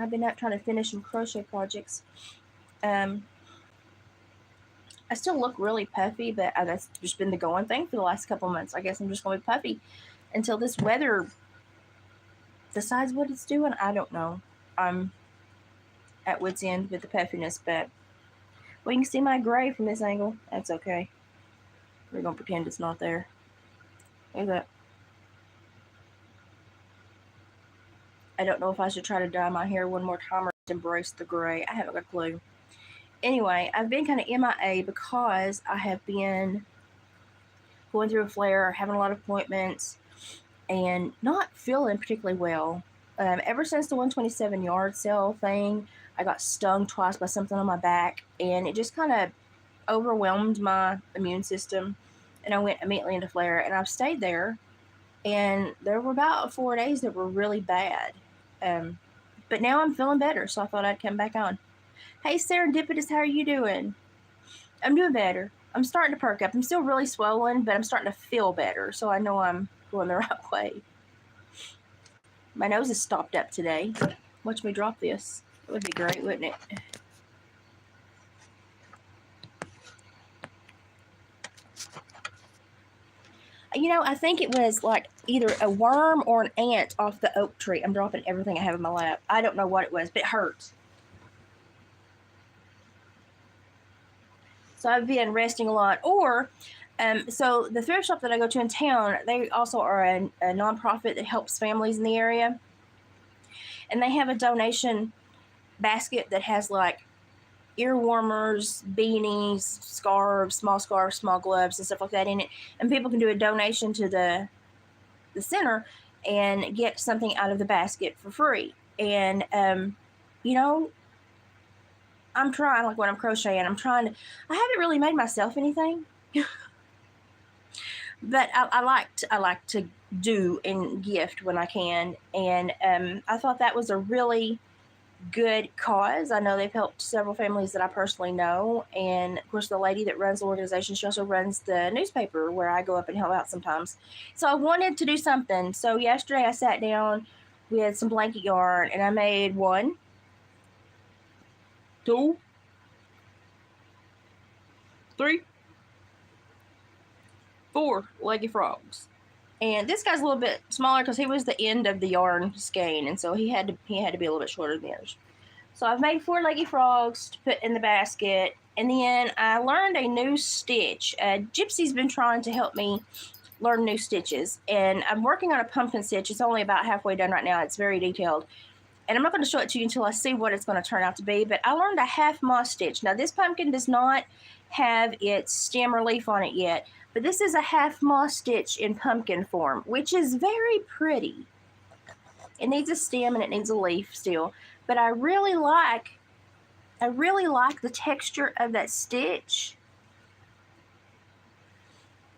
I've been up trying to finish some crochet projects. I still look really puffy, but that's just been the going thing for the last couple months. I guess I'm just going to be puffy until this weather decides what it's doing. I don't know. I'm at wit's end with the puffiness, but well, you can see my gray from this angle. That's okay. We're going to pretend it's not there. Look at that. I don't know if I should try to dye my hair one more time or just embrace the gray. I haven't got a clue. Anyway, I've been kind of MIA because I have been going through a flare, having a lot of appointments, and not feeling particularly well. Ever since the 127 yard sale thing, I got stung twice by something on my back, and it just kind of overwhelmed my immune system, and I went immediately into flare, and I've stayed there, and there were about 4 days that were really bad. But now I'm feeling better, so I thought I'd come back on. Hey, Serendipitous, how are you doing? I'm doing better. I'm starting to perk up. I'm still really swollen, but I'm starting to feel better, so I know I'm going the right way. My nose is stopped up today. Watch me drop this. That would be great, wouldn't it? You know, I think it was like either a worm or an ant off the oak tree. I'm dropping everything I have in my lap. I don't know what it was, but it hurts. So I've been resting a lot. Or, so the thrift shop that I go to in town, they also are a nonprofit that helps families in the area. And they have a donation basket that has like ear warmers, beanies, scarves, small gloves, and stuff like that in it. And people can do a donation to the center and get something out of the basket for free. And, you know, I'm trying, like when I'm crocheting, I haven't really made myself anything. But I like to do and gift when I can. And I thought that was a really good cause. I know they've helped several families that I personally know, and of course the lady that runs the organization, she also runs the newspaper where I go up and help out sometimes. So I wanted to do something. So yesterday I sat down with some blanket yarn and I made 1, 2, 3, 4 leggy frogs. And this guy's a little bit smaller because he was the end of the yarn skein, and so he had to be a little bit shorter than the others. So I've made 4 leggy frogs to put in the basket, and then I learned a new stitch. Gypsy's been trying to help me learn new stitches, and I'm working on a pumpkin stitch. It's only about halfway done right now. It's very detailed, and I'm not going to show it to you until I see what it's going to turn out to be, but I learned a half moss stitch. Now this pumpkin does not have its stem or leaf on it yet, but this is a half moss stitch in pumpkin form, which is very pretty. It needs a stem and it needs a leaf still, but I really like the texture of that stitch.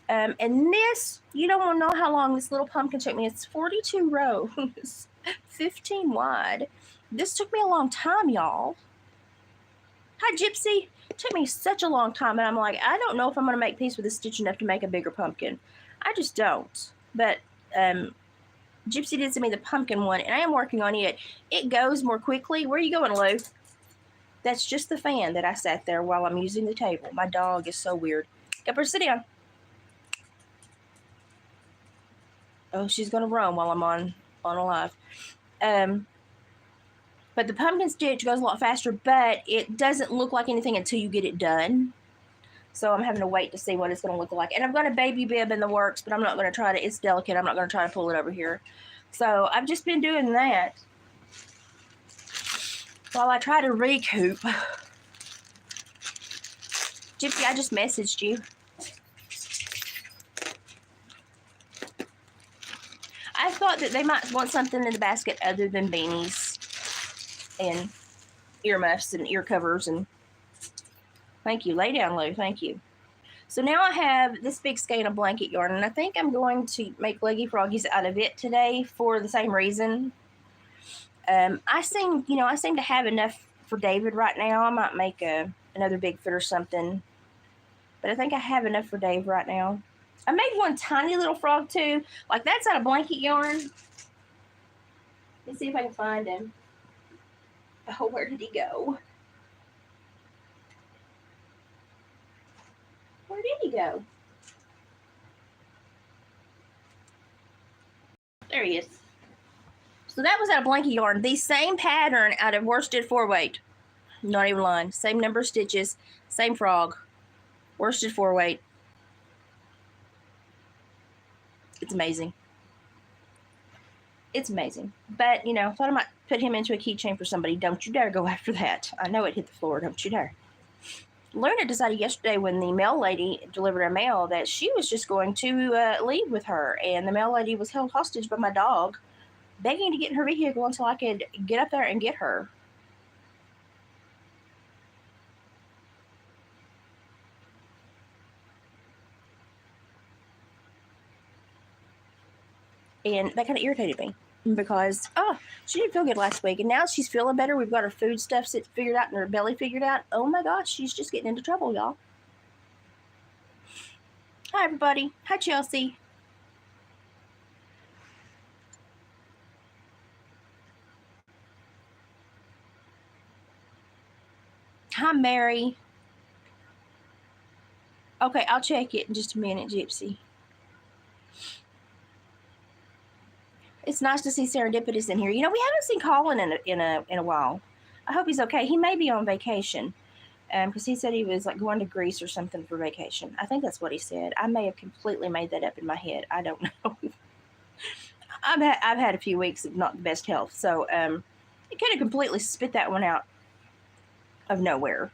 And this, you don't want to know how long this little pumpkin took me. It's 42 rows, 15 wide. This took me a long time, y'all. Hi, Gypsy. It took me such a long time, and I'm like, I don't know if I'm going to make peace with this stitch enough to make a bigger pumpkin. I just don't. But Gypsy did send me the pumpkin one, and I am working on it. It goes more quickly. Where are you going, Lou? That's just the fan that I sat there while I'm using the table. My dog is so weird. Get her, sit down. Oh, she's going to run while I'm on live. But the pumpkin stitch goes a lot faster, but it doesn't look like anything until you get it done. So I'm having to wait to see what it's going to look like. And I've got a baby bib in the works, but I'm not going to try to, it's delicate. I'm not going to try to pull it over here. So I've just been doing that while I try to recoup. Gypsy, I just messaged you. I thought that they might want something in the basket other than beanies and earmuffs and ear covers. And thank you. Lay down, Lou. Thank you. So now I have this big skein of blanket yarn, and I think I'm going to make leggy froggies out of it today for the same reason. I seem to have enough for David right now. I might make another Bigfoot or something, but I think I have enough for Dave right now. I made one tiny little frog too. Like that's out of blanket yarn. Let's see if I can find him. Oh, where did he go? Where did he go? There he is. So that was out of blanket yarn. The same pattern out of worsted 4-weight. Not even lying. Same number of stitches. Same frog. Worsted 4-weight. It's amazing. It's amazing. But, you know, thought I might put him into a keychain for somebody. Don't you dare go after that. I know it hit the floor. Don't you dare. Luna decided yesterday when the mail lady delivered her mail that she was just going to leave with her. And the mail lady was held hostage by my dog, begging to get in her vehicle until I could get up there and get her. And that kind of irritated me because, she didn't feel good last week. And now she's feeling better. We've got her food stuff figured out and her belly figured out. Oh my gosh, she's just getting into trouble, y'all. Hi, everybody. Hi, Chelsea. Hi, Mary. Okay, I'll check it in just a minute, Gypsy. It's nice to see Serendipitous in here. You know, we haven't seen Colin in a while. I hope he's okay. He may be on vacation, because he said he was like going to Greece or something for vacation. I think that's what he said. I may have completely made that up in my head. I don't know. I've had a few weeks of not the best health, so it could have completely spit that one out of nowhere.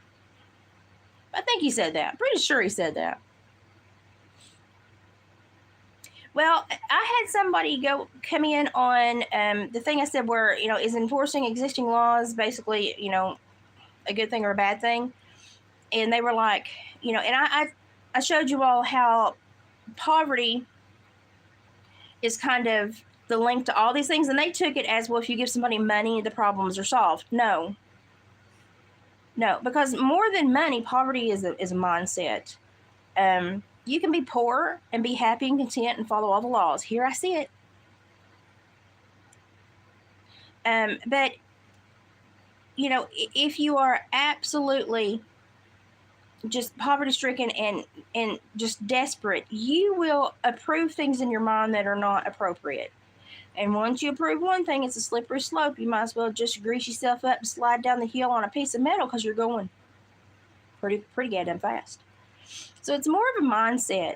I think he said that. Pretty sure he said that. Well, I had somebody come in on the thing I said where, you know, is enforcing existing laws basically, you know, a good thing or a bad thing? And they were like, you know, and I showed you all how poverty is kind of the link to all these things. And they took it as, well, if you give somebody money, the problems are solved. No, because more than money, poverty is a mindset. You can be poor and be happy and content and follow all the laws. Here I see it. But, you know, if you are absolutely just poverty stricken and just desperate, you will approve things in your mind that are not appropriate. And once you approve one thing, it's a slippery slope. You might as well just grease yourself up and slide down the hill on a piece of metal because you're going pretty goddamn fast. So it's more of a mindset.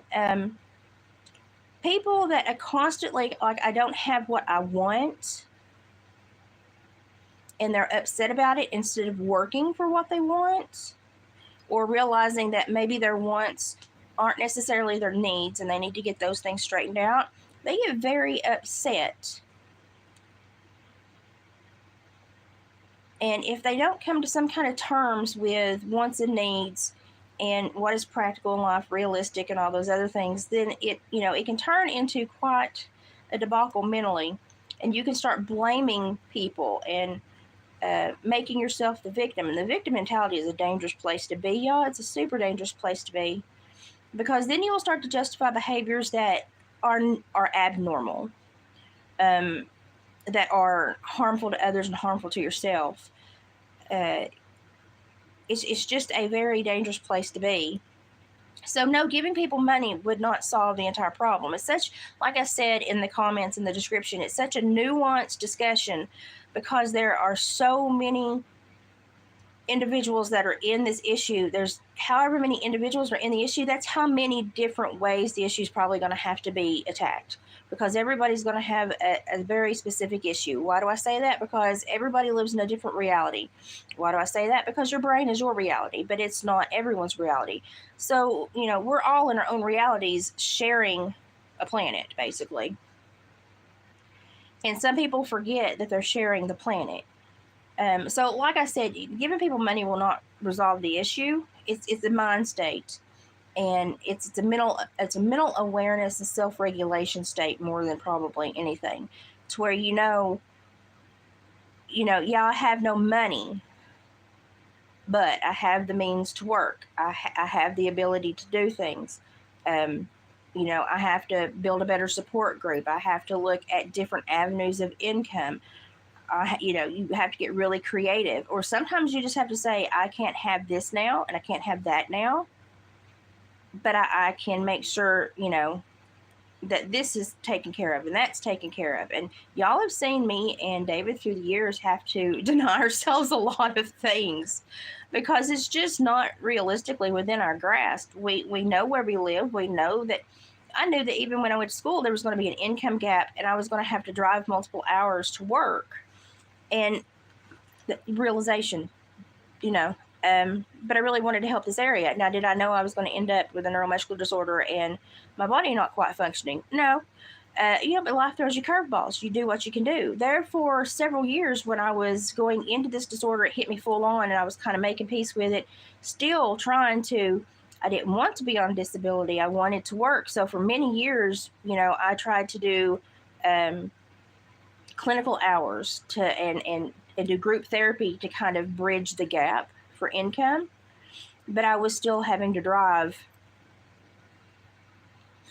People that are constantly like, I don't have what I want, and they're upset about it instead of working for what they want, or realizing that maybe their wants aren't necessarily their needs and they need to get those things straightened out, they get very upset. And if they don't come to some kind of terms with wants and needs and what is practical in life, realistic, and all those other things, then it can turn into quite a debacle mentally, and you can start blaming people and making yourself the victim. And the victim mentality is a dangerous place to be, y'all. It's a super dangerous place to be, because then you will start to justify behaviors that are abnormal, that are harmful to others and harmful to yourself. It's just a very dangerous place to be. So no, giving people money would not solve the entire problem. It's such, like I said in the comments in the description, it's such a nuanced discussion because there are so many individuals that are in this issue. There's however many individuals are in the issue, that's how many different ways the issue is probably going to have to be attacked, because everybody's going to have a very specific issue. Why do I say that? Because everybody lives in a different reality. Why do I say that? Because your brain is your reality, but it's not everyone's reality. So, we're all in our own realities sharing a planet, basically. And some people forget that they're sharing the planet. So like I said, giving people money will not resolve the issue. It's a mind state, and it's a mental awareness and self-regulation state more than probably anything, to where yeah, I have no money, but I have the means to work. I have the ability to do things. I have to build a better support group. I have to look at different avenues of income. You have to get really creative. Or sometimes you just have to say, I can't have this now and I can't have that now, but I can make sure, that this is taken care of and that's taken care of. And y'all have seen me and David through the years have to deny ourselves a lot of things because it's just not realistically within our grasp. We know where we live. We know that I knew that even when I went to school, there was going to be an income gap and I was going to have to drive multiple hours to work. And the realization, but I really wanted to help this area. Now, did I know I was going to end up with a neuromuscular disorder and my body not quite functioning? No. But life throws you curveballs. You do what you can do. Therefore, several years when I was going into this disorder, it hit me full on and I was kind of making peace with it, still I didn't want to be on disability. I wanted to work. So for many years, I tried to do clinical hours and do group therapy to kind of bridge the gap for income, but I was still having to drive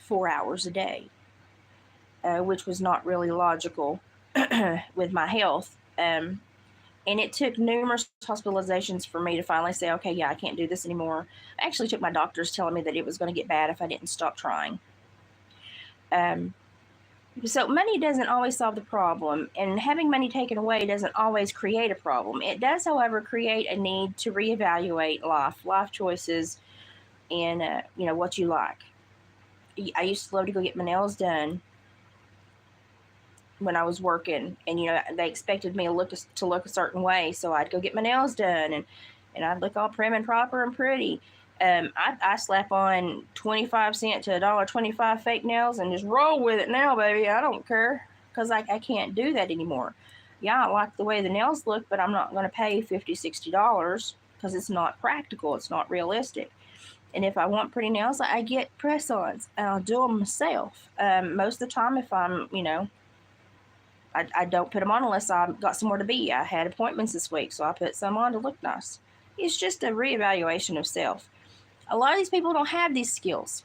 4 hours a day, which was not really logical with my health. And it took numerous hospitalizations for me to finally say, okay, yeah, I can't do this anymore. I actually took my doctors telling me that it was going to get bad if I didn't stop trying. So money doesn't always solve the problem, and having money taken away doesn't always create a problem. It does, however, create a need to reevaluate life choices, and what you like. I used to love to go get my nails done when I was working, and they expected me to look a certain way, so I'd go get my nails done, and I'd look all prim and proper and pretty. I slap on 25 cent to $1.25 fake nails and just roll with it now, baby. I don't care because I can't do that anymore. Yeah, I like the way the nails look, but I'm not going to pay $50, $60 because it's not practical. It's not realistic. And if I want pretty nails, I get press-ons and I'll do them myself. Most of the time, if I'm, I don't put them on unless I've got somewhere to be. I had appointments this week, so I put some on to look nice. It's just a reevaluation of self. A lot of these people don't have these skills.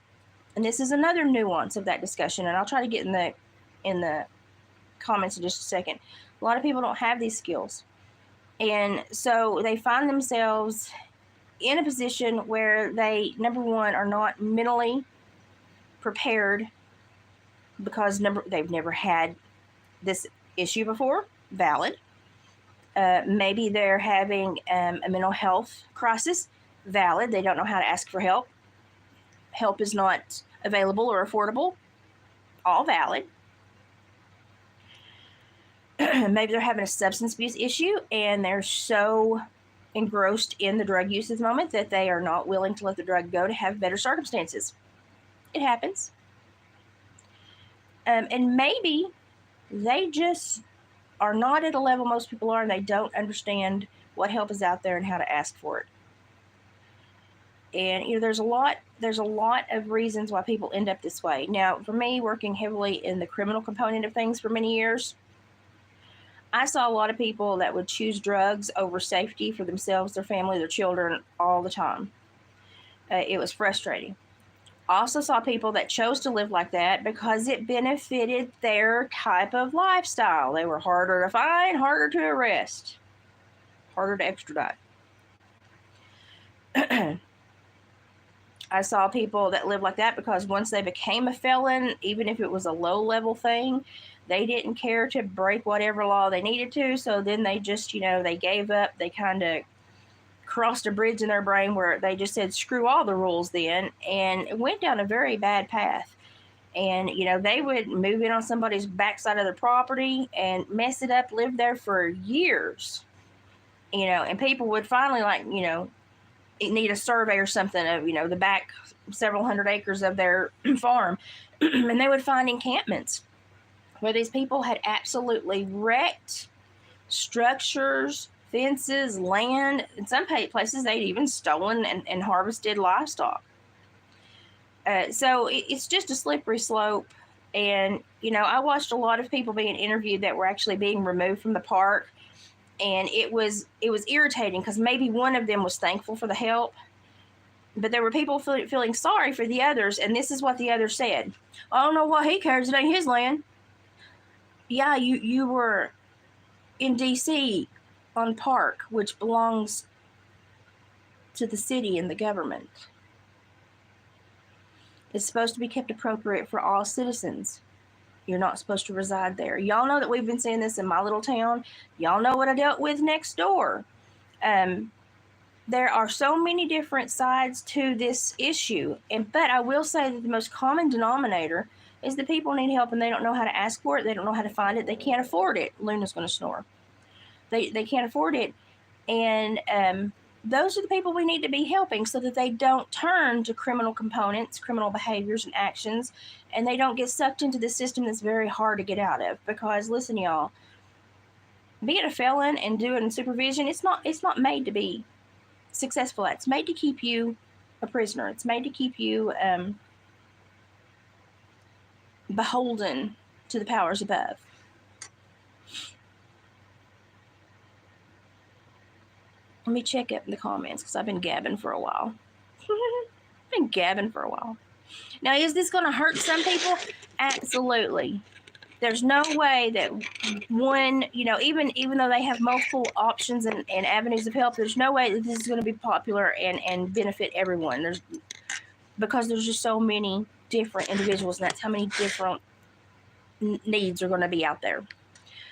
And this is another nuance of that discussion, and I'll try to get in the comments in just a second. A lot of people don't have these skills. And so they find themselves in a position where they, number one, are not mentally prepared because they've never had this issue before. Valid. Maybe they're having a mental health crisis. Valid. They don't know how to ask for help. Help is not available or affordable. All valid. Maybe they're having a substance abuse issue and they're so engrossed in the drug use at the moment that they are not willing to let the drug go to have better circumstances. It happens. And maybe they just are not at a level most people are, and they don't understand what help is out there and how to ask for it. And there's a lot of reasons why people end up this way. Now, for me, working heavily in the criminal component of things for many years, I saw a lot of people that would choose drugs over safety for themselves, their family, their children all the time. It was frustrating. I also saw people that chose to live like that because it benefited their type of lifestyle. They were harder to find, harder to arrest, harder to extradite. I saw people that lived like that because once they became a felon, even if it was a low-level thing, they didn't care to break whatever law they needed to. So then they just, they gave up. They kind of crossed a bridge in their brain where they just said, screw all the rules then, and it went down a very bad path. And, they would move in on somebody's backside of their property and mess it up, live there for years, and people would finally need a survey or something of, the back several hundred acres of their farm. And they would find encampments where these people had absolutely wrecked structures, fences, land. In some places, they'd even stolen and harvested livestock. So it's just a slippery slope. And, I watched a lot of people being interviewed that were actually being removed from the park. And it was irritating because maybe one of them was thankful for the help, but there were people feeling sorry for the others. And this is what the others said: I don't know why he cares. It ain't his land. Yeah, you were in D.C. on Park, which belongs to the city and the government. It's supposed to be kept appropriate for all citizens. You're not supposed to reside there. Y'all know that we've been seeing this in my little town. Y'all know what I dealt with next door. There are so many different sides to this issue, but I will say that the most common denominator is that people need help and they don't know how to ask for it. They don't know how to find it. They can't afford it. Luna's going to snore. They can't afford it, and those are the people we need to be helping so that they don't turn to criminal components, criminal behaviors and actions, and they don't get sucked into the system that's very hard to get out of. Because listen, y'all, being a felon and doing supervision, it's not made to be successful. It's made to keep you a prisoner. It's made to keep you beholden to the powers above. Let me check up in the comments because I've been gabbing for a while. Now, is this going to hurt some people? Absolutely. There's no way that one, even though they have multiple options and avenues of help, there's no way that this is going to be popular and benefit everyone. Because there's just so many different individuals, and that's how many different needs are going to be out there.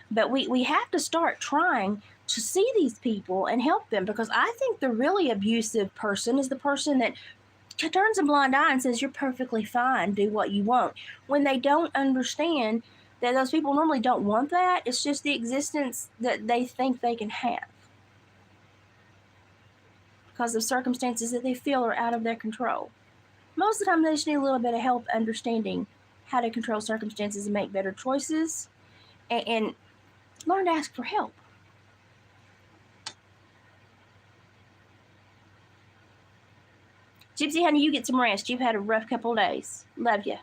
But we have to start trying to see these people and help them, because I think the really abusive person is the person that turns a blind eye and says, you're perfectly fine, do what you want, when they don't understand that those people normally don't want that. It's just the existence that they think they can have because of circumstances that they feel are out of their control. Most of the time, they just need a little bit of help understanding how to control circumstances and make better choices and learn to ask for help. Gypsy honey, you get some rest. You've had a rough couple of days. Love you.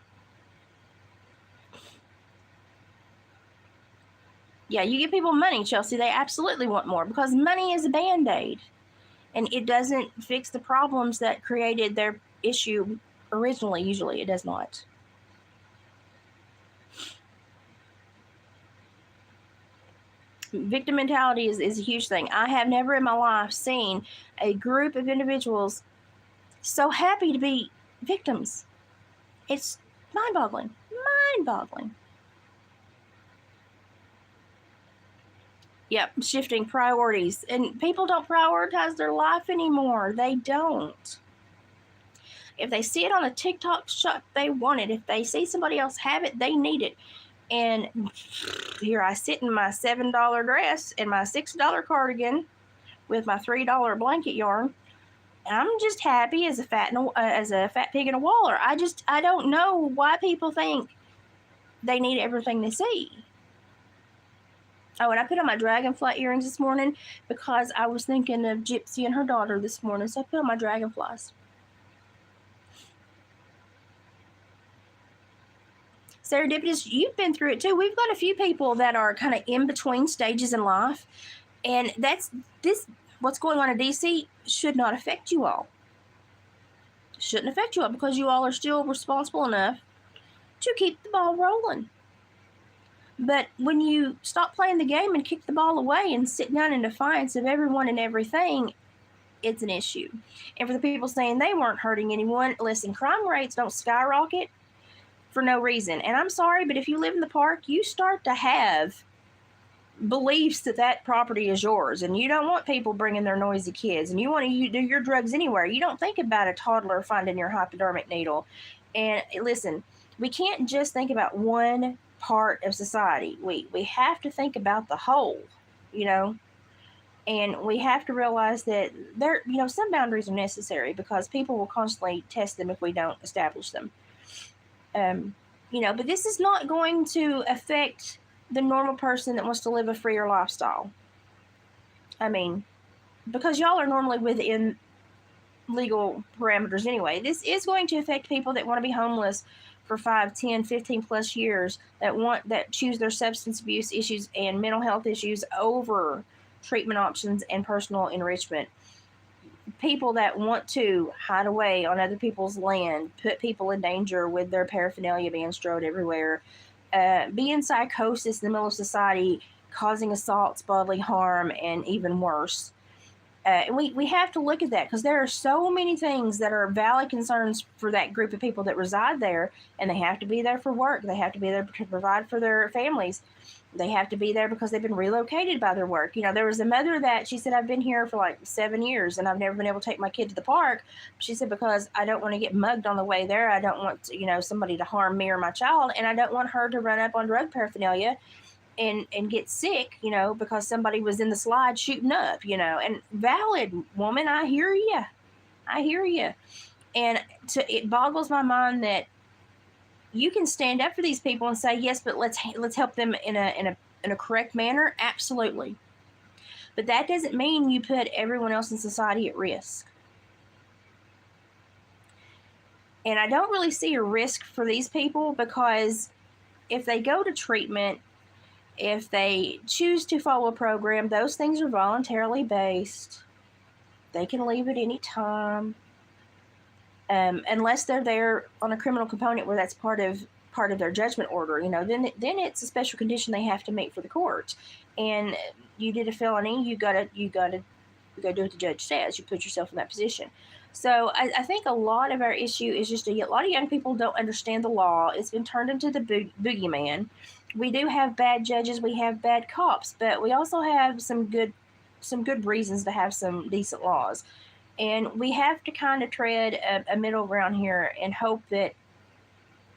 Yeah, you give people money, Chelsea. They absolutely want more because money is a Band-Aid. And it doesn't fix the problems that created their issue originally. Usually it does not. Victim mentality is a huge thing. I have never in my life seen a group of individuals so happy to be victims. It's mind-boggling. Mind-boggling. Yep, shifting priorities. And people don't prioritize their life anymore. They don't. If they see it on a TikTok shop, they want it. If they see somebody else have it, they need it. And here I sit in my $7 dress and my $6 cardigan with my $3 blanket yarn. I'm just happy as a fat pig in a waller. I don't know why people think they need everything they see. Oh, and I put on my dragonfly earrings this morning because I was thinking of Gypsy and her daughter this morning, so I put on my dragonflies. Serendipitous, you've been through it too. We've got a few people that are kind of in between stages in life, and what's going on in DC should not affect you all. Shouldn't affect you all because you all are still responsible enough to keep the ball rolling. But when you stop playing the game and kick the ball away and sit down in defiance of everyone and everything, it's an issue. And for the people saying they weren't hurting anyone, listen, crime rates don't skyrocket for no reason. And I'm sorry, but if you live in the park, you start to have beliefs that property is yours, and you don't want people bringing their noisy kids, and you want to do your drugs anywhere. You don't think about a toddler finding your hypodermic needle. And listen, we can't just think about one part of society. We have to think about the whole, and we have to realize that some boundaries are necessary because people will constantly test them if we don't establish them. But this is not going to affect the normal person that wants to live a freer lifestyle. I mean, because y'all are normally within legal parameters anyway. This is going to affect people that want to be homeless for 5, 10, 15 plus years, that choose their substance abuse issues and mental health issues over treatment options and personal enrichment. People that want to hide away on other people's land, put people in danger with their paraphernalia being strode everywhere, be in psychosis in the middle of society, causing assaults, bodily harm, and even worse. And we have to look at that, because there are so many things that are valid concerns for that group of people that reside there, and they have to be there for work. They have to be there to provide for their families. They have to be there because they've been relocated by their work. There was a mother that she said, I've been here for like 7 years and I've never been able to take my kid to the park. She said, because I don't want to get mugged on the way there. I don't want somebody to harm me or my child, and I don't want her to run up on drug paraphernalia and get sick, because somebody was in the slide shooting up, and valid, woman, I hear you. And it boggles my mind that you can stand up for these people and say, yes, but let's help them in a correct manner. Absolutely. But that doesn't mean you put everyone else in society at risk. And I don't really see a risk for these people, because if they go to treatment, if they choose to follow a program, those things are voluntarily based. They can leave at any time, unless they're there on a criminal component where that's part of their judgment order. Then it's a special condition they have to meet for the court. And you did a felony, you gotta do what the judge says. You put yourself in that position. So I think a lot of our issue is just a lot of young people don't understand the law. It's been turned into the boogeyman. We do have bad judges, we have bad cops, but we also have some good reasons to have some decent laws. And we have to kind of tread a middle ground here and hope that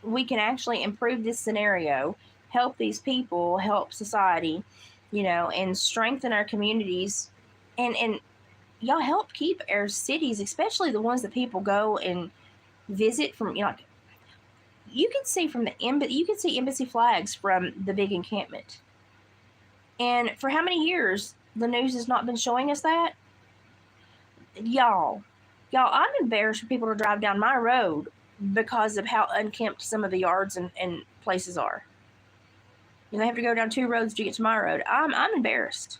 we can actually improve this scenario, help these people, help society, and strengthen our communities, and y'all help keep our cities, especially the ones that people go and visit from, you can see embassy flags from the big encampment. And for how many years the news has not been showing us that? Y'all, I'm embarrassed for people to drive down my road because of how unkempt some of the yards and places are. They have to go down 2 roads to get to my road. I'm embarrassed.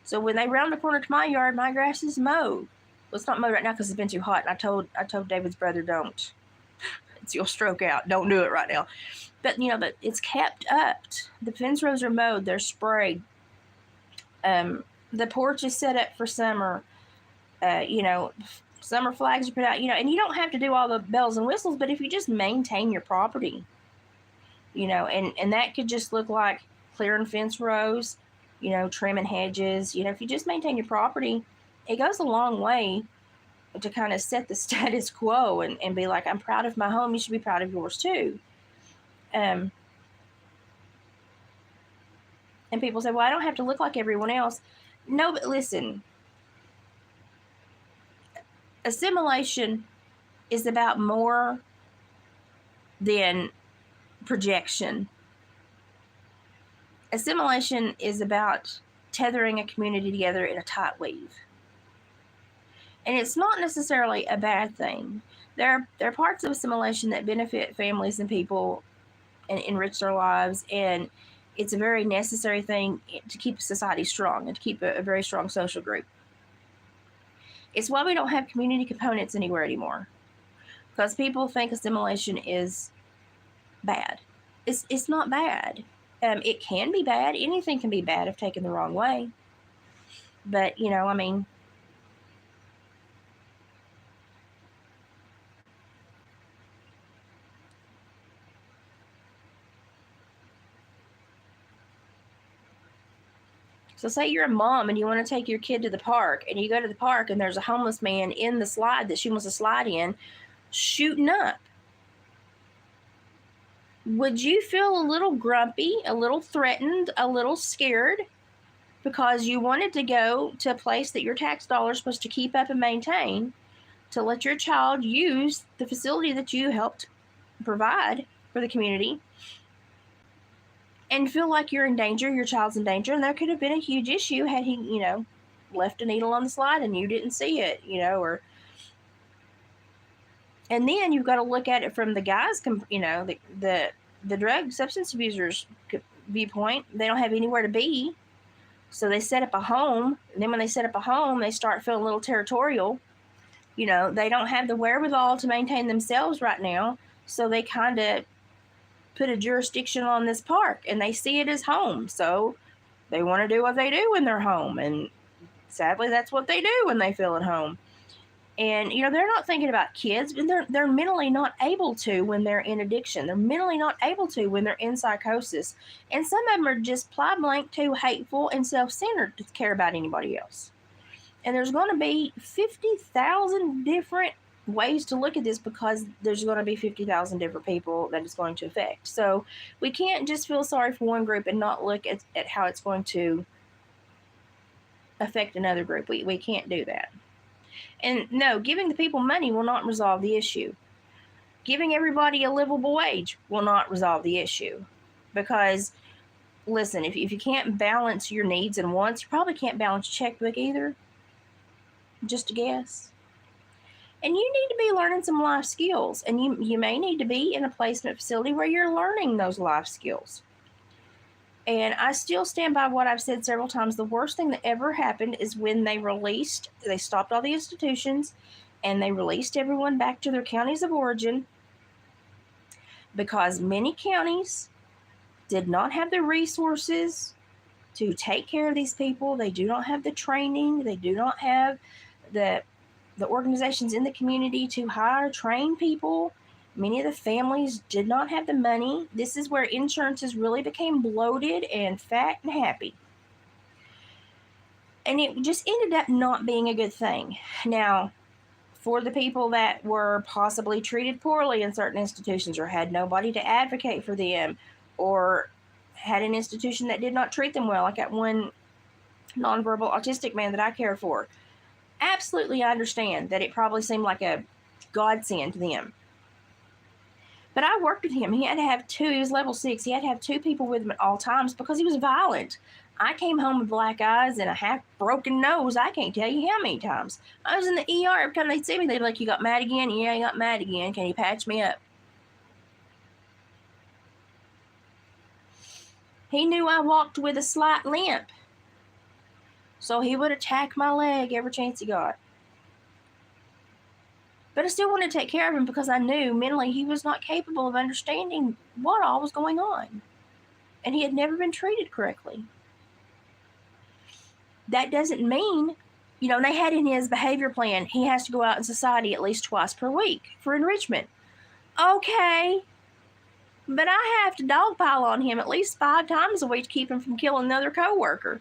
So when they round the corner to my yard, my grass is mowed. Well, it's not mowed right now because it's been too hot. And I told David's brother, don't. You'll stroke out. Don't do it right now. But but it's kept up. The fence rows are mowed. They're sprayed. The porch is set up for summer. Summer flags are put out. And you don't have to do all the bells and whistles, but if you just maintain your property, and that could just look like clearing fence rows, trimming hedges. If you just maintain your property, it goes a long way to kind of set the status quo and be like, I'm proud of my home. You should be proud of yours too. And people say, well, I don't have to look like everyone else. No, but listen, assimilation is about more than projection. Assimilation is about tethering a community together in a tight weave. And it's not necessarily a bad thing. There are parts of assimilation that benefit families and people and enrich their lives, and it's a very necessary thing to keep society strong and to keep a very strong social group. It's why we don't have community components anywhere anymore, because people think assimilation is bad. It's not bad. It can be bad. Anything can be bad if taken the wrong way. But, so say you're a mom and you want to take your kid to the park, and you go to the park and there's a homeless man in the slide that she wants to slide in, shooting up. Would you feel a little grumpy, a little threatened, a little scared because you wanted to go to a place that your tax dollars are supposed to keep up and maintain to let your child use the facility that you helped provide for the community, and feel like you're in danger, your child's in danger, and there could have been a huge issue had he, left a needle on the slide and you didn't see it, or... And then you've got to look at it from the guys, the drug substance abusers viewpoint. They don't have anywhere to be, so they set up a home. And then when they set up a home, they start feeling a little territorial. They don't have the wherewithal to maintain themselves right now, so they kind of put a jurisdiction on this park, and they see it as home. So They want to do what they do when they're home. And sadly, that's what they do when they feel at home. And, they're not thinking about kids, and they're mentally not able to when they're in addiction. They're mentally not able to when they're in psychosis. And some of them are just ply blank too hateful and self-centered to care about anybody else. And there's going to be 50,000 different ways to look at this, because there's going to be 50,000 different people that it's going to affect. So we can't just feel sorry for one group and not look at how it's going to affect another group. We can't do that. And no, giving the people money will not resolve the issue. Giving everybody a livable wage will not resolve the issue. Because, listen, if you can't balance your needs and wants, you probably can't balance your checkbook either. Just a guess. And you need to be learning some life skills. And you may need to be in a placement facility where you're learning those life skills. And I still stand by what I've said several times. The worst thing that ever happened is when they stopped all the institutions, and they released everyone back to their counties of origin, because many counties did not have the resources to take care of these people. They do not have the training. They do not have the organizations in the community to hire, train people. Many of the families did not have the money. This is where insurances really became bloated and fat and happy. And it just ended up not being a good thing. Now, for the people that were possibly treated poorly in certain institutions, or had nobody to advocate for them, or had an institution that did not treat them well, like that one nonverbal autistic man that I cared for, absolutely I understand that it probably seemed like a godsend to them. But I worked with him. He had to have he was level 6. He had to have 2 people with him at all times because he was violent. I came home with black eyes and a half-broken nose. I can't tell you how many times. I was in the ER. Every time they'd see me, they'd be like, "You got mad again?" "Yeah, I got mad again. Can you patch me up?" He knew I walked with a slight limp, so he would attack my leg every chance he got. But I still wanted to take care of him because I knew mentally he was not capable of understanding what all was going on. And he had never been treated correctly. That doesn't mean, they had in his behavior plan, he has to go out in society at least twice per week for enrichment. Okay, but I have to dogpile on him at least 5 times a week to keep him from killing another coworker.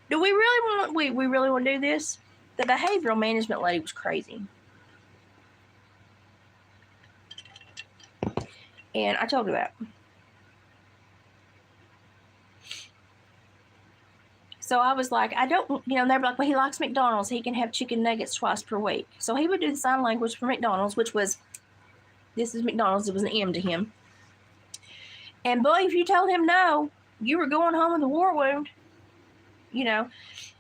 Do we really want to do this? The behavioral management lady was crazy. And I told her that. So I was like, I don't, they were like, well, he likes McDonald's. He can have chicken nuggets twice per week. So he would do the sign language for McDonald's, which was, this is McDonald's. It was an M to him. And boy, if you told him no, you were going home with a war wound,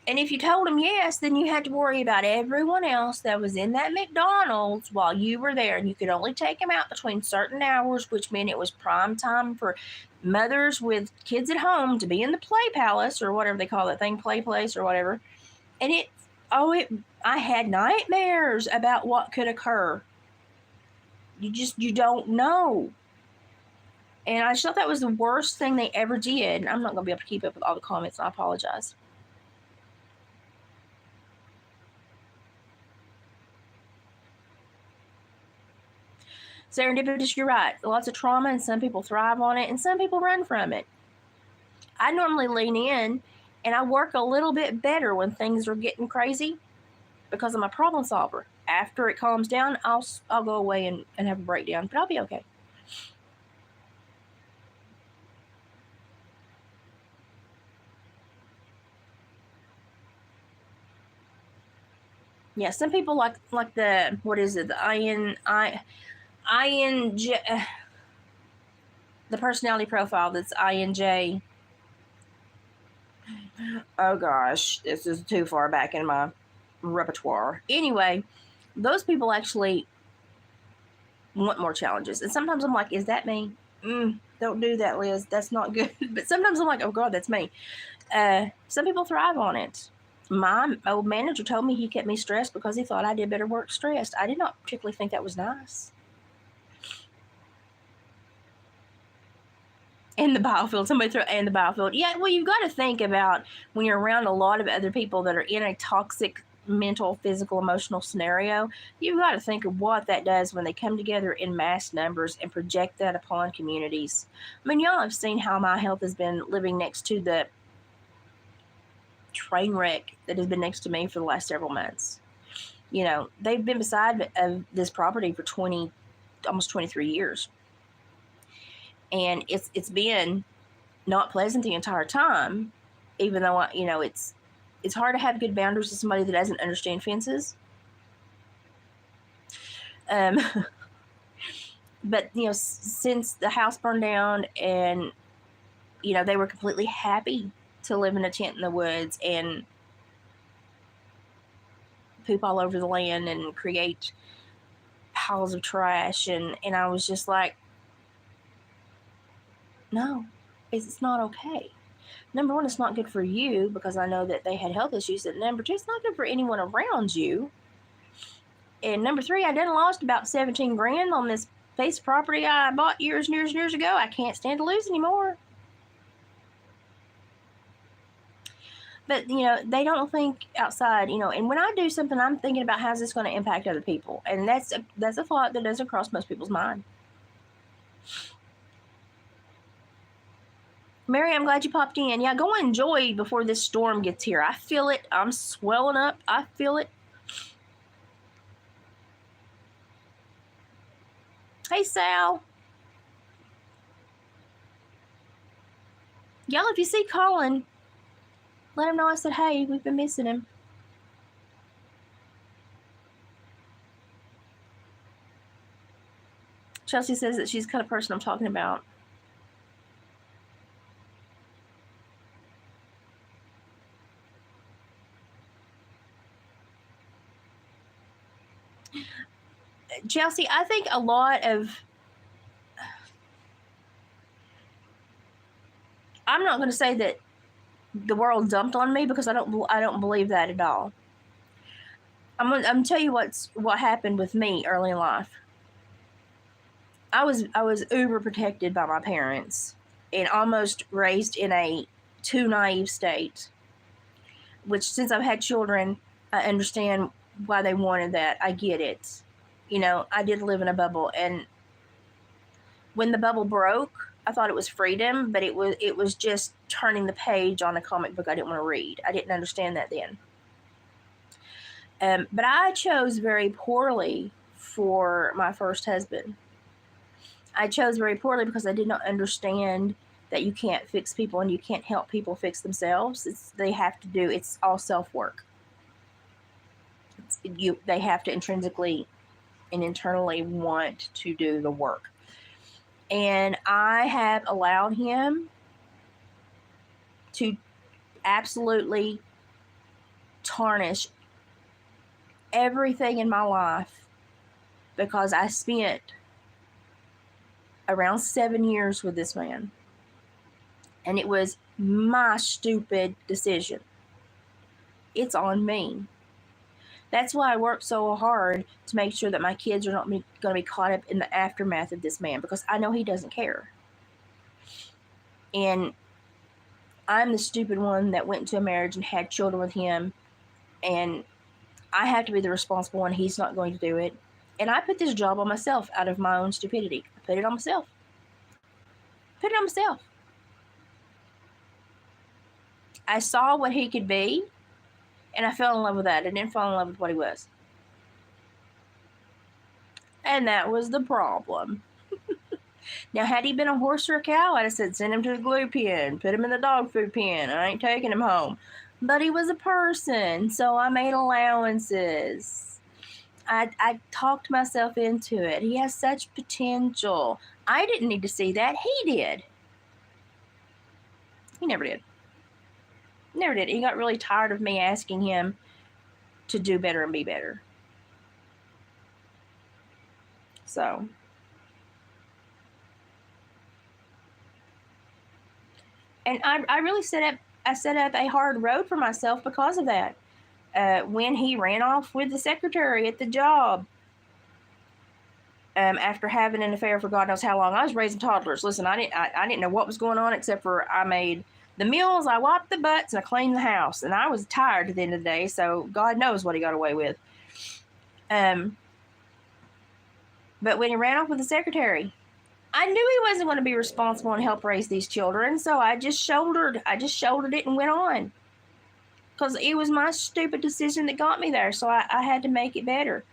And if you told him yes, then you had to worry about everyone else that was in that McDonald's while you were there. And you could only take him out between certain hours, which meant it was prime time for mothers with kids at home to be in the play palace, or whatever they call that thing, play place or whatever. And I had nightmares about what could occur. You don't know. And I just thought that was the worst thing they ever did. And I'm not going to be able to keep up with all the comments. I apologize. Serendipitous, you're right. Lots of trauma, and some people thrive on it, and some people run from it. I normally lean in, and I work a little bit better when things are getting crazy because I'm a problem solver. After it calms down, I'll go away and have a breakdown, but I'll be okay. Yeah, some people like the, what is it, the INJ, the personality profile that's INJ. Oh gosh, this is too far back in my repertoire. Anyway, those people actually want more challenges. And sometimes I'm like, is that me? Don't do that, Liz. That's not good. But sometimes I'm like, oh God, that's me. Some people thrive on it. My old manager told me he kept me stressed because he thought I did better work stressed. I did not particularly think that was nice. In the biofield. Somebody throw in the biofield. Yeah, well, you've got to think about when you're around a lot of other people that are in a toxic mental, physical, emotional scenario, you've got to think of what that does when they come together in mass numbers and project that upon communities. I mean, y'all have seen how my health has been living next to the train wreck that has been next to me for the last several months. You know, they've been beside this property for almost 23 years. And it's been not pleasant the entire time, even though, you know, it's hard to have good boundaries with somebody that doesn't understand fences. But, you know, since the house burned down and, you know, they were completely happy to live in a tent in the woods and poop all over the land and create piles of trash. And I was just like, no, it's not okay. Number one, it's not good for you because I know that they had health issues. And number two, it's not good for anyone around you. And number three, I done lost about 17 grand on this piece of property I bought years and years and years ago. I can't stand to lose anymore. But, you know, they don't think outside, you know, and when I do something, I'm thinking about how's this going to impact other people. And that's a thought that doesn't cross most people's mind. Mary, I'm glad you popped in. Yeah, go enjoy before this storm gets here. I feel it. I'm swelling up. I feel it. Hey, Sal. Y'all, if you see Colin, let him know I said, hey, we've been missing him. Chelsea says that she's the kind of person I'm talking about. Chelsea, I think a lot of, I'm not going to say that the world dumped on me because I don't believe that at all. I'm gonna tell you what happened with me early in life. I was uber protected by my parents and almost raised in a too naive state. Which, since I've had children, I understand why they wanted that. I get it. You know, I did live in a bubble, and when the bubble broke, I thought it was freedom, but it was just turning the page on a comic book I didn't want to read. I didn't understand that then. But I chose very poorly for my first husband. I chose very poorly because I did not understand that you can't fix people and you can't help people fix themselves. It's all self-work. They have to intrinsically and internally want to do the work. And I have allowed him to absolutely tarnish everything in my life because I spent around 7 years with this man. And it was my stupid decision. It's on me. That's why I work so hard to make sure that my kids are not going to be caught up in the aftermath of this man, because I know he doesn't care. And I'm the stupid one that went into a marriage and had children with him, and I have to be the responsible one. He's not going to do it. And I put this job on myself out of my own stupidity. I put it on myself. I saw what he could be, and I fell in love with that. I didn't fall in love with what he was. And that was the problem. Now, had he been a horse or a cow, I'd have said, send him to the glue pen, put him in the dog food pen. I ain't taking him home. But he was a person, so I made allowances. I talked myself into it. He has such potential. I didn't need to see that. He did. He never did. Never did. He got really tired of me asking him to do better and be better. So, and I really set up a hard road for myself because of that. When he ran off with the secretary at the job, after having an affair for God knows how long. I was raising toddlers. Listen, I didn't know what was going on except for I made the meals, I wiped the butts, and I cleaned the house. And I was tired at the end of the day, so God knows what he got away with. But when he ran off with the secretary, I knew he wasn't going to be responsible and help raise these children, so I just shouldered it and went on. Because it was my stupid decision that got me there, so I had to make it better.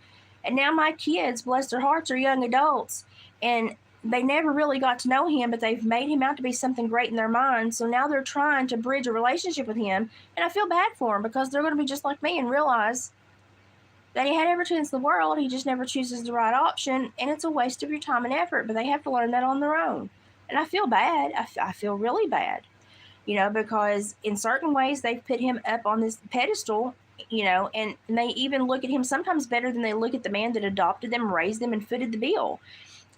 And now my kids, bless their hearts, are young adults, and they never really got to know him, but they've made him out to be something great in their minds. So now they're trying to bridge a relationship with him, and I feel bad for them because they're going to be just like me and realize that he had every chance in the world. He just never chooses the right option, and it's a waste of your time and effort, but they have to learn that on their own. And I feel bad. I feel really bad, because in certain ways they've put him up on this pedestal, and they even look at him sometimes better than they look at the man that adopted them, raised them, and footed the bill.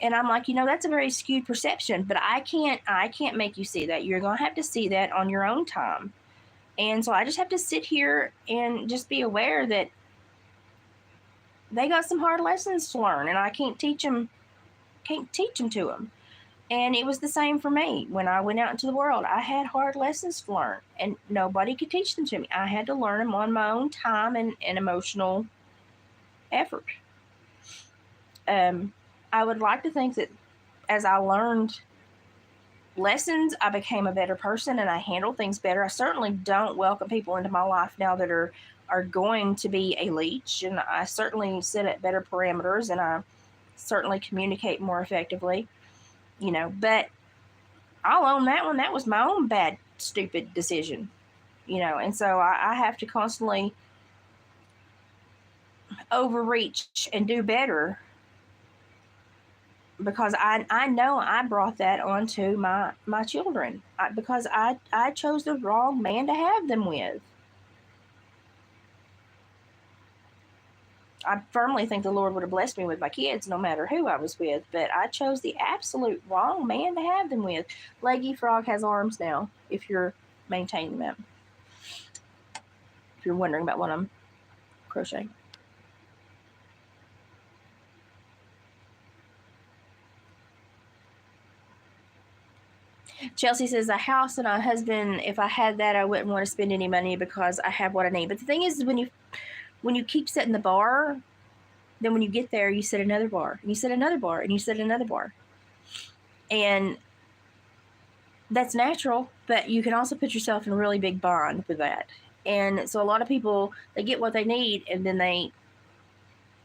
And I'm like, that's a very skewed perception, but I can't make you see that. You're going to have to see that on your own time. And so I just have to sit here and just be aware that they got some hard lessons to learn, and I can't teach them to them. And it was the same for me. When I went out into the world, I had hard lessons to learn, and nobody could teach them to me. I had to learn them on my own time and emotional effort. I would like to think that as I learned lessons, I became a better person and I handled things better. I certainly don't welcome people into my life now that are going to be a leech, and I certainly set at better parameters, and I certainly communicate more effectively, but I'll own that one. That was my own bad, stupid decision, and so I have to constantly overreach and do better because I know I brought that onto my children because I chose the wrong man to have them with. I firmly think the Lord would have blessed me with my kids no matter who I was with, but I chose the absolute wrong man to have them with. Leggy Frog has arms now, if you're maintaining them. If you're wondering about what I'm crocheting. Chelsea says, a house and a husband, if I had that, I wouldn't want to spend any money because I have what I need. But the thing is, when you keep setting the bar, then when you get there, you set another bar, and you set another bar, and you set another bar. And that's natural, but you can also put yourself in a really big bond with that. And so a lot of people, they get what they need, and then they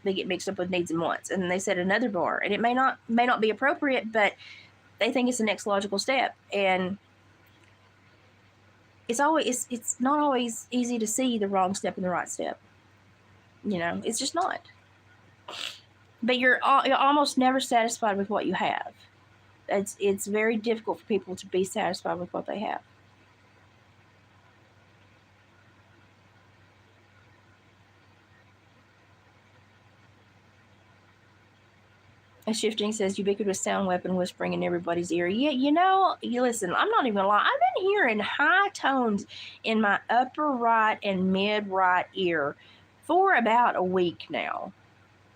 get mixed up with needs and wants, and then they set another bar. And it may not be appropriate, but they think it's the next logical step. And it's not always easy to see the wrong step and the right step. It's just not. But you're almost never satisfied with what you have. It's very difficult for people to be satisfied with what they have. And Shifting says, ubiquitous sound weapon whispering in everybody's ear. Yeah, you listen, I'm not even gonna lie. I've been hearing high tones in my upper right and mid right ear for about a week now.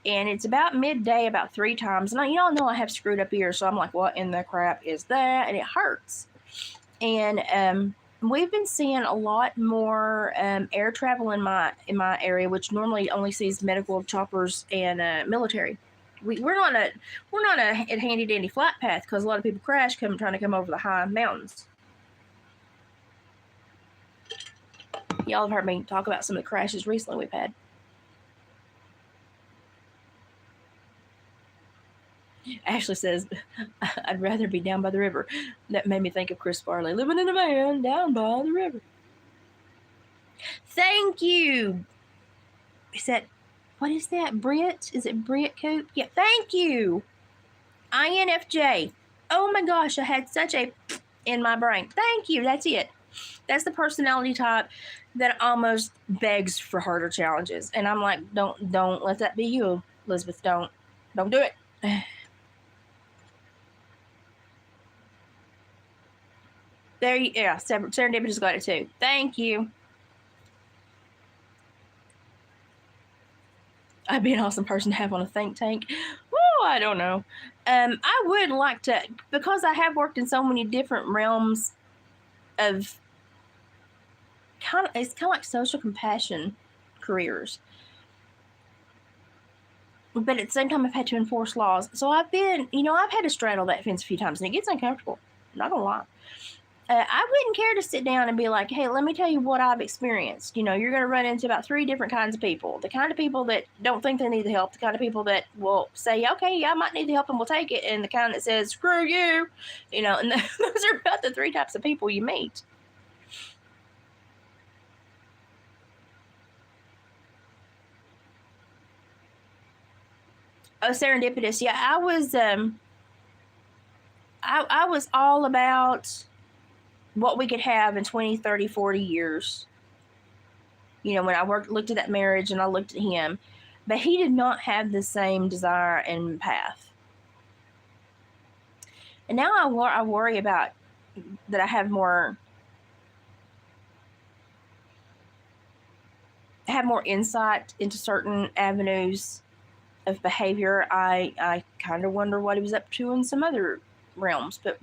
And it's about midday about 3 times. And y'all know I have screwed up ears, so I'm like, what in the crap is that? And it hurts. And we've been seeing a lot more air travel in my area, which normally only sees medical, choppers, and military. We're not a handy dandy flat path because a lot of people crash trying to come over the high mountains. Y'all have heard me talk about some of the crashes recently we've had. Ashley says, I'd rather be down by the river. That made me think of Chris Farley, living in a van down by the river. Thank you. What is that, Brit? Is it Brit Coop? Yeah, thank you. INFJ. Oh my gosh, I had such a in my brain. Thank you. That's it. That's the personality type that almost begs for harder challenges. And I'm like, don't let that be you, Elizabeth. Don't do it. There you, yeah, Serendipity just got it too. Thank you. I'd be an awesome person to have on a think tank. Woo, I don't know. I would like to, because I have worked in so many different realms of it's kind of like social compassion careers. But at the same time, I've had to enforce laws. So I've had to straddle that fence a few times, and it gets uncomfortable. I'm not gonna lie. I wouldn't care to sit down and be like, hey, let me tell you what I've experienced. You're going to run into about 3 different kinds of people. The kind of people that don't think they need the help, the kind of people that will say, okay, yeah, I might need the help and we'll take it, and the kind that says, screw you, and those are about the 3 types of people you meet. Oh, serendipitous. Yeah, I was all about what we could have in 20, 30, 40 years. When I looked at that marriage and I looked at him, but he did not have the same desire and path. And now I worry about that I have more insight into certain avenues of behavior. I kind of wonder what he was up to in some other realms, but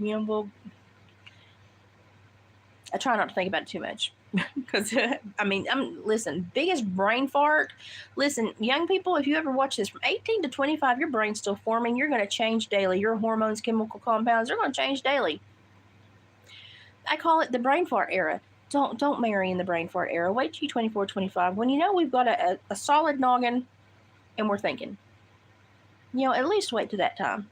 I try not to think about it too much. Because listen, biggest brain fart. Listen, young people, if you ever watch this, from 18 to 25, your brain's still forming. You're going to change daily. Your hormones, chemical compounds, they're going to change daily. I call it the brain fart era. Don't marry in the brain fart era. Wait till you're 24, 25, when we've got a solid noggin and we're thinking. At least wait to that time.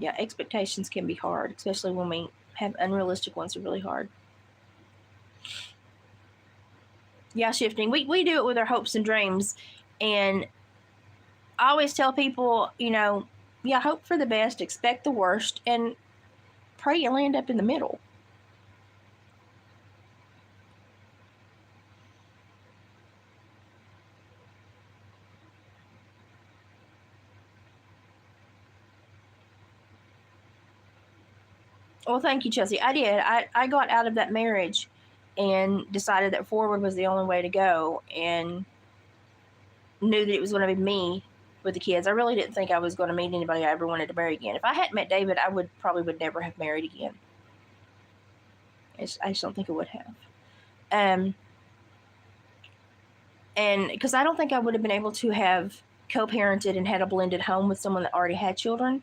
Yeah, expectations can be hard, especially when we have unrealistic ones. Are really hard. Yeah, shifting. We do it with our hopes and dreams. And I always tell people, hope for the best, expect the worst, and pray you land up in the middle. Well, thank you, Chelsea. I did. I got out of that marriage and decided that forward was the only way to go, and knew that it was going to be me with the kids. I really didn't think I was going to meet anybody I ever wanted to marry again. If I hadn't met David, I would never have married again. I just don't think I would have. And because I don't think I would have been able to have co-parented and had a blended home with someone that already had children.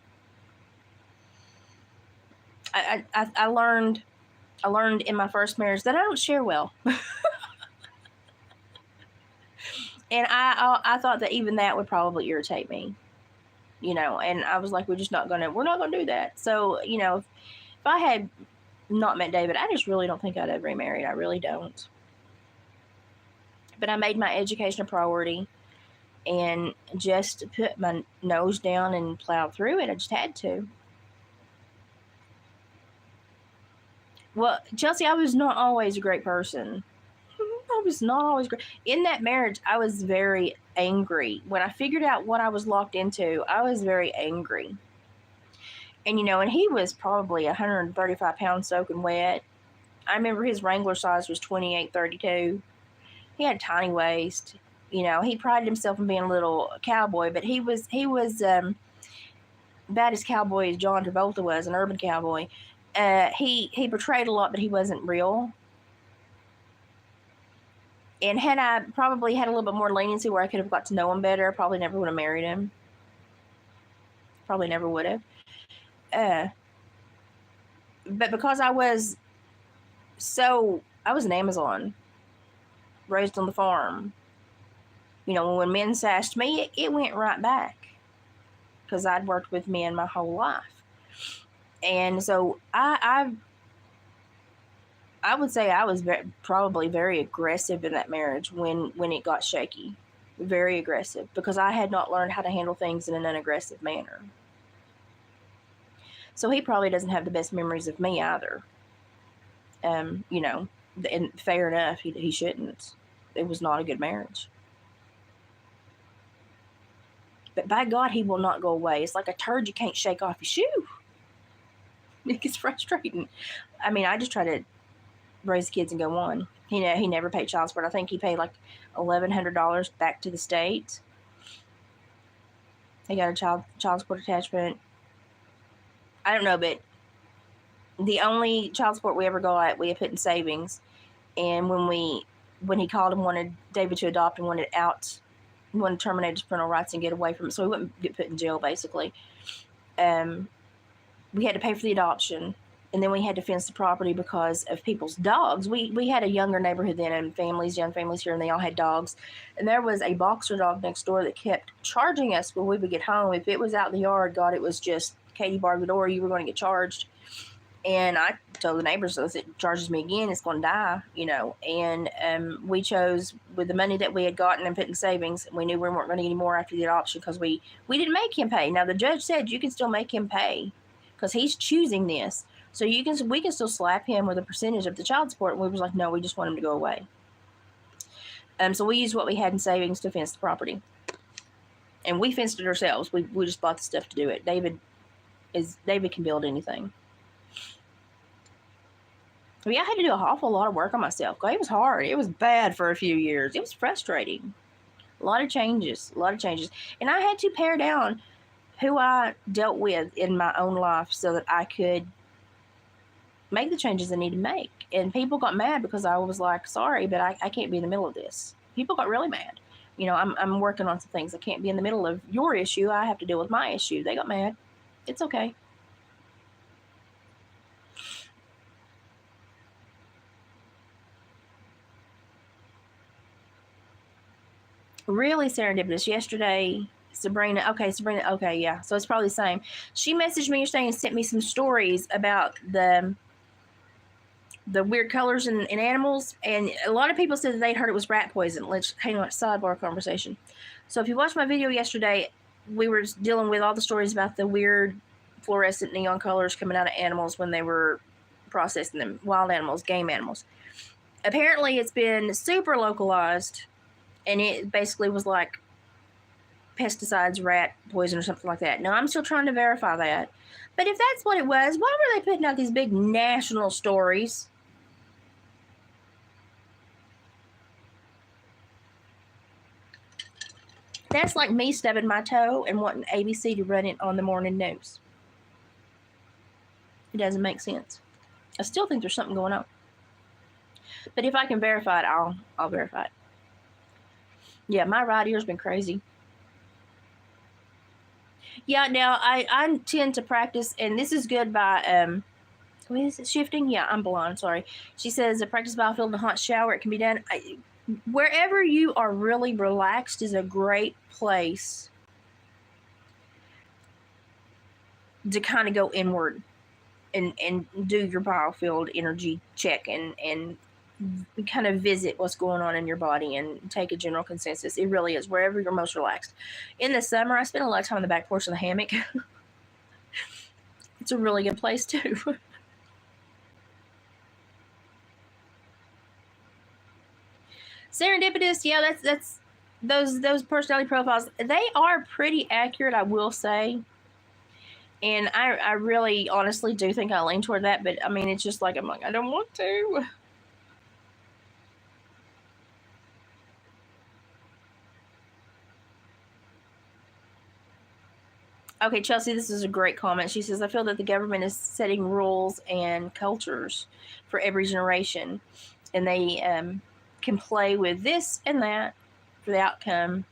I learned in my first marriage that I don't share well. And I thought that even that would probably irritate me, and I was like, we're not going to do that. So, if I had not met David, I just really don't think I'd ever remarried. I really don't. But I made my education a priority and just put my nose down and plowed through it. I just had to. Well, Chelsea, I was not always a great person. I was not always great. In that marriage, I was very angry. When I figured out what I was locked into, I was very angry. And, and he was probably 135 pounds soaking wet. I remember his Wrangler size was 28-32. He had a tiny waist. He prided himself in being a little cowboy, but he was about as cowboy as John Travolta was, an urban cowboy. He portrayed a lot, but he wasn't real. And had I probably had a little bit more leniency where I could have got to know him better, I probably never would have married him. Probably never would have. But because I was an Amazon, raised on the farm. When men sassed me, it went right back. Because I'd worked with men my whole life. And so I would say I was probably very aggressive in that marriage when it got shaky. Very aggressive, because I had not learned how to handle things in an unaggressive manner. So he probably doesn't have the best memories of me either. And fair enough, he shouldn't. It was not a good marriage. But by God, he will not go away. It's like a turd you can't shake off your shoe. It gets frustrating. I just try to raise the kids and go on. He never paid child support. I think he paid like $1,100 back to the state. He got a child support attachment. I don't know, but the only child support we ever got, we had put in savings. And when he called and wanted David to adopt and wanted to terminate his parental rights and get away from it, so he wouldn't get put in jail, basically. We had to pay for the adoption, and then we had to fence the property because of people's dogs. We had a younger neighborhood then, and young families here, and they all had dogs. And there was a boxer dog next door that kept charging us when we would get home. If it was out in the yard, God, it was just Katie barred the door, you were going to get charged. And I told the neighbors, if it charges me again, it's going to die, And we chose, with the money that we had gotten and put in savings, we knew we weren't going to get any more after the adoption because we didn't make him pay. Now, the judge said you can still make him pay because he's choosing this. So we can still slap him with a percentage of the child support. And we was like, no, we just want him to go away. So we used what we had in savings to fence the property. And we fenced it ourselves. We just bought the stuff to do it. David can build anything. I had to do an awful lot of work on myself. It was hard. It was bad for a few years. It was frustrating. A lot of changes. And I had to pare down who I dealt with in my own life so that I could make the changes I need to make. And people got mad because I was like, sorry, but I can't be in the middle of this. People got really mad. I'm working on some things. I can't be in the middle of your issue. I have to deal with my issue. They got mad. It's okay. Really serendipitous. Yesterday, Sabrina, okay, yeah. So it's probably the same. She messaged me yesterday and sent me some stories about the weird colors in animals. And a lot of people said that they'd heard it was rat poison. Let's hang on, sidebar conversation. So if you watched my video yesterday, we were dealing with all the stories about the weird fluorescent neon colors coming out of animals when they were processing them. Wild animals, game animals. Apparently it's been super localized. And it basically was like pesticides, rat poison, or something like that. Now, I'm still trying to verify that. But if that's what it was, why were they putting out these big national stories? That's like me stubbing my toe and wanting ABC to run it on the morning news. It doesn't make sense. I still think there's something going on. But if I can verify it, I'll verify it. Yeah, my right ear's been crazy. Yeah, now I tend to practice, and this is good by, what is it, shifting? Yeah, I'm blonde, sorry. She says, practice biofield in a hot shower. It can be done. Wherever you are really relaxed is a great place to kind of go inward and do your biofield energy check and kind of visit what's going on in your body and take a general consensus. It really is wherever you're most relaxed. In the summer, I spend a lot of time on the back porch of the hammock. It's a really good place too. Serendipitous, yeah, that's those personality profiles. They are pretty accurate, I will say. And I really honestly do think I lean toward that, but I mean, it's just like, I'm like, I don't want to. Okay, Chelsea, this is a great comment. She says, I feel that the government is setting rules and cultures for every generation, and they can play with this and that for the outcome.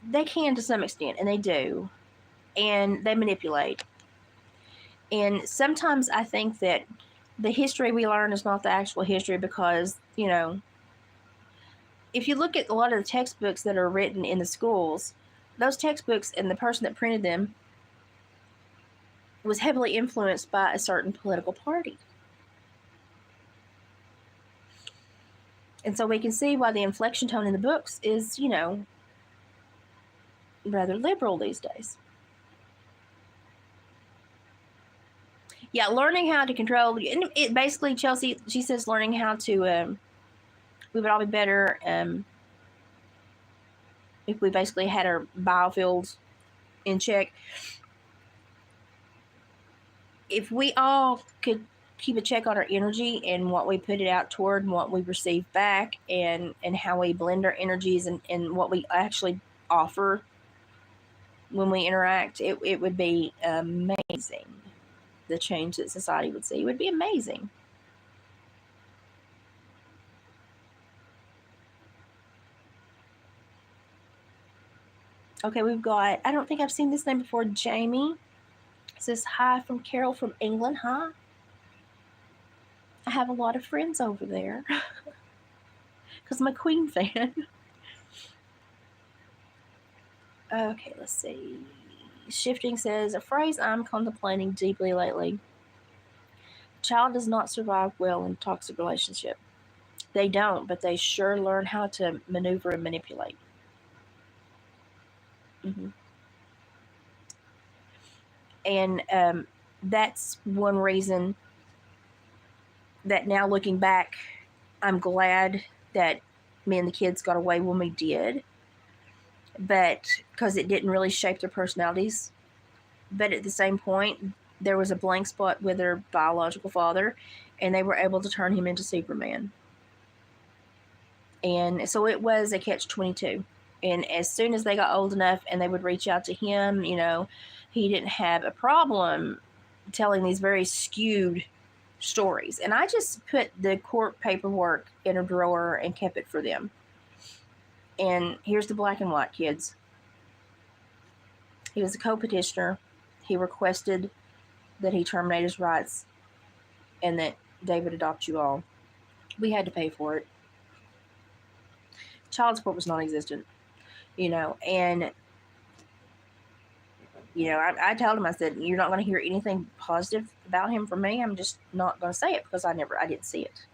They can to some extent, and they do, and they manipulate. And sometimes I think that the history we learn is not the actual history because, if you look at a lot of the textbooks that are written in the schools, those textbooks and the person that printed them was heavily influenced by a certain political party. And so we can see why the inflection tone in the books is, rather liberal these days. Yeah, learning how to control it. Basically, Chelsea, she says, learning how to. We would all be better if we basically had our biofields in check. If we all could keep a check on our energy and what we put it out toward and what we receive back, and how we blend our energies, and what we actually offer when we interact, it would be amazing. The change that society would see would be amazing. Okay, we've got, I don't think I've seen this name before, Jamie. It says, hi from Carol from England. Hi. I have a lot of friends over there because I'm a Queen fan. Okay, let's see. Shifting says, a phrase I'm contemplating deeply lately. Child does not survive well in a toxic relationship. They don't, but they sure learn how to maneuver and manipulate. Mm-hmm. And that's one reason that now looking back, I'm glad that me and the kids got away when we did, but because it didn't really shape their personalities. But at the same point, there was a blank spot with their biological father, and they were able to turn him into Superman. And so it was a catch-22. And as soon as they got old enough and they would reach out to him, he didn't have a problem telling these very skewed stories. And I just put the court paperwork in a drawer and kept it for them. And here's the black and white, kids. He was a co-petitioner. He requested that he terminate his rights and that David adopt you all. We had to pay for it. Child support was non-existent, and I told him, I said, you're not going to hear anything positive about him from me. I'm just not going to say it because I didn't see it,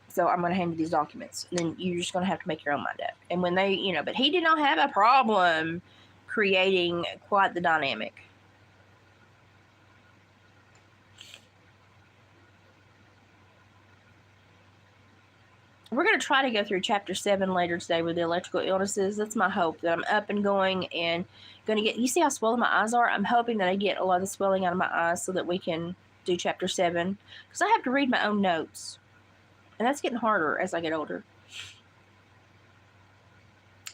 so I'm going to hand you these documents, and then you're just going to have to make your own mind up. And when they, but he did not have a problem creating quite the dynamic. We're going to try to go through chapter 7 later today with the electrical illnesses. That's my hope, that I'm up and going and going to get, you see how swollen my eyes are? I'm hoping that I get a lot of the swelling out of my eyes so that we can do chapter 7, because I have to read my own notes, and that's getting harder as I get older.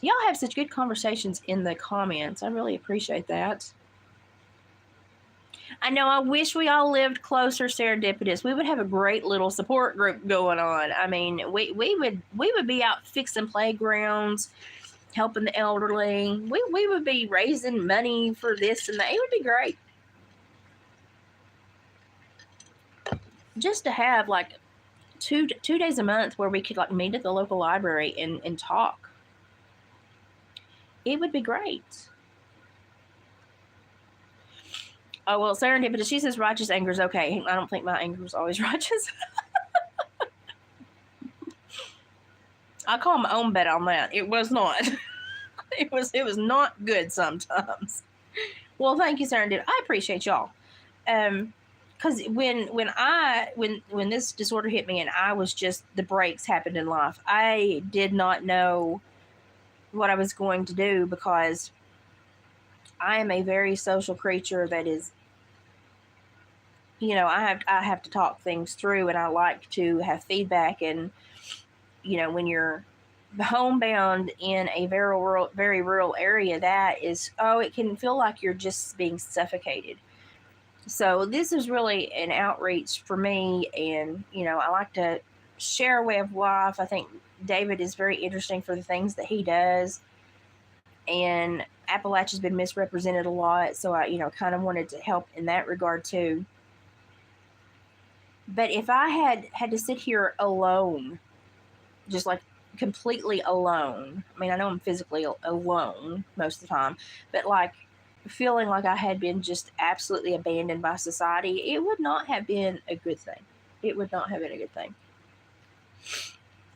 Y'all have such good conversations in the comments. I really appreciate that. I know, I wish we all lived closer, serendipitous. We would have a great little support group going on. I mean, we would be out fixing playgrounds, helping the elderly. We would be raising money for this and that. It would be great. Just to have like two days a month where we could like meet at the local library and talk. It would be great. Oh, well, serendipitous, she says righteous anger is okay. I don't think my anger is always righteous. I call my own bet on that. It was not. It was not good sometimes. Well, thank you, Serendipitous. I appreciate y'all. Because when this disorder hit me and I was just, the breaks happened in life, I did not know what I was going to do, because I am a very social creature that is, I have to talk things through, and I like to have feedback. And when you're homebound in a very rural area, that is, it can feel like you're just being suffocated. So this is really an outreach for me, and I like to share a way of life. I think David is very interesting for the things that he does, and Appalachia's been misrepresented a lot, so I kind of wanted to help in that regard too. But if I had to sit here alone, just like completely alone, I mean, I know I'm physically alone most of the time, but like feeling like I had been just absolutely abandoned by society, it would not have been a good thing. It would not have been a good thing.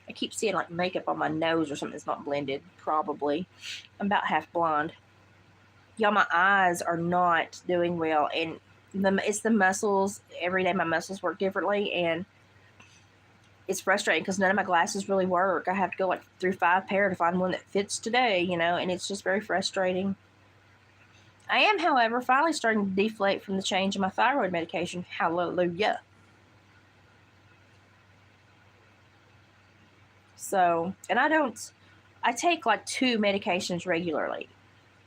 I keep seeing like makeup on my nose or something that's not blended, probably. I'm about half blind. Y'all, my eyes are not doing well, and it's the muscles. Every day my muscles work differently, and it's frustrating because none of my glasses really work. I have to go like through 5 pair to find one that fits today, you know, and it's just very frustrating. I am, however, finally starting to deflate from the change in my thyroid medication. Hallelujah. So, and I take like 2 medications regularly.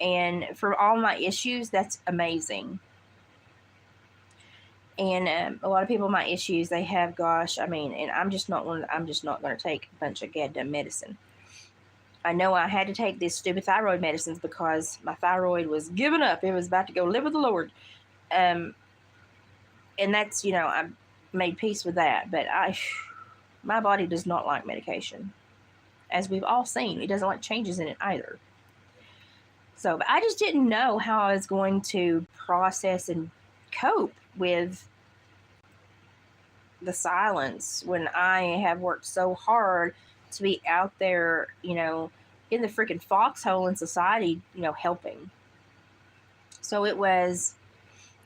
And for all my issues, that's amazing. And a lot of people, my issues, they have, gosh, I mean, and I'm just not going to take a bunch of goddamn medicine. I know I had to take these stupid thyroid medicines because my thyroid was giving up. It was about to go live with the Lord. And that's, you know, I made peace with that. But my body does not like medication. As we've all seen, it doesn't like changes in it either. So, but I just didn't know how I was going to process and cope with the silence when I have worked so hard to be out there, you know, in the freaking foxhole in society, you know, helping. So it was,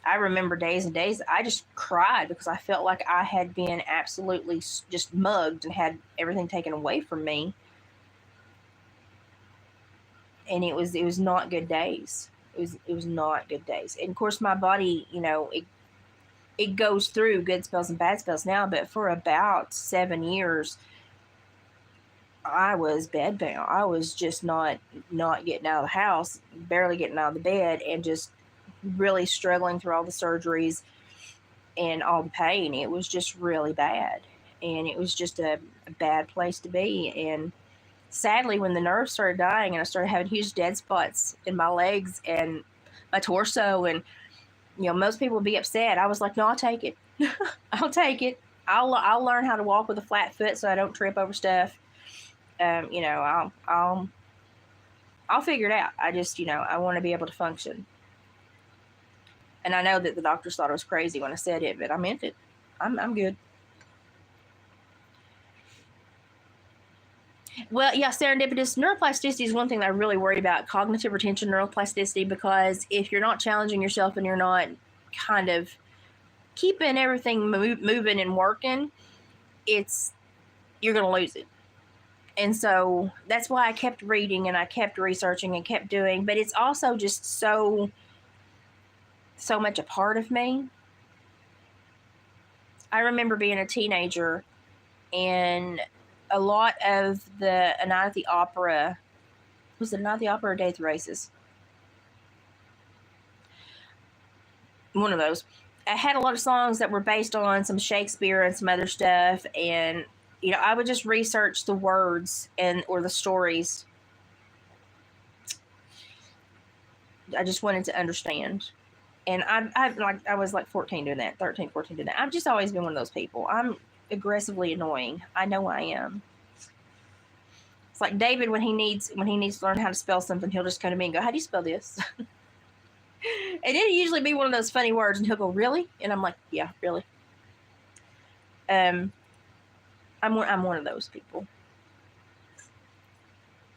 I remember days and days, I just cried because I felt like I had been absolutely just mugged and had everything taken away from me. And it was not good days. It was not good days. And of course my body, you know, it goes through good spells and bad spells now, but for about 7 years, I was bedbound. I was just not getting out of the house, barely getting out of the bed, and just really struggling through all the surgeries and all the pain. It was just really bad. And it was just a bad place to be. And sadly, when the nerves started dying and I started having huge dead spots in my legs and my torso, and, you know, most people would be upset. I was like, no, I'll take it. I'll take it. I'll learn how to walk with a flat foot so I don't trip over stuff. You know, I'll figure it out. I just, you know, I want to be able to function. And I know that the doctors thought I was crazy when I said it, but I meant it. I'm good. Well, yeah, serendipitous neuroplasticity is one thing that I really worry about, cognitive retention neuroplasticity, because if you're not challenging yourself and you're not kind of keeping everything moving and working, you're going to lose it. And so that's why I kept reading and I kept researching and kept doing, but it's also just so much a part of me. I remember being a teenager and a lot of A Night at the Opera, was it A Night at the Opera or Day at the Races? One of those. I had a lot of songs that were based on some Shakespeare and some other stuff, and, you know, I would just research the words or the stories. I just wanted to understand. And I was like 14 doing that, 13, 14 doing that. I've just always been one of those people. I'm aggressively annoying. I know I am. It's like David when he needs to learn how to spell something, he'll just come to me and go, "How do you spell this?" And it'll usually be one of those funny words, and he'll go, "Really?" And I'm like, "Yeah, really." I'm one of those people.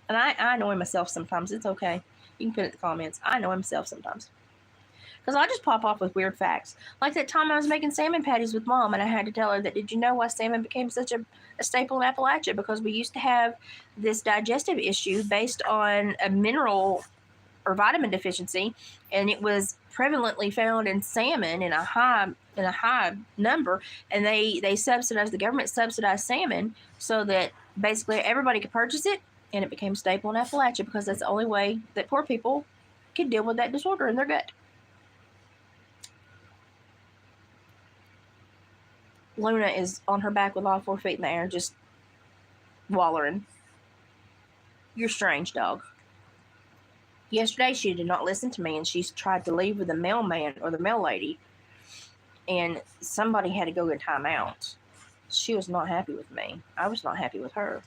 And I annoy myself sometimes. It's okay. You can put it in the comments. I annoy myself sometimes. Because I just pop off with weird facts. Like that time I was making salmon patties with Mom, and I had to tell her that, did you know why salmon became such a staple in Appalachia? Because we used to have this digestive issue based on a mineral or vitamin deficiency, and it was prevalently found in salmon in a high number, and they subsidized, the government subsidized salmon so that basically everybody could purchase it, and it became a staple in Appalachia because that's the only way that poor people could deal with that disorder in their gut. Luna is on her back with all 4 feet in the air, just wallering. You're strange, dog. Yesterday, she did not listen to me, and she tried to leave with the mailman or the mail lady, and somebody had to go get time out. She was not happy with me. I was not happy with her.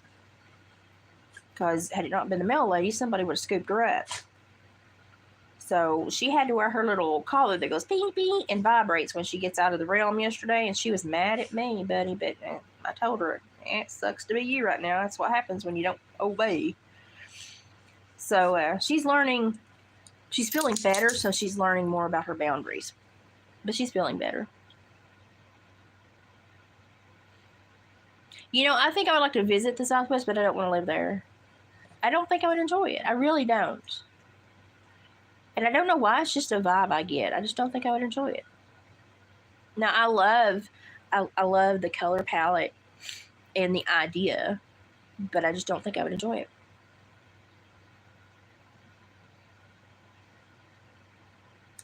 Because had it not been the mail lady, somebody would have scooped her up. So she had to wear her little collar that goes ping, ping, and vibrates when she gets out of the realm yesterday, and she was mad at me, buddy, but I told her, it sucks to be you right now. That's what happens when you don't obey. So she's learning, she's feeling better, so she's learning more about her boundaries. But she's feeling better. I think I would like to visit the Southwest, but I don't want to live there. I don't think I would enjoy it. I really don't. And I don't know why. It's just a vibe I get. I just don't think I would enjoy it. Now, I love the color palette and the idea, but I just don't think I would enjoy it.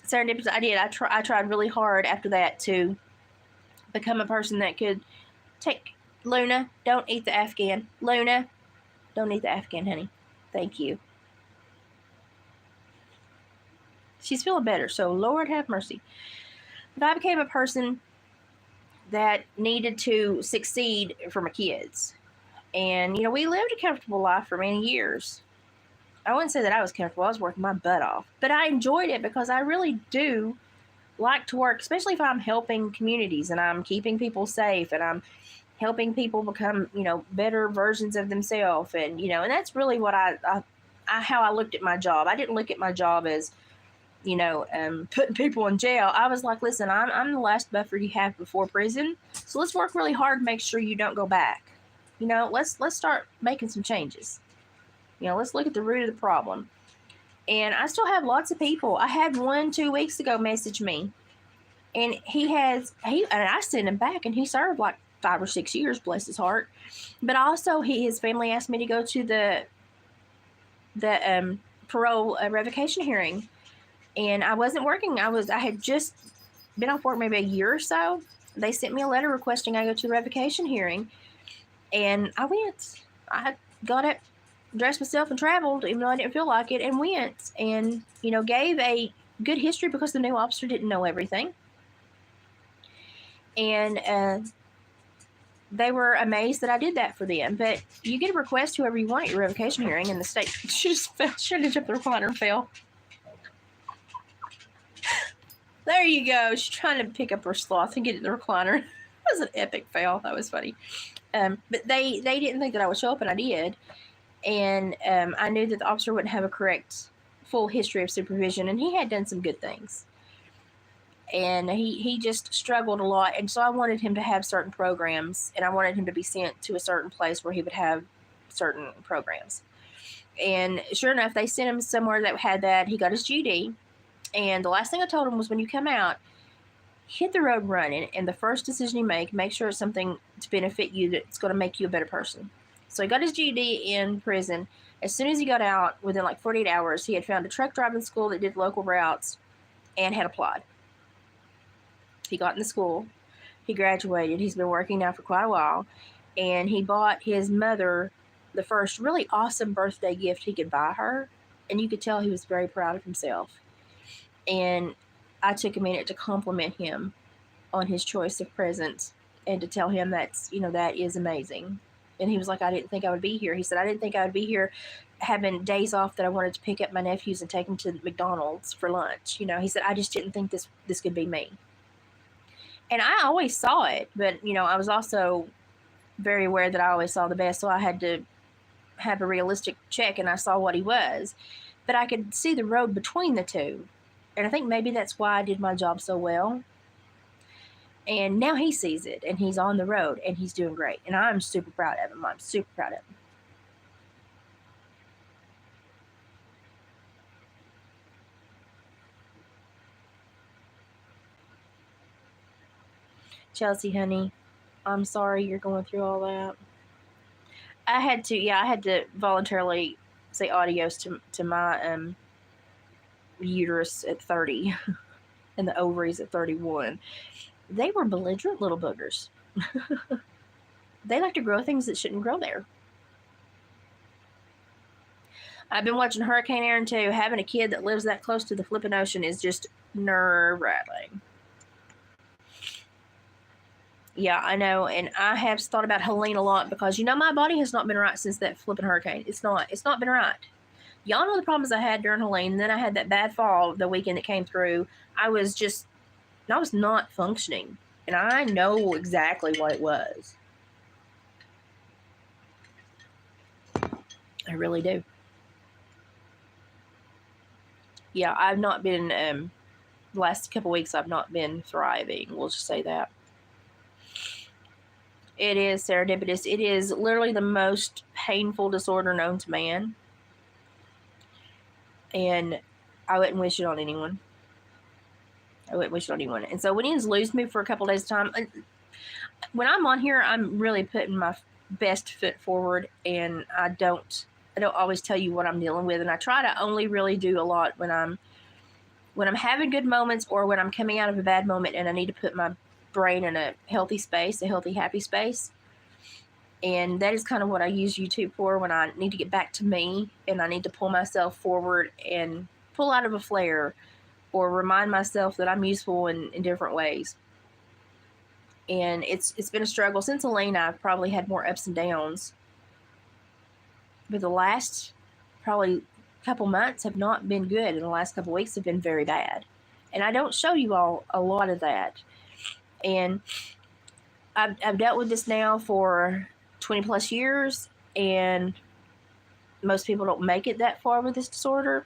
Serendipitous, I did. I tried really hard after that to become a person that could take. Luna, don't eat the Afghan. Luna, don't eat the Afghan, honey. Thank you. She's feeling better, so Lord have mercy. But I became a person that needed to succeed for my kids. And, we lived a comfortable life for many years. I wouldn't say that I was comfortable. I was working my butt off. But I enjoyed it because I really do like to work, especially if I'm helping communities and I'm keeping people safe and I'm helping people become, better versions of themselves. And, and that's really what how I looked at my job. I didn't look at my job as, putting people in jail. I was like, listen, I'm the last buffer you have before prison. So let's work really hard to make sure you don't go back. Let's start making some changes. Let's look at the root of the problem. And I still have lots of people. I had one 2 weeks ago message me, and and I sent him back, and he served like 5 or 6 years, bless his heart. But also, his family asked me to go to the parole revocation hearing, and I wasn't working. I had just been off work maybe a year or so. They sent me a letter requesting I go to the revocation hearing, and I went. I got up, dressed myself, and traveled, even though I didn't feel like it, and went and, gave a good history because the new officer didn't know everything. And they were amazed that I did that for them. But you get a request whoever you want at your revocation hearing, and the state, she just fell. She had to jump the recliner and fell. There you go. She's trying to pick up her sloth and get in the recliner. It was an epic fail. That was funny. But they didn't think that I would show up, and I did. And I knew that the officer wouldn't have a correct, full history of supervision, and he had done some good things. And he just struggled a lot, and so I wanted him to have certain programs, and I wanted him to be sent to a certain place where he would have certain programs. And sure enough, they sent him somewhere that had that. He got his GED, and the last thing I told him was, when you come out, hit the road running, and the first decision you make sure it's something to benefit you that's going to make you a better person. So he got his GED in prison. As soon as he got out, within like 48 hours, he had found a truck driving school that did local routes and had applied. He got in the school. He graduated. He's been working now for quite a while. And he bought his mother the first really awesome birthday gift he could buy her. And you could tell he was very proud of himself. And I took a minute to compliment him on his choice of presents and to tell him that is amazing. And he was like, I didn't think I would be here. He said, I didn't think I would be here having days off that I wanted to pick up my nephews and take them to McDonald's for lunch. He said, I just didn't think this could be me. And I always saw it, but, I was also very aware that I always saw the best. So I had to have a realistic check, and I saw what he was. But I could see the road between the two. And I think maybe that's why I did my job so well. And now he sees it, and he's on the road, and he's doing great. And I'm super proud of him. I'm super proud of him. Chelsea, honey, I'm sorry you're going through all that. I had to voluntarily say adios to my uterus at 30 and the ovaries at 31. They were belligerent little boogers. They like to grow things that shouldn't grow there. I've been watching Hurricane Aaron too. Having a kid that lives that close to the flipping ocean is just nerve-wracking. Yeah, I know, and I have thought about Helene a lot because, my body has not been right since that flipping hurricane. It's not been right. Y'all know the problems I had during Helene, and then I had that bad fall the weekend that came through. I was not functioning, and I know exactly what it was. I really do. Yeah, I've not been, the last couple weeks I've not been thriving. We'll just say that. It is serendipitous. It is literally the most painful disorder known to man. And I wouldn't wish it on anyone. I wouldn't wish it on anyone. And so when you lose me for a couple of days' time, when I'm on here, I'm really putting my best foot forward, and I don't always tell you what I'm dealing with. And I try to only really do a lot when I'm having good moments, or when I'm coming out of a bad moment and I need to put my brain in a healthy space, a healthy, happy space. And that is kind of what I use YouTube for, when I need to get back to me and I need to pull myself forward and pull out of a flare, or remind myself that I'm useful in different ways. And it's been a struggle. Since Elena, I've probably had more ups and downs. But the last probably couple months have not been good, and the last couple weeks have been very bad. And I don't show you all a lot of that. And I've dealt with this now for 20 plus years, and most people don't make it that far with this disorder.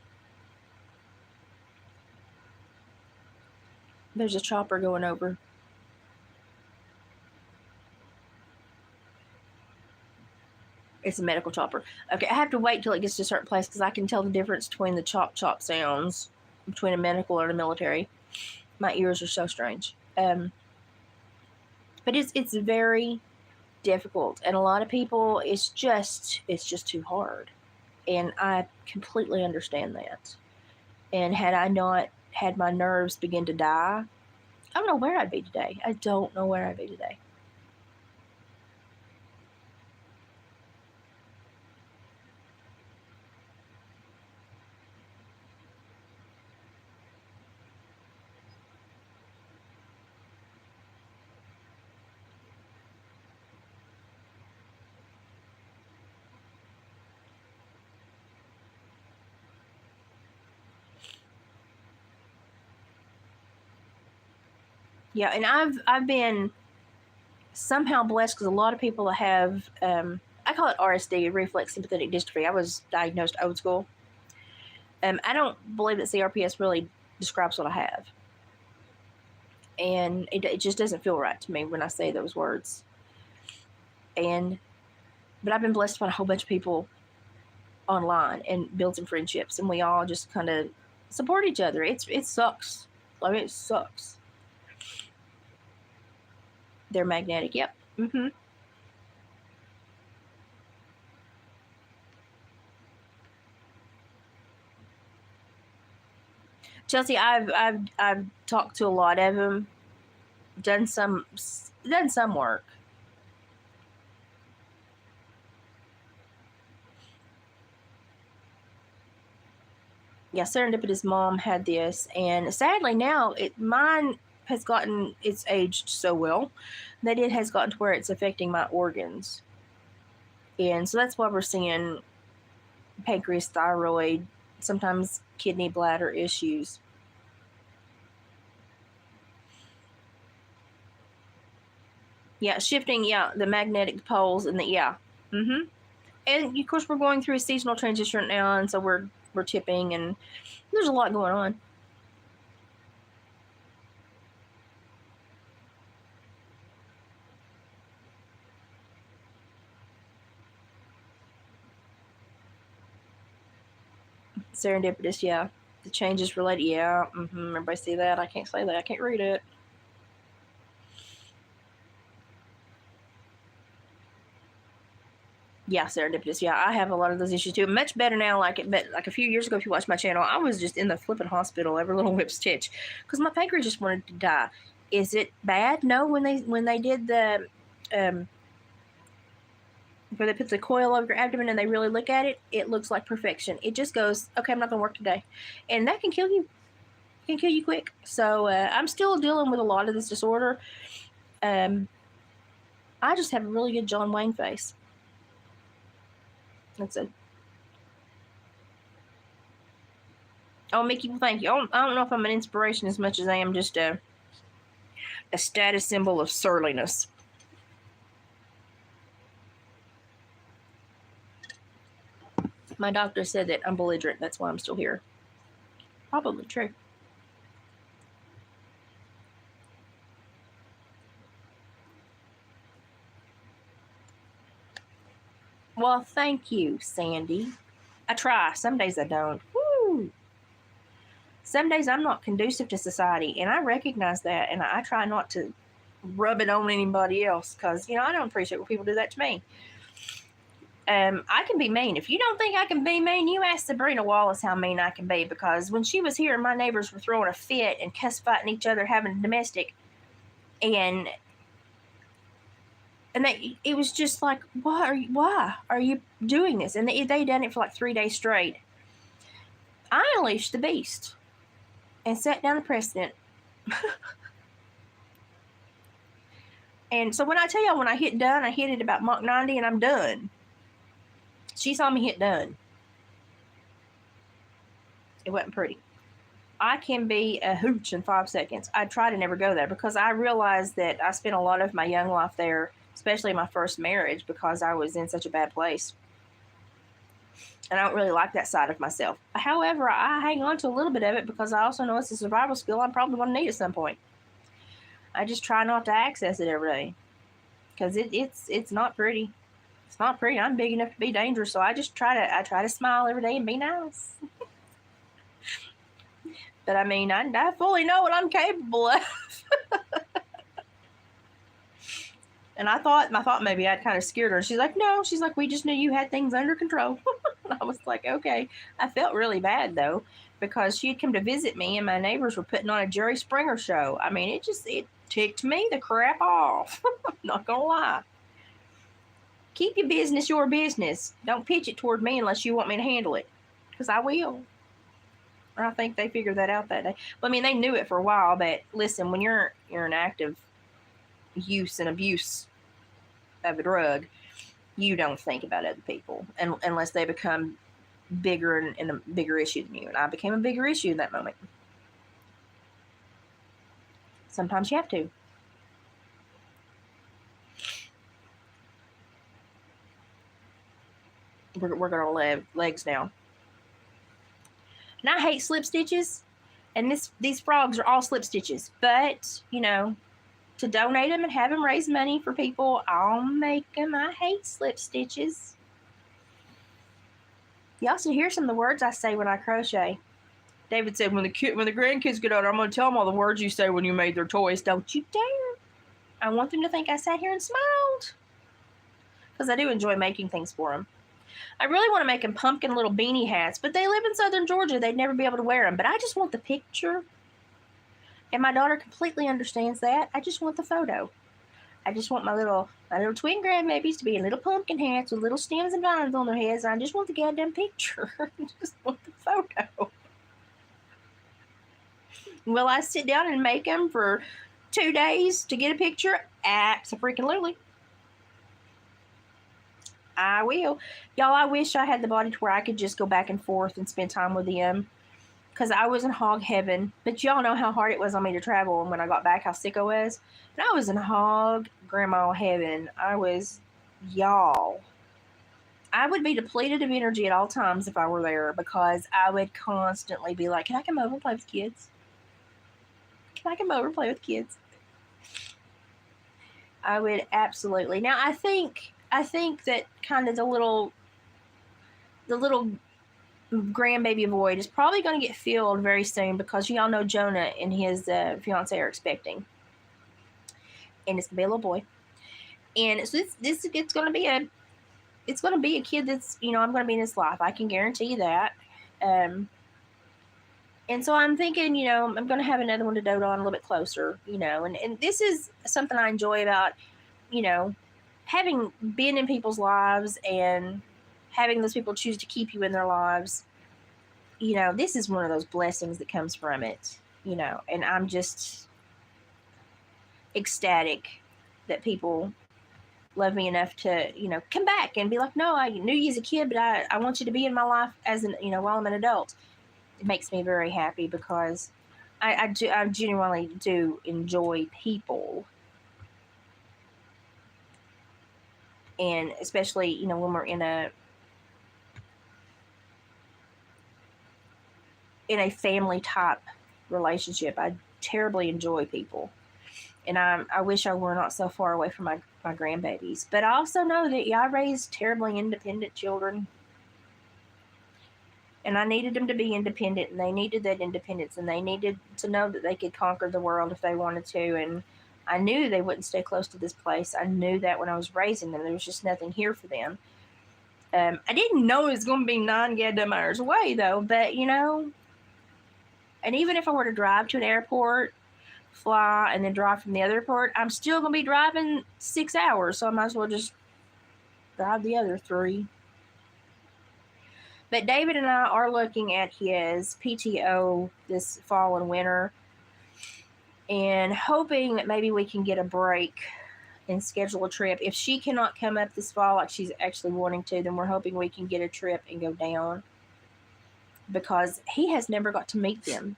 There's a chopper going over. It's a medical chopper. Okay, I have to wait till it gets to a certain place, because I can tell the difference between the chop chop sounds between a medical and a military. My ears are so strange. But it's very difficult, and a lot of people, it's just too hard. And I completely understand that. And had I not had my nerves begin to die, I don't know where I'd be today. I don't know where I'd be today. Yeah, and I've been somehow blessed, because a lot of people have, I call it RSD, reflex sympathetic dystrophy. I was diagnosed old school. I don't believe that CRPS really describes what I have. And it just doesn't feel right to me when I say those words. But I've been blessed to find a whole bunch of people online and build some friendships, and we all just kind of support each other. It sucks. I mean, it sucks. They're magnetic. Yep. Mm-hmm. Chelsea, I've talked to a lot of them, done some work. Yeah, Serendipitous mom had this, and sadly now mine has gotten, it's aged so well that it has gotten to where it's affecting my organs. And so that's why we're seeing pancreas, thyroid, sometimes kidney, bladder issues. Yeah, shifting, yeah, the magnetic poles, and yeah. Mm-hmm. And of course we're going through a seasonal transition right now, and so we're tipping, and there's a lot going on. Serendipitous, yeah. The changes related, yeah. Mm-hmm. Everybody see that? I can't say that. I can't read it. Yeah, serendipitous. Yeah, I have a lot of those issues too. Much better now. But like a few years ago, if you watched my channel, I was just in the flipping hospital every little whip stitch, because my pancreas just wanted to die. Is it bad? No. When they did the where they put the coil over your abdomen and they really look at it, it looks like perfection. It just goes, okay, I'm not gonna work today, and that can kill you. It can kill you quick. So I'm still dealing with a lot of this disorder. I just have a really good John Wayne face. That's it. Oh, Mickey, well, thank you. I don't know if I'm an inspiration as much as I am just a status symbol of surliness. My doctor said that I'm belligerent. That's why I'm still here. Probably true. Well, thank you, Sandy. I try. Some days I don't. Woo! Some days I'm not conducive to society, and I recognize that, and I try not to rub it on anybody else because, I don't appreciate when people do that to me. I can be mean. If you don't think I can be mean, you ask Sabrina Wallace how mean I can be, because when she was here and my neighbors were throwing a fit and cuss fighting each other, having a domestic, and it was just like, why are you doing this? And they done it for like 3 days straight. I unleashed the beast and set down a precedent. And so when I tell y'all, when I hit done, I hit it about Mach 90 and I'm done. She saw me hit done. It wasn't pretty. I can be a hooch in 5 seconds. I try to never go there because I realized that I spent a lot of my young life there, especially my first marriage, because I was in such a bad place. And I don't really like that side of myself. However, I hang on to a little bit of it because I also know it's a survival skill I'm probably going to need at some point. I just try not to access it every day because it's not pretty. It's not pretty. I'm big enough to be dangerous, so I try to smile every day and be nice. But I mean, I fully know what I'm capable of. And I thought maybe I'd kind of scared her. She's like, no. She's like, we just knew you had things under control. And I was like, okay. I felt really bad, though, because she had come to visit me and my neighbors were putting on a Jerry Springer show. I mean, it ticked me the crap off. Not going to lie. Keep your business your business. Don't pitch it toward me unless you want me to handle it, because I will. I think they figured that out that day. Well, I mean, they knew it for a while, but listen, when you're an active use and abuse of a drug, you don't think about other people unless they become bigger and a bigger issue than you. And I became a bigger issue in that moment. Sometimes you have to. We're going to legs now. And I hate slip stitches. And these frogs are all slip stitches. But, to donate them and have them raise money for people, I'll make them. I hate slip stitches. You also hear some of the words I say when I crochet. David said, when the grandkids get out, I'm going to tell them all the words you say when you made their toys. Don't you dare. I want them to think I sat here and smiled. Because I do enjoy making things for them. I really want to make them pumpkin little beanie hats, but they live in southern Georgia. They'd never be able to wear them. But I just want the picture. And my daughter completely understands that. I just want the photo. I just want my little twin grandbabies to be in little pumpkin hats with little stems and vines on their heads. And I just want the goddamn picture. I just want the photo. Will I sit down and make them for 2 days to get a picture? Absolutely. I will. Y'all, I wish I had the body to where I could just go back and forth and spend time with them. Because I was in hog heaven. But y'all know how hard it was on me to travel. And when I got back, how sick I was. And I was in hog grandma heaven. Y'all. I would be depleted of energy at all times if I were there. Because I would constantly be like, can I come over and play with kids? Can I come over and play with kids? I would absolutely. Now, I think that kind of the little grandbaby void is probably going to get filled very soon because y'all know Jonah and his fiance are expecting, and it's gonna be a little boy, and so it's going to be a kid that's I'm going to be in his life. I can guarantee you that. And so I'm thinking, I'm going to have another one to dote on a little bit closer, and this is something I enjoy about, having been in people's lives and having those people choose to keep you in their lives. This is one of those blessings that comes from it, and I'm just ecstatic that people love me enough to, come back and be like, no, I knew you as a kid, but I want you to be in my life as while I'm an adult. It makes me very happy because I genuinely do enjoy people. And especially, when we're in a family type relationship, I terribly enjoy people. And I wish I were not so far away from my grandbabies. But I also know that I raised terribly independent children. And I needed them to be independent, and they needed that independence, and they needed to know that they could conquer the world if they wanted to. And I knew they wouldn't stay close to this place. I knew that when I was raising them, there was just nothing here for them. I didn't know it was going to be 9 goddamn hours away, though. But, you know, and even if I were to drive to an airport, fly, and then drive from the other airport, I'm still going to be driving 6 hours. So I might as well just drive the other 3. But David and I are looking at his PTO this fall and winter and hoping that maybe we can get a break and schedule a trip. If she cannot come up this fall like she's actually wanting to, then we're hoping we can get a trip and go down, because he has never got to meet them.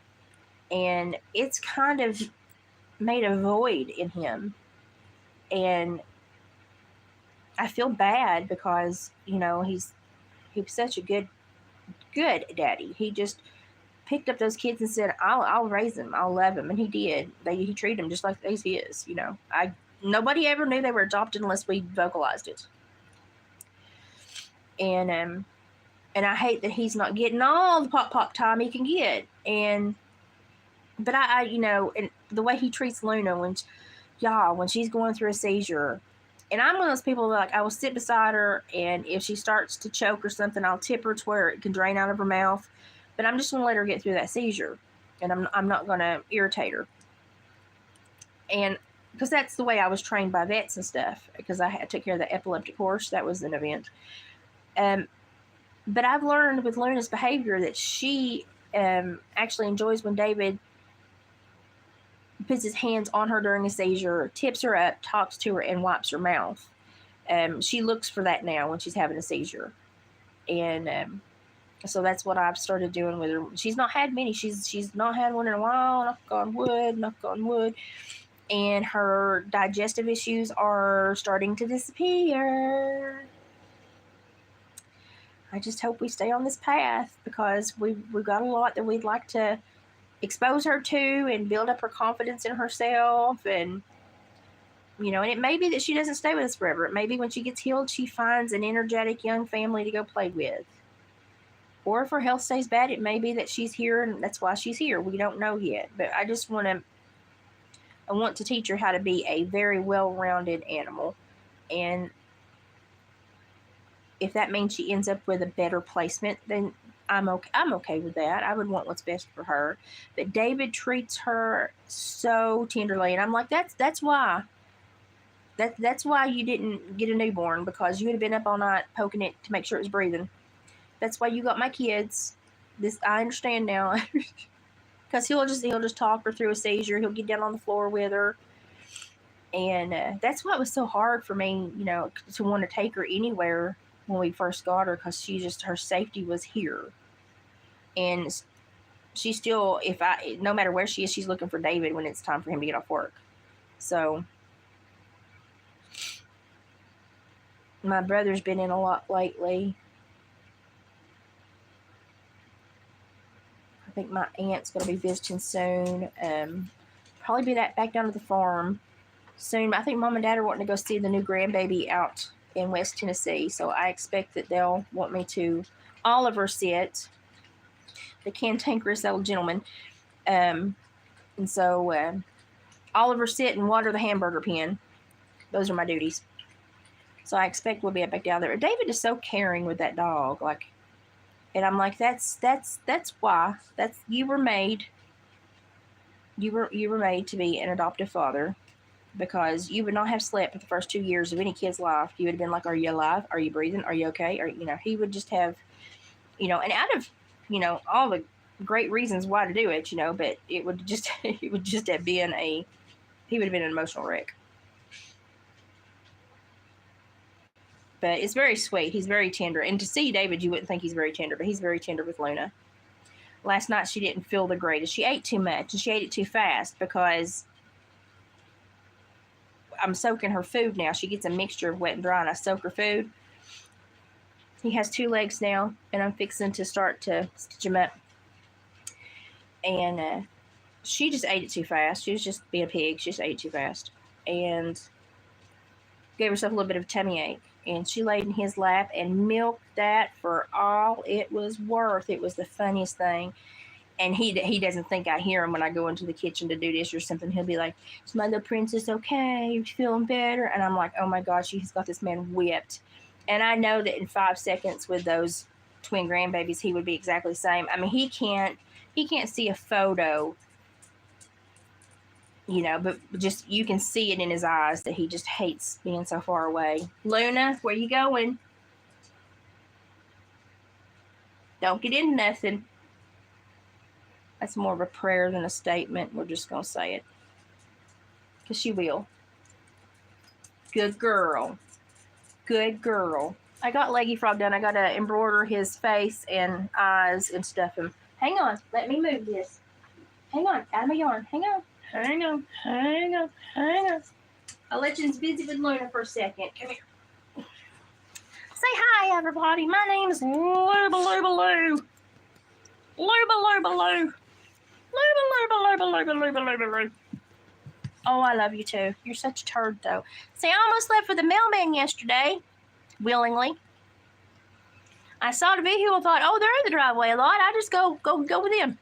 And it's kind of made a void in him. And I feel bad because, you know, he was such a good daddy. He just picked up those kids and said, I'll raise them, I'll love them. And he did. He treated them just like he's his, you know. Nobody ever knew they were adopted unless we vocalized it. And I hate that he's not getting all the pop time he can get. But I you know, and the way he treats Luna when she's going through a seizure. And I'm one of those people that, like, I will sit beside her, and if she starts to choke or something, I'll tip her to where it can drain out of her mouth. But I'm just going to let her get through that seizure, and I'm not going to irritate her. And because that's the way I was trained by vets and stuff, because I took care of the epileptic horse. That was an event. But I've learned with Luna's behavior that she actually enjoys when David puts his hands on her during a seizure, tips her up, talks to her, and wipes her mouth. She looks for that now when she's having a seizure. And so that's what I've started doing with her. She's not had many. She's not had one in a while, knock on wood. And her digestive issues are starting to disappear. I just hope we stay on this path, because we've got a lot that we'd like to expose her to and build up her confidence in herself. And, you know, and it may be that she doesn't stay with us forever. It may be when she gets healed, she finds an energetic young family to go play with. Or if her health stays bad, it may be that she's here and that's why she's here. We don't know yet. But I want to teach her how to be a very well-rounded animal. And if that means she ends up with a better placement, then I'm okay with that. I would want what's best for her. But David treats her so tenderly, and I'm like, that's why. That's why you didn't get a newborn, because you would have been up all night poking it to make sure it was breathing. That's why you got my kids. This I understand now, because he'll just talk her through a seizure. He'll get down on the floor with her, and that's why it was so hard for me, you know, to want to take her anywhere when we first got her, because her safety was here. And she still, no matter where she is, she's looking for David when it's time for him to get off work. So my brother's been in a lot lately. I think my aunt's going to be visiting soon. Probably be back down to the farm soon. I think Mom and Dad are wanting to go see the new grandbaby out in West Tennessee. So I expect that they'll want me to Oliver sit, the cantankerous old gentleman. And so Oliver sit and water the hamburger pen. Those are my duties. So I expect we'll be back down there. David is so caring with that dog. And I'm like, that's why. You were made to be an adoptive father, because you would not have slept for the first 2 years of any kid's life. You would have been like, are you alive? Are you breathing? Are you okay? Or, you know, he would just have, you know, and out of, you know, all the great reasons why to do it, you know, but he would have been an emotional wreck. But it's very sweet. He's very tender. And to see David, you wouldn't think he's very tender, but he's very tender with Luna. Last night she didn't feel the greatest. She ate too much, and she ate it too fast, because I'm soaking her food now. She gets a mixture of wet and dry, and I soak her food. He has 2 legs now, and I'm fixing to start to stitch him up. And she just ate it too fast. She was just being a pig. She just ate it too fast. And gave herself a little bit of a tummy ache. And she laid in his lap and milked that for all it was worth. It was the funniest thing. And he doesn't think I hear him when I go into the kitchen to do this or something. He'll be like, "Is my little princess okay? You feeling better?" And I'm like, "Oh my gosh, she's got this man whipped." And I know that in 5 seconds with those twin grandbabies, he would be exactly the same. I mean, he can't see a photo, you know, but just you can see it in his eyes that he just hates being so far away. Luna, where you going? Don't get into nothing. That's more of a prayer than a statement. We're just going to say it. Because she will. Good girl. Good girl. I got Leggy Frog done. I got to embroider his face and eyes and stuff him. Hang on. Let me move this. Hang on. Out of my yarn. Hang on. Hang on. Hang on. Hang on. I'll let you busy with Luna for a second. Come here. Say hi, everybody. My name is Luba Luba Lou. Luba Luba Lou. Oh, I love you too. You're such a turd, though. See, I almost left for the mailman yesterday, willingly. I saw the vehicle and thought, oh, they're in the driveway a lot. I just go with them.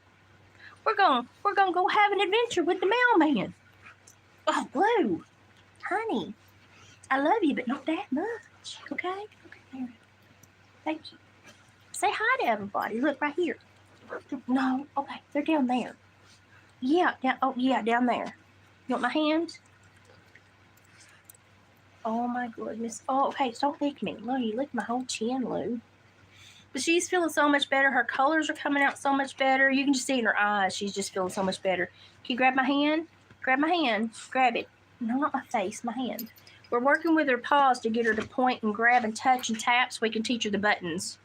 We're gonna go have an adventure with the mailman. Oh, Blue, honey, I love you, but not that much. Okay, there. Thank you. Say hi to everybody. Look right here. No, okay, they're down there. Yeah, down there. You want my hand? Oh my goodness. Oh, okay, don't lick me. Lou, you licked my whole chin, Lou. But she's feeling so much better. Her colors are coming out so much better. You can just see in her eyes, she's just feeling so much better. Can you grab my hand? Grab my hand. Grab it. No, not my face, my hand. We're working with her paws to get her to point and grab and touch and tap so we can teach her the buttons.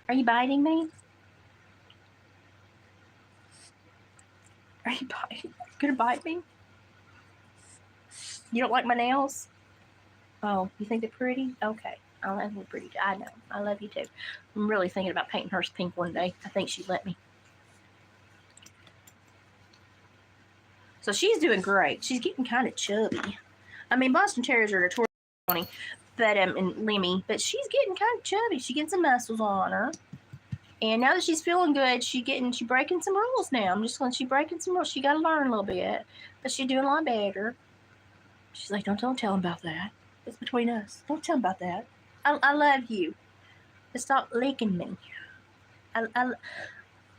Are you biting me? Are you biting? Gonna bite me? You don't like my nails? Oh, you think they're pretty? Okay. I love them pretty. I know. I love you too. I'm really thinking about painting hers pink one day. I think she'd let me. So she's doing great. She's getting kind of chubby. I mean, Boston Terriers are notorious, but and Lemmy, but she's getting kind of chubby. She's getting some muscles on her. And now that she's feeling good, she's breaking some rules now. I'm just going, she's breaking some rules. She got to learn a little bit, but she's doing a lot better. She's like, don't tell him about that. It's between us. Don't tell him about that. I love you. Just stop licking me.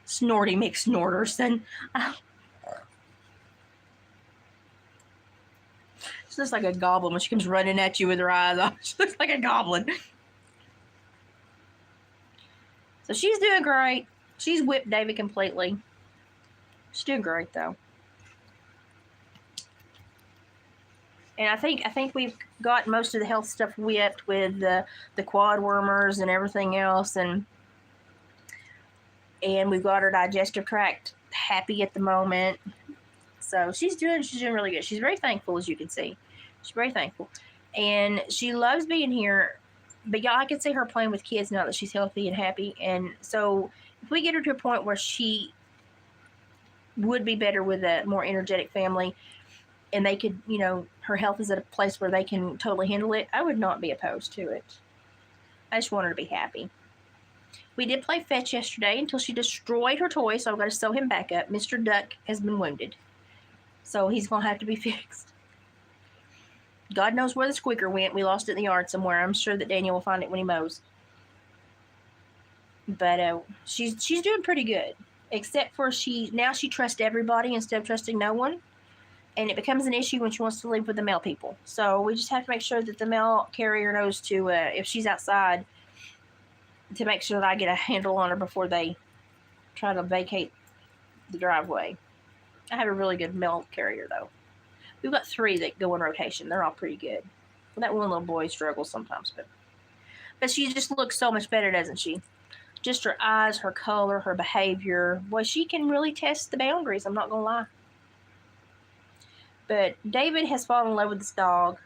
Snorty McSnorterson. She looks like a goblin when she comes running at you with her eyes off. She looks like a goblin. So she's doing great. She's whipped David completely. She's doing great though. And I think we've got most of the health stuff whipped with the quad wormers and everything else, and we've got her digestive tract happy at the moment. So she's doing really good. She's very thankful, as you can see. She's very thankful, and she loves being here. But y'all, I can see her playing with kids now that she's healthy and happy. And so if we get her to a point where she would be better with a more energetic family and they could, you know, her health is at a place where they can totally handle it, I would not be opposed to it. I just want her to be happy. We did play fetch yesterday until she destroyed her toy, so I've got to sew him back up. Mr. Duck has been wounded, so he's going to have to be fixed. God knows where the squeaker went. We lost it in the yard somewhere. I'm sure that Daniel will find it when he mows. But she's doing pretty good, except for now she trusts everybody instead of trusting no one, and it becomes an issue when she wants to live with the mail people. So we just have to make sure that the mail carrier knows to, if she's outside, to make sure that I get a handle on her before they try to vacate the driveway. I have a really good mail carrier though. We've got 3 that go in rotation. They're all pretty good. Well, that one little boy struggles sometimes, but she just looks so much better, doesn't she? Just her eyes, her color, her behavior. Boy, she can really test the boundaries. I'm not going to lie. But David has fallen in love with this dog.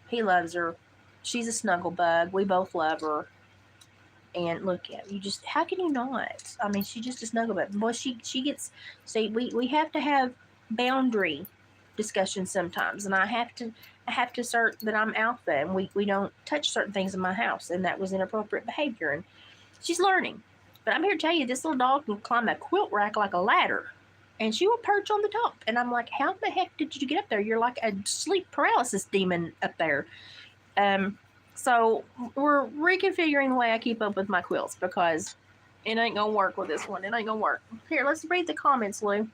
He loves her. She's a snuggle bug. We both love her. And look at you, just how can you not? I mean, she's just a snuggle bug. Boy, she gets. See, we have to have boundary discussions sometimes, and I have to assert that I'm alpha, and we don't touch certain things in my house, and that was inappropriate behavior, and she's learning. But I'm here to tell you, this little dog can climb a quilt rack like a ladder, and she will perch on the top. And I'm like, how the heck did you get up there? You're like a sleep paralysis demon up there. So we're reconfiguring the way I keep up with my quilts because it ain't gonna work with this one. It ain't gonna work. Here, let's read the comments, Lou.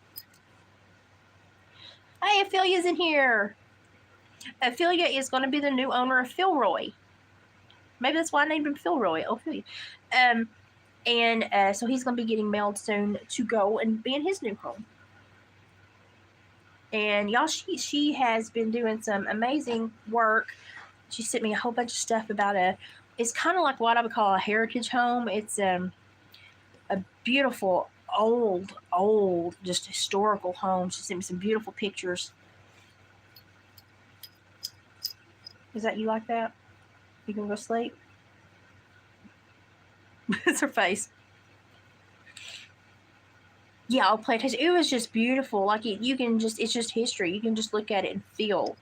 Hey, Ophelia's in here. Ophelia is going to be the new owner of Philroy. Maybe that's why I named him Philroy. Ophelia. So he's going to be getting mailed soon to go and be in his new home. And y'all, she has been doing some amazing work. She sent me a whole bunch of stuff about it's kind of like what I would call a heritage home. It's a beautiful, old, just historical home. She sent me some beautiful pictures. Is that you like that? You can go sleep? It's her face. Yeah, I'll play it. It was just beautiful. Like you can just, it's just history. You can just look at it and feel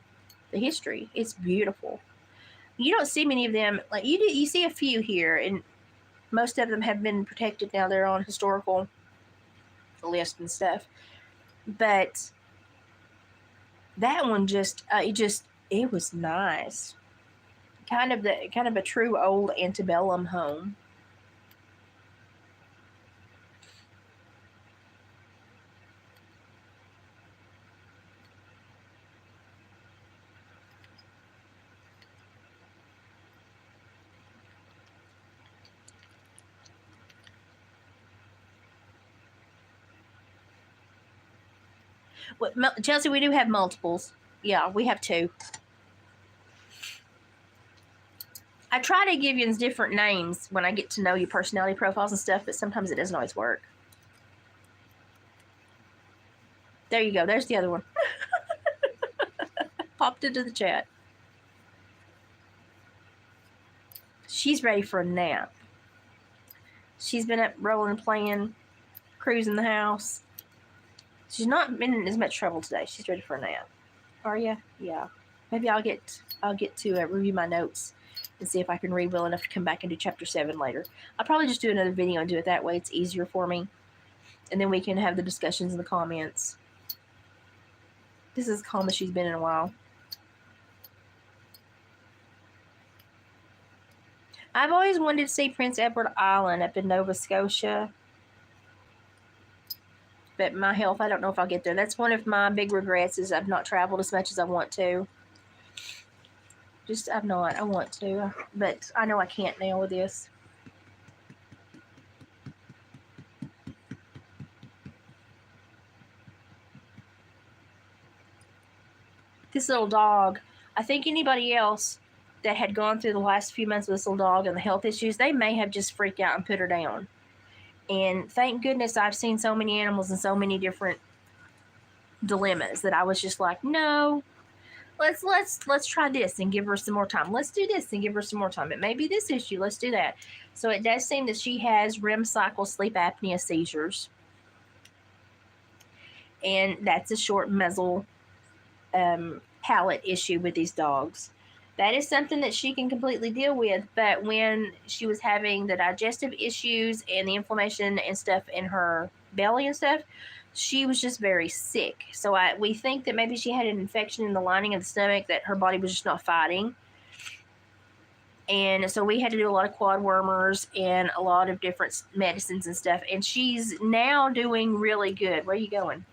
the history. It's beautiful. You don't see many of them. Like you see a few here, and most of them have been protected now. They're on historical list and stuff. But that one it was nice. Kind of a true old antebellum home. Chelsea, we do have multiples. Yeah, we have 2. I try to give you different names when I get to know your personality profiles and stuff, but sometimes it doesn't always work. There you go. There's the other one. Popped into the chat. She's ready for a nap. She's been up rolling, playing, cruising the house. She's not been in as much trouble today. She's ready for a nap. Are you? Yeah. Maybe I'll get to review my notes and see if I can read well enough to come back and do chapter 7 later. I'll probably just do another video and do it that way. It's easier for me. And then we can have the discussions in the comments. This is as calm as she's been in a while. I've always wanted to see Prince Edward Island up in Nova Scotia. But my health, I don't know if I'll get there. That's one of my big regrets is I've not traveled as much as I want to. I want to. But I know I can't now with this. This little dog, I think anybody else that had gone through the last few months with this little dog and the health issues, they may have just freaked out and put her down. And thank goodness I've seen so many animals and so many different dilemmas that I was just like, no, let's try this and give her some more time. Let's do this and give her some more time. It may be this issue. Let's do that. So it does seem that she has REM cycle sleep apnea seizures. And that's a short muzzle palate issue with these dogs. That is something that she can completely deal with, but when she was having the digestive issues and the inflammation and stuff in her belly and stuff, she was just very sick. So we think that maybe she had an infection in the lining of the stomach that her body was just not fighting. And so we had to do a lot of quad wormers and a lot of different medicines and stuff. And she's now doing really good. Where are you going?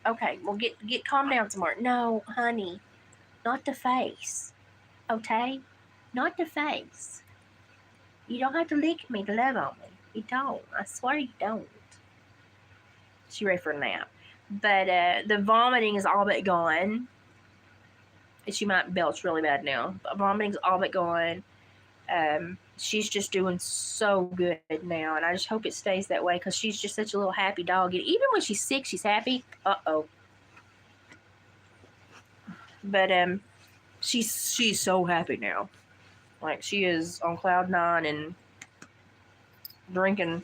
Okay, well, get calm down some more. No, honey, not the face. Okay? Not the face. You don't have to lick me to love on me. You don't. I swear you don't. She's ready for a nap. But the vomiting is all but gone. She might belch really bad now. But vomiting's all but gone. She's just doing so good now. And I just hope it stays that way because she's just such a little happy dog. And even when she's sick, she's happy. Uh-oh. But she's so happy now. Like she is on cloud 9 and drinking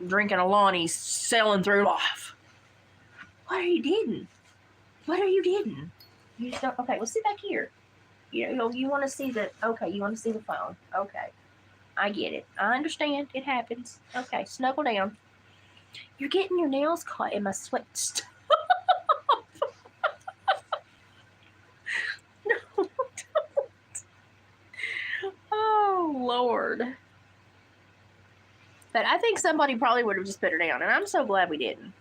a Lonnie's, sailing through life. What are you doing? What are you doing? You just don't. Okay, well, sit back here. You want to see the. Okay, you want to see the phone. Okay, I get it. I understand. It happens. Okay, snuggle down. You're getting your nails caught in my sweat stuff. No, don't. Oh, Lord. But I think somebody probably would have just put her down, and I'm so glad we didn't.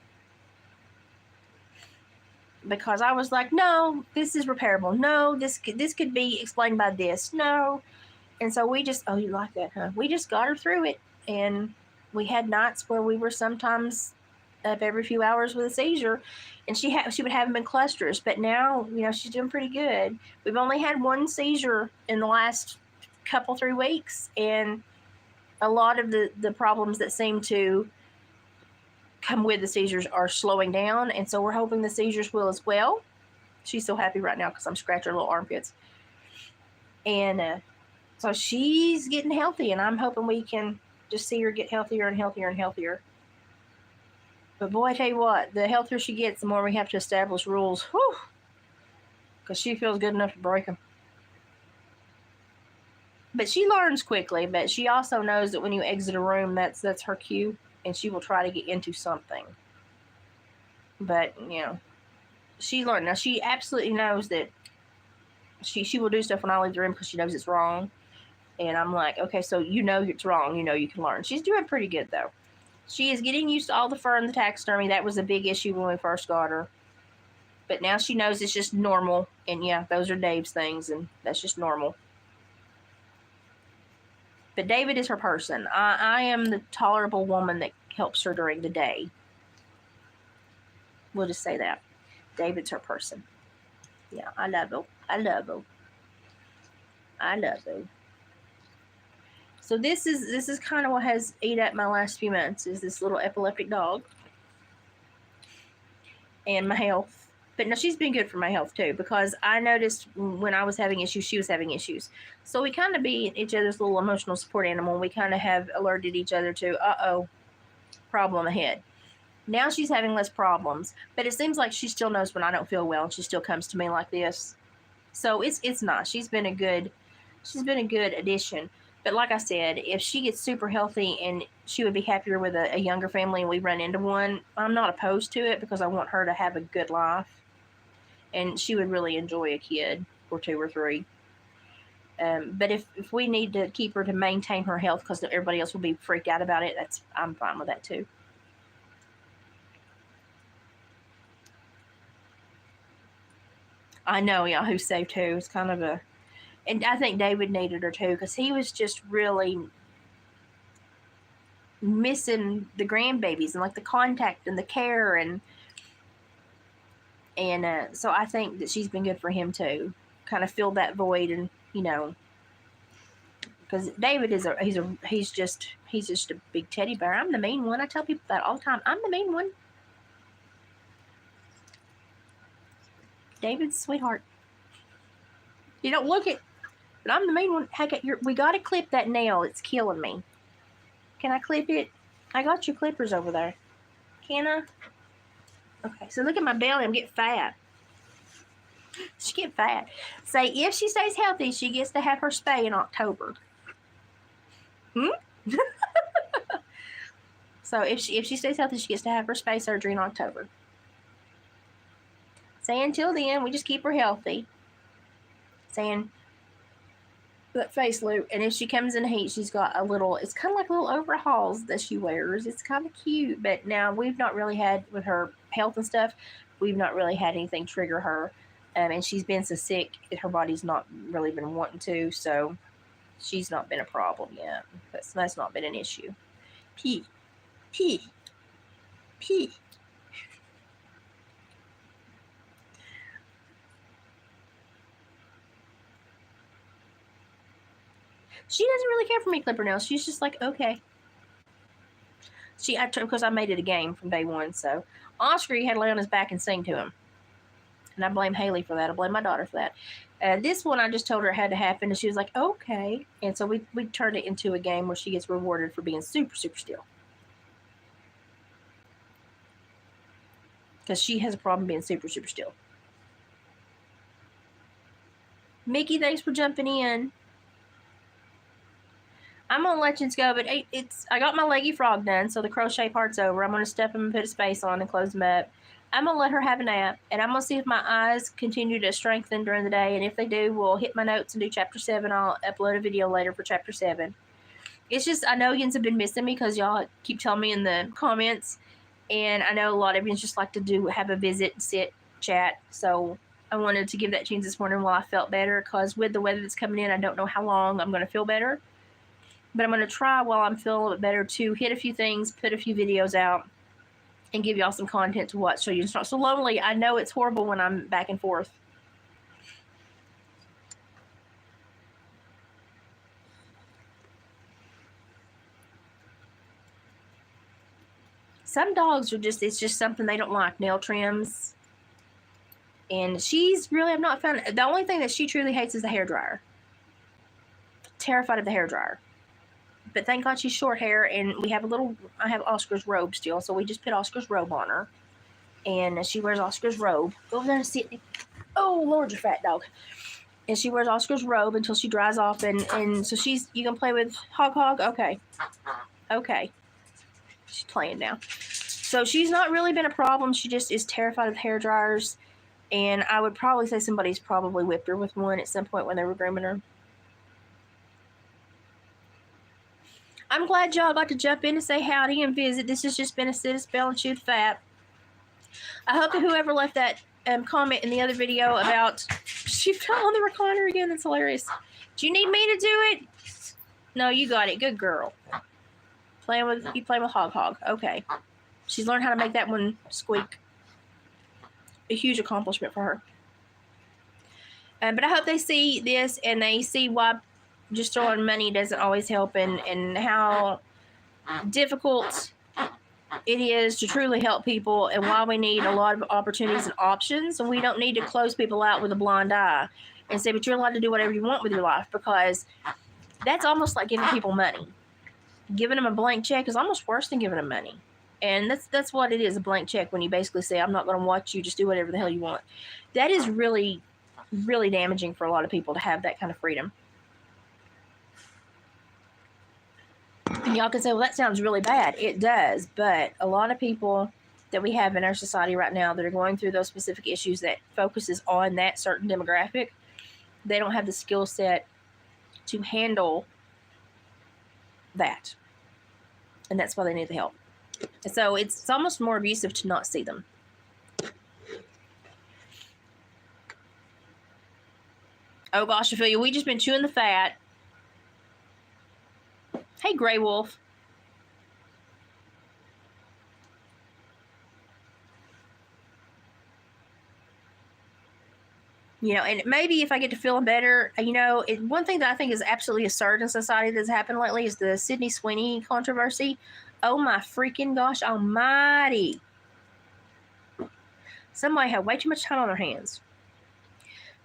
Because I was like, no, this is repairable. No, this could be explained by this. No. And so we just, oh, you like that, huh? We just got her through it. And we had nights where we were sometimes up every few hours with a seizure. And she would have them in clusters. But now, she's doing pretty good. We've only had one seizure in the last 3 weeks. And a lot of the problems that seem to come with the seizures are slowing down, and so we're hoping the seizures will as well. She's so happy right now because I'm scratching her little armpits, and so she's getting healthy, and I'm hoping we can just see her get healthier and healthier and healthier. But boy, I tell you what, the healthier she gets, the more we have to establish rules. Whew, because she feels good enough to break them. But she learns quickly, but she also knows that when you exit a room, that's her cue. And she will try to get into something. But, she learned. Now, she absolutely knows that she will do stuff when I leave the room because she knows it's wrong. And I'm like, okay, so it's wrong. You can learn. She's doing pretty good, though. She is getting used to all the fur and the taxidermy. That was a big issue when we first got her. But now she knows it's just normal. And, yeah, those are Dave's things, and that's just normal. But David is her person. I am the tolerable woman that helps her during the day. We'll just say that. David's her person. Yeah, I love her. I love her. I love her. So this is kind of what has ate up my last few months, is this little epileptic dog. And my health. But no, she's been good for my health too, because I noticed when I was having issues, she was having issues. So we kind of be each other's little emotional support animal. We kind of have alerted each other to, problem ahead. Now she's having less problems, but it seems like she still knows when I don't feel well, and she still comes to me like this. So it's nice. She's been a good addition. But like I said, if she gets super healthy and she would be happier with a younger family and we run into one, I'm not opposed to it because I want her to have a good life. And she would really enjoy a kid or 2 or 3. But if we need to keep her to maintain her health because everybody else will be freaked out about it, I'm fine with that too. I know Yahoo saved too. It's kind of and I think David needed her too because he was just really missing the grandbabies and like the contact and the care and so I think that she's been good for him too. Kind of fill that void, and because David is he's just a big teddy bear. I'm the mean one. I tell people that all the time. I'm the mean one. David's a sweetheart. You don't look it, but I'm the mean one. Heck, we got to clip that nail. It's killing me. Can I clip it? I got your clippers over there. Can I? Okay, so look at my belly. I'm getting fat. She get fat. Say, if she stays healthy, she gets to have her spay in October. So if she stays healthy, she gets to have her spay surgery in October. Say, until then, we just keep her healthy. Saying that face loop. And if she comes in heat, she's got it's kind of like little overalls that she wears. It's kind of cute. But now we've not really had, with her health and stuff, we've not really had anything trigger her. And she's been so sick, her body's not really been wanting to. So she's not been a problem yet. That's not been an issue. P. She doesn't really care for me clipper nails. She's just like, okay. Because I made it a game from day one. So Oscar, he had to lay on his back and sing to him. And I blame Haley for that. I blame my daughter for that. This one, I just told her it had to happen, and she was like, okay. And so we turned it into a game where she gets rewarded for being super, super still. Because she has a problem being super, super still. Mickey, thanks for jumping in. I'm gonna let you go, but I got my leggy frog done, so the crochet part's over. I'm gonna step them and put a space on and close them up. I'm gonna let her have a nap, and I'm gonna see if my eyes continue to strengthen during the day, and if they do, we'll hit my notes and do chapter 7. I'll upload a video later for chapter 7. It's just, I know yins have been missing me because y'all keep telling me in the comments, and I know a lot of yins just like to have a visit, sit, chat, so I wanted to give that chance this morning while I felt better, because with the weather that's coming in, I don't know how long I'm gonna feel better. But I'm going to try while I'm feeling a little bit better to hit a few things, put a few videos out, and give y'all some content to watch so you're not so lonely. I know it's horrible when I'm back and forth. Some dogs are just, it's just something they don't like, nail trims. And she's really, I've not found, the only thing that she truly hates is the hairdryer. Terrified of the hairdryer. But thank God she's short hair, and we have I have Oscar's robe still, so we just put Oscar's robe on her. And she wears Oscar's robe. Go over there and sit. Oh, Lord, you fat dog. And she wears Oscar's robe until she dries off, and so you can play with Hog. Okay. Okay. She's playing now. So she's not really been a problem. She just is terrified of hair dryers, and I would probably say somebody's probably whipped her with one at some point when they were grooming her. I'm glad y'all got to jump in and say howdy and visit. This has just been a sit, a spell, and chew the fat. I hope that whoever left that comment in the other video about she fell on the recliner again. That's hilarious. Do you need me to do it? No, you got it. Good girl. You playing with Hog. Okay. She's learned how to make that one squeak. A huge accomplishment for her. But I hope they see this and they see why just throwing money doesn't always help, and how difficult it is to truly help people, and why we need a lot of opportunities and options, and we don't need to close people out with a blind eye and say, but you're allowed to do whatever you want with your life, because that's almost like giving people money. Giving them a blank check is almost worse than giving them money. And that's what it is, a blank check, when you basically say, I'm not going to watch you, just do whatever the hell you want. That is really, really damaging for a lot of people to have that kind of freedom. And y'all can say, well, that sounds really bad. It does, but a lot of people that we have in our society right now that are going through those specific issues that focuses on that certain demographic, they don't have the skill set to handle that. And that's why they need the help. And so it's almost more abusive to not see them. Oh gosh, Ophelia, we just been chewing the fat. Hey, Grey Wolf. You know, and maybe if I get to feeling better, you know, one thing that I think is absolutely absurd in society that's happened lately is the Sydney Sweeney controversy. Oh my freaking gosh almighty. Somebody had way too much time on their hands.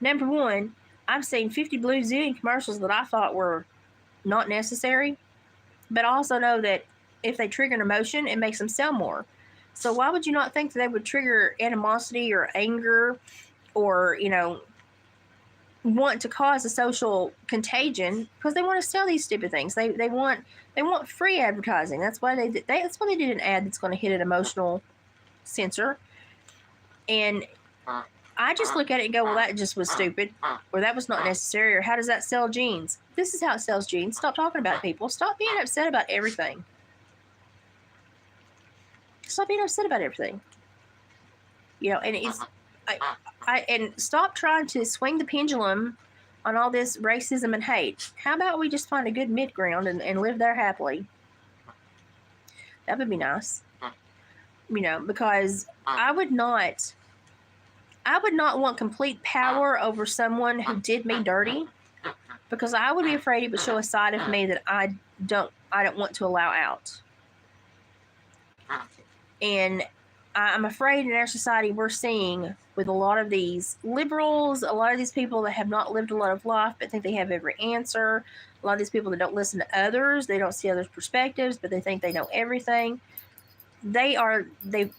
Number one, I've seen 50 blue zillion commercials that I thought were not necessary. But I also know that if they trigger an emotion, it makes them sell more. So why would you not think that they would trigger animosity or anger or, you know, want to cause a social contagion because they want to sell these stupid things. They want free advertising. That's why they did an ad that's going to hit an emotional sensor. And I just look at it and go, well, that just was stupid, or that was not necessary, or how does that sell jeans? This is how it sells jeans. Stop talking about it, people. Stop being upset about everything. Stop being upset about everything. You know, and it's and stop trying to swing the pendulum on all this racism and hate. How about we just find a good mid-ground and live there happily? That would be nice. You know, because I would not want complete power over someone who did me dirty, because I would be afraid it would show a side of me that I don't want to allow out. And I'm afraid in our society we're seeing with a lot of these liberals, a lot of these people that have not lived a lot of life but think they have every answer, a lot of these people that don't listen to others, they don't see others' perspectives, but they think they know everything. They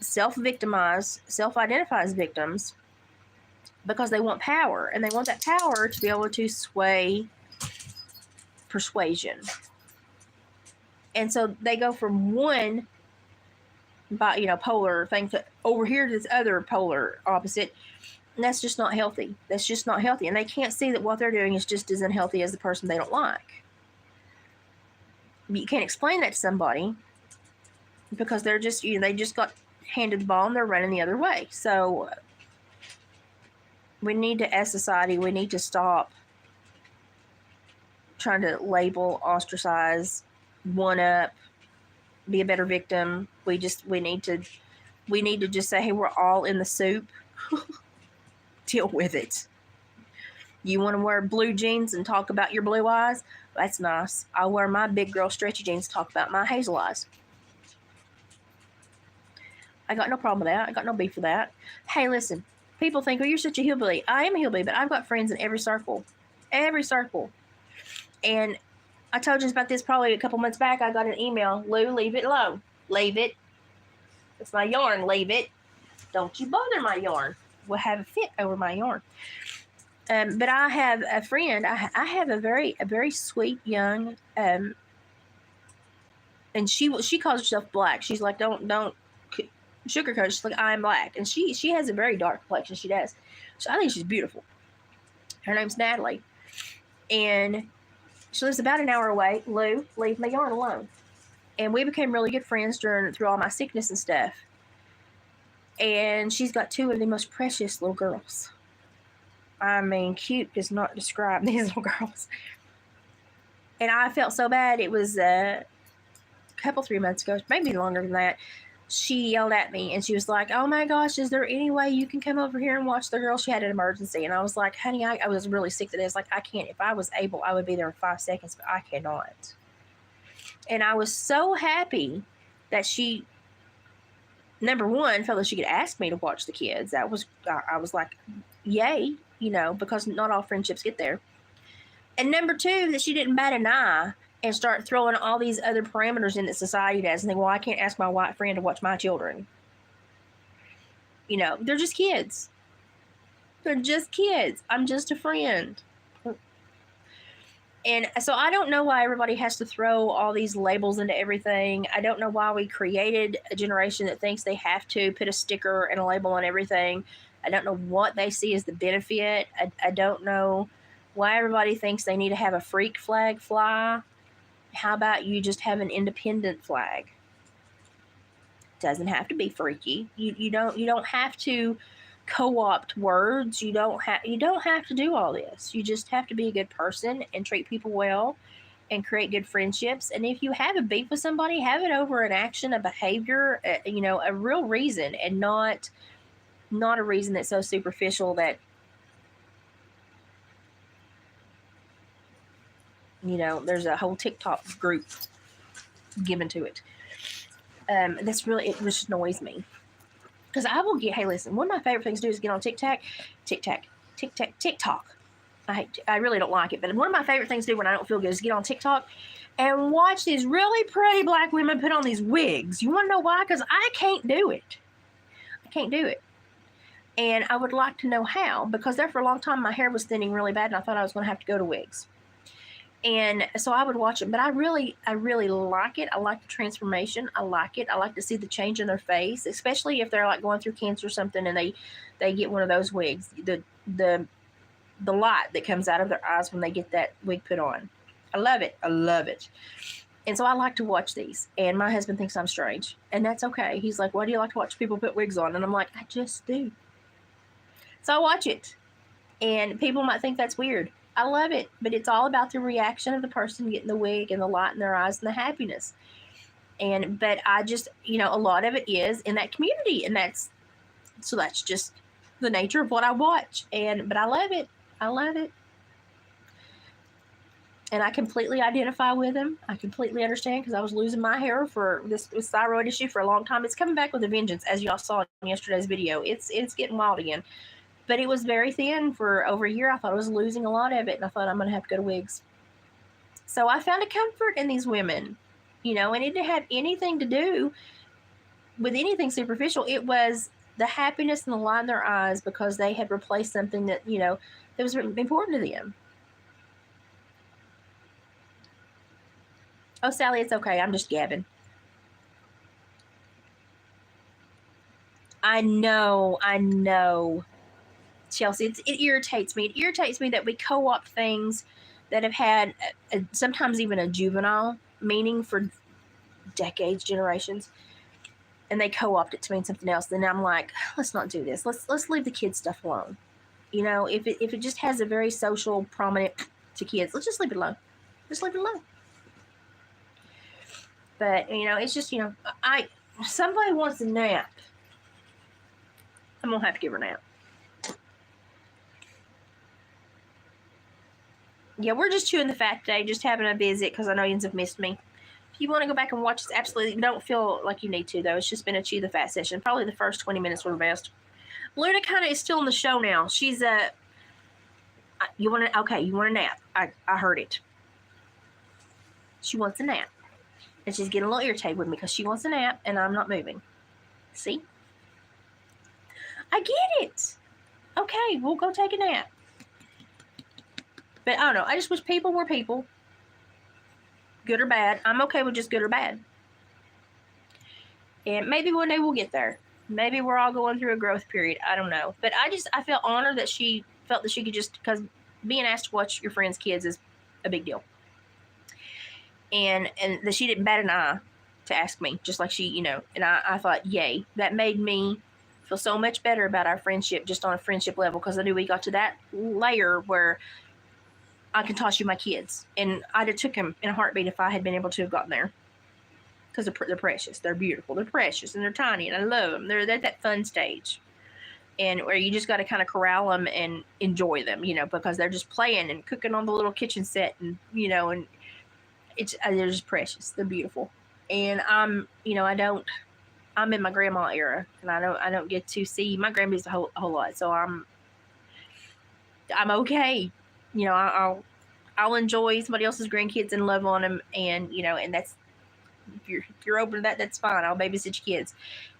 self-victimize, self-identify as victims because they want power, and they want that power to be able to sway persuasion. And so they go from one polar thing to over here to this other polar opposite. And that's just not healthy. That's just not healthy. And they can't see that what they're doing is just as unhealthy as the person they don't like. But you can't explain that to somebody because they're just, they just got handed the ball and they're running the other way. So we need to, as society, we need to stop trying to label, ostracize, one up, be a better victim. We need to just say, hey, we're all in the soup. Deal with it. You want to wear blue jeans and talk about your blue eyes? That's nice. I'll wear my big girl stretchy jeans and talk about my hazel eyes. I got no problem with that. I got no beef with that. Hey, listen. People think, oh, you're such a hillbilly. I am a hillbilly, but I've got friends in every circle. Every circle. And I told you about this probably a couple months back. I got an email. Lou, leave it alone. Leave it. It's my yarn. Leave it. Don't you bother my yarn. We'll have a fit over my yarn. But I have a friend. I have a very sweet young, and she calls herself black. She's like, don't sugarcoat. She's like, I'm black, and she has a very dark complexion. She does. So I think she's beautiful. Her name's Natalie, and she lives about an hour away. Lou, leave my yarn alone. And we became really good friends through all my sickness and stuff. And she's got two of the most precious little girls. I mean, cute does not describe these little girls. And I felt so bad. It was a couple, 3 months ago, maybe longer than that. She yelled at me and she was like, oh my gosh, is there any way you can come over here and watch the girl? She had an emergency. And I was like, honey, I was really sick today. I was like, I can't. If I was able, I would be there in 5 seconds, but I cannot. And I was so happy that she, number one, felt that she could ask me to watch the kids. I was like, yay, because not all friendships get there. And number two, that she didn't bat an eye and start throwing all these other parameters in that society does and think, well, I can't ask my white friend to watch my children. They're just kids. They're just kids. I'm just a friend. And so I don't know why everybody has to throw all these labels into everything. I don't know why we created a generation that thinks they have to put a sticker and a label on everything. I don't know what they see as the benefit. I don't know why everybody thinks they need to have a freak flag fly. How about you just have an independent flag? Doesn't have to be freaky. You don't have to co-opt words. You don't have to do all this. You just have to be a good person and treat people well and create good friendships. And if you have a beef with somebody, have it over an action, a behavior, a real reason, and not a reason that's so superficial that there's a whole TikTok group given to it. That's really, it just annoys me. Because I will get, hey, listen, one of my favorite things to do is get on TikTok. I really don't like it, but one of my favorite things to do when I don't feel good is get on TikTok and watch these really pretty black women put on these wigs. You want to know why? Because I can't do it. And I would like to know how, because there for a long time my hair was thinning really bad and I thought I was going to have to go to wigs. And so I would watch it, but I really like it. I like the transformation. I like it. I like to see the change in their face, especially if they're like going through cancer or something and they get one of those wigs, the light that comes out of their eyes when they get that wig put on. I love it. And so I like to watch these, and my husband thinks I'm strange, and that's okay. He's like, why do you like to watch people put wigs on? And I'm like, I just do. So I watch it, and people might think that's weird. I love it, but it's all about the reaction of the person getting the wig and the light in their eyes and the happiness. But I just, a lot of it is in that community, and that's just the nature of what I watch. But I love it. And I completely identify with him. I completely understand because I was losing my hair for this thyroid issue for a long time. It's coming back with a vengeance, as y'all saw in yesterday's video. It's getting wild again. But it was very thin for over a year. I thought I was losing a lot of it, and I thought I'm going to have to go to wigs. So I found a comfort in these women, and it didn't have anything to do with anything superficial. It was the happiness and the light in their eyes because they had replaced something that, that was important to them. Oh, Sally, it's okay. I'm just gabbing. I know. Chelsea, it irritates me. It irritates me that we co-opt things that have had sometimes even a juvenile meaning for decades, generations, and they co-opt it to mean something else. Then I'm like, let's not do this. Let's leave the kids stuff alone. If it just has a very social prominent to kids, let's just leave it alone. Just leave it alone. But it's just somebody wants a nap. I'm gonna have to give her a nap. Yeah, we're just chewing the fat today, just having a visit because I know you have missed me. If you want to go back and watch this, absolutely don't feel like you need to, though. It's just been a chew the fat session. Probably the first 20 minutes were the best. Luna kind of is still in the show now. She's you want a nap. I heard it. She wants a nap. And she's getting a little irritated with me because she wants a nap and I'm not moving. See? I get it. Okay, we'll go take a nap. But I don't know. I just wish people were people. Good or bad. I'm okay with just good or bad. And maybe one day we'll get there. Maybe we're all going through a growth period. I don't know. But I felt honored that she felt that she could just, because being asked to watch your friends' kids is a big deal. And that she didn't bat an eye to ask me, just like she, and I thought, yay. That made me feel so much better about our friendship, just on a friendship level, because I knew we got to that layer where I can toss you my kids. And I'd have took them in a heartbeat if I had been able to have gotten there. Because they're precious. They're beautiful. They're precious. And they're tiny. And I love them. They're at that fun stage. And where you just got to kind of corral them and enjoy them, because they're just playing and cooking on the little kitchen set. And, and they're just precious. They're beautiful. And I'm in my grandma era. And I don't get to see my grandbabies a whole lot. So I'm okay. I'll enjoy somebody else's grandkids and love on them, and and that's if you're open to that, that's fine. I'll babysit your kids,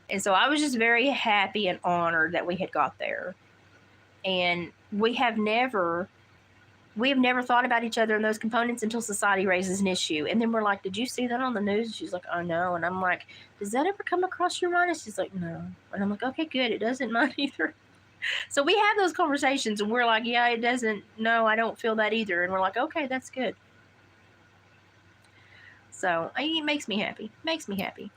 and so I was just very happy and honored that we had got there, and we have never thought about each other in those components until society raises an issue, and then we're like, "Did you see that on the news?" She's like, "Oh no," and I'm like, "Does that ever come across your mind?" And she's like, "No," and I'm like, "Okay, good. It doesn't mine either." So we have those conversations and we're like, yeah, it doesn't, no, I don't feel that either. And we're like, okay, that's good. So it makes me happy. Makes me happy.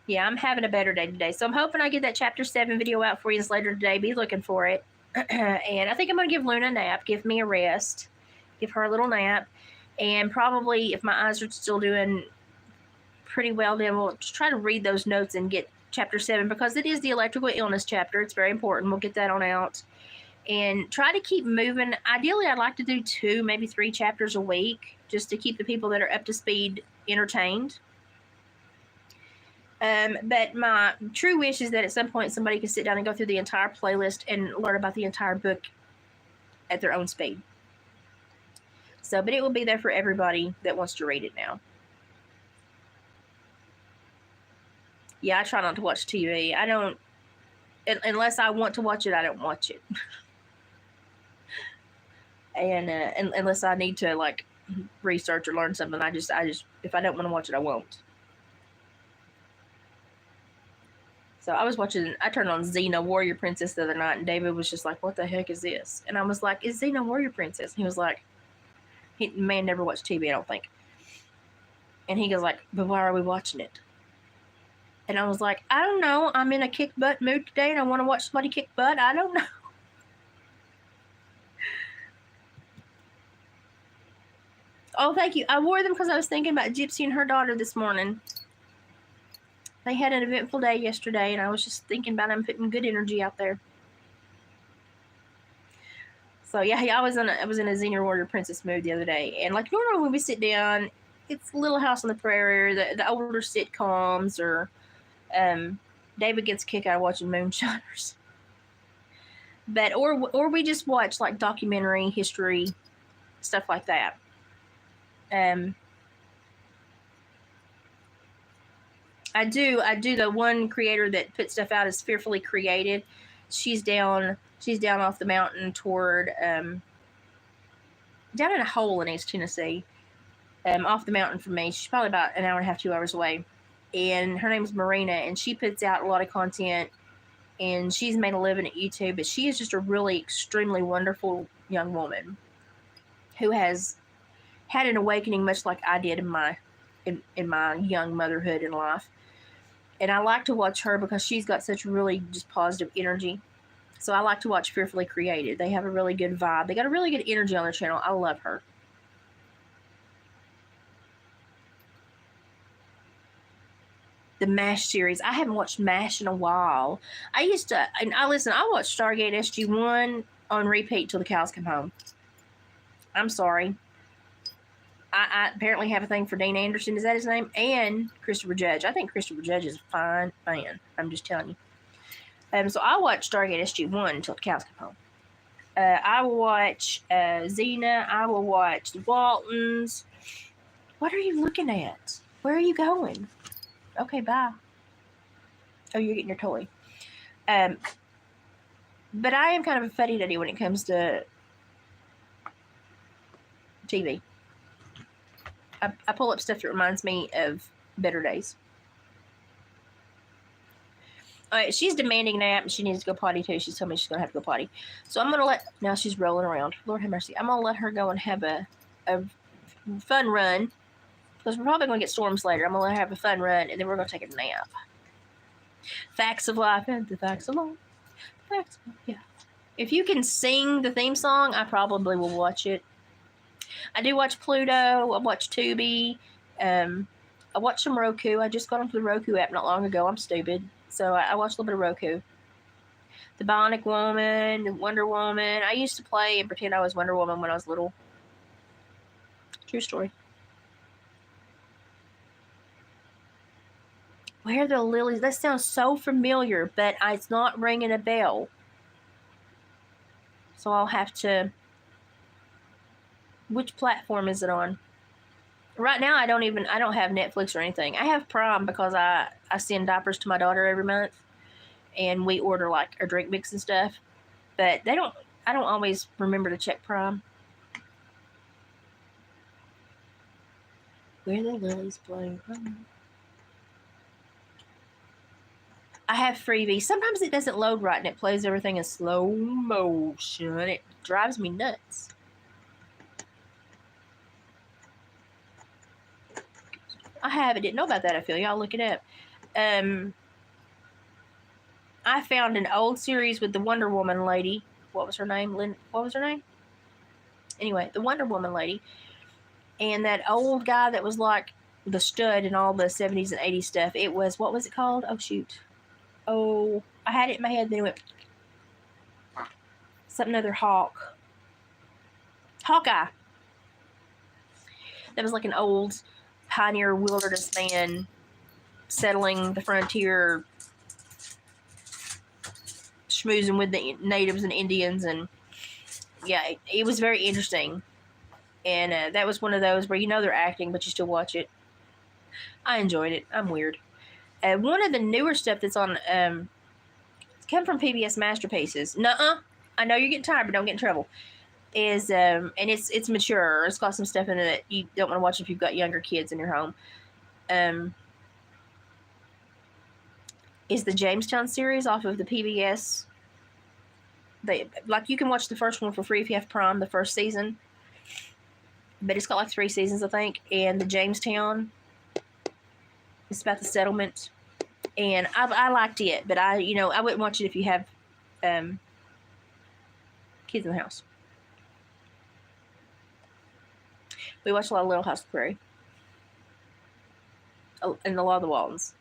Yeah, I'm having a better day today. So I'm hoping I get that chapter 7 video out for you later today. Be looking for it. And I think I'm going to give Luna a nap, give me a rest, give her a little nap. And probably if my eyes are still doing pretty well, then we'll try to read those notes and get chapter 7, because it is the electrical illness chapter. It's very important. We'll get that on out and try to keep moving. Ideally, I'd like to do 2, maybe 3 chapters a week, just to keep the people that are up to speed entertained. But my true wish is that at some point somebody can sit down and go through the entire playlist and learn about the entire book at their own speed. So, but it will be there for everybody that wants to read it now. Yeah, I try not to watch TV. I don't, unless I want to watch it, I don't watch it. And unless I need to like research or learn something, I just if I don't want to watch it, I won't. So I turned on Xena Warrior Princess the other night, and David was just like, what the heck is this? And I was like, it's Xena Warrior Princess. And he was like, man never watched TV, I don't think. And he goes like, but why are we watching it? And I was like, I don't know. I'm in a kick butt mood today, and I want to watch somebody kick butt. I don't know. Oh, thank you. I wore them because I was thinking about Gypsy and her daughter this morning. They had an eventful day yesterday, and I was just thinking about them putting good energy out there. So yeah, I was in a Xena Warrior Princess mood the other day, and like normally when we sit down, it's Little House on the Prairie, the older sitcoms, or David gets a kick out of watching Moonshiners. But or we just watch like documentary history stuff like that. I do the one creator that puts stuff out is Fearfully Created. She's down off the mountain toward down in a hole in East Tennessee. Off the mountain from me. She's probably about an hour and a half, 2 hours away. And her name is Marina, and she puts out a lot of content, and she's made a living at YouTube, but she is just a really extremely wonderful young woman who has had an awakening much like I did in my young motherhood and life. And I like to watch her because she's got such really just positive energy. So I like to watch Fearfully Created. They have a really good vibe. They got a really good energy on their channel. I love her. The MASH series. I haven't watched MASH in a while. I watched Stargate SG-1 on repeat till the cows come home. I'm sorry. I apparently have a thing for Dean Anderson. Is that his name? And Christopher Judge. I think Christopher Judge is a fine fan. I'm just telling you. So I watch Stargate SG-1 until the cows come home. I will watch Xena. I will watch the Waltons. What are you looking at? Where are you going? Okay, bye. Oh, you're getting your toy. But I am kind of a fuddy-duddy when it comes to TV. I pull up stuff that reminds me of better days. All right, she's demanding a nap, and she needs to go potty too. She's told me she's going to have to go potty. So I'm going to now she's rolling around. Lord have mercy. I'm going to let her go and have a fun run, because we're probably going to get storms later. I'm going to let her have a fun run, and then we're going to take a nap. Facts of life and the facts of life. Facts of life, yeah. If you can sing the theme song, I probably will watch it. I do watch Pluto. I watch Tubi. I watch some Roku. I just got onto the Roku app not long ago. I'm stupid. So I watched a little bit of Roku. The Bionic Woman, Wonder Woman. I used to play and pretend I was Wonder Woman when I was little. True story. Where are the lilies? That sounds so familiar, but it's not ringing a bell. So I'll have to... Which platform is it on? Right now, I don't have Netflix or anything. I have Prime because I send diapers to my daughter every month, and we order like a drink mix and stuff. But I don't always remember to check Prime. Where the lilies bloom. I have Freebie. Sometimes it doesn't load right, and it plays everything in slow motion. It drives me nuts. I didn't know about that. I feel y'all look it up. I found an old series with the Wonder Woman lady. What was her name? What was her name? Anyway, the Wonder Woman lady. And that old guy that was like the stud in all the 70s and 80s stuff. It was, what was it called? Oh, shoot. Oh, I had it in my head, then it went something other Hawkeye. That was like an old pioneer wilderness man settling the frontier, schmoozing with the natives and Indians, and yeah, it was very interesting. And that was one of those where they're acting, but you still watch it. I enjoyed it. I'm weird. One of the newer stuff that's on, it's come from PBS Masterpieces. Nuh-uh. I know you're getting tired, but don't get in trouble. Is and it's mature. It's got some stuff in it that you don't want to watch if you've got younger kids in your home. Is the Jamestown series off of the PBS. You can watch the first one for free if you have Prime, the first season. But it's got like 3 seasons, I think. And the Jamestown, it's about the settlement. And I liked it, but I wouldn't watch it if you have kids in the house. We watch a lot of Little House on the Prairie. And a lot of the Waltons.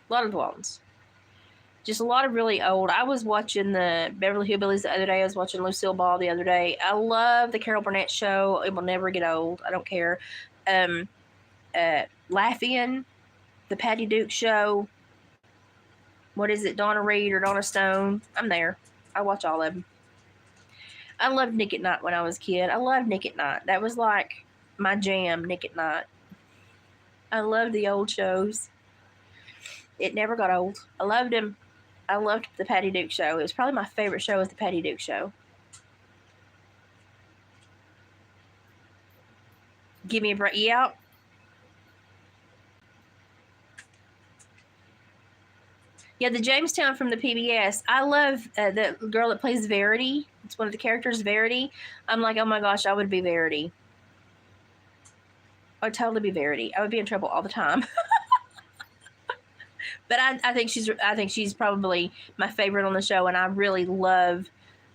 Just a lot of really old. I was watching the Beverly Hillbillies the other day. I was watching Lucille Ball the other day. I love the Carol Burnett show. It will never get old. I don't care. Laugh-In, the Patty Duke show. What is it, Donna Reed or Donna Stone? I'm there. I watch all of them. I loved Nick at Night when I was a kid. I loved Nick at Night. That was like my jam, Nick at Night. I loved the old shows. It never got old. I loved him. I loved the Patty Duke show. It was probably my favorite show was the Patty Duke show. Give me a break. Yeah. Yeah, the Jamestown from the PBS. I love the girl that plays Verity. It's one of the characters, Verity. I'm like, oh my gosh, I would be Verity. I would totally be Verity. I would be in trouble all the time. But I think she's probably my favorite on the show, and I really love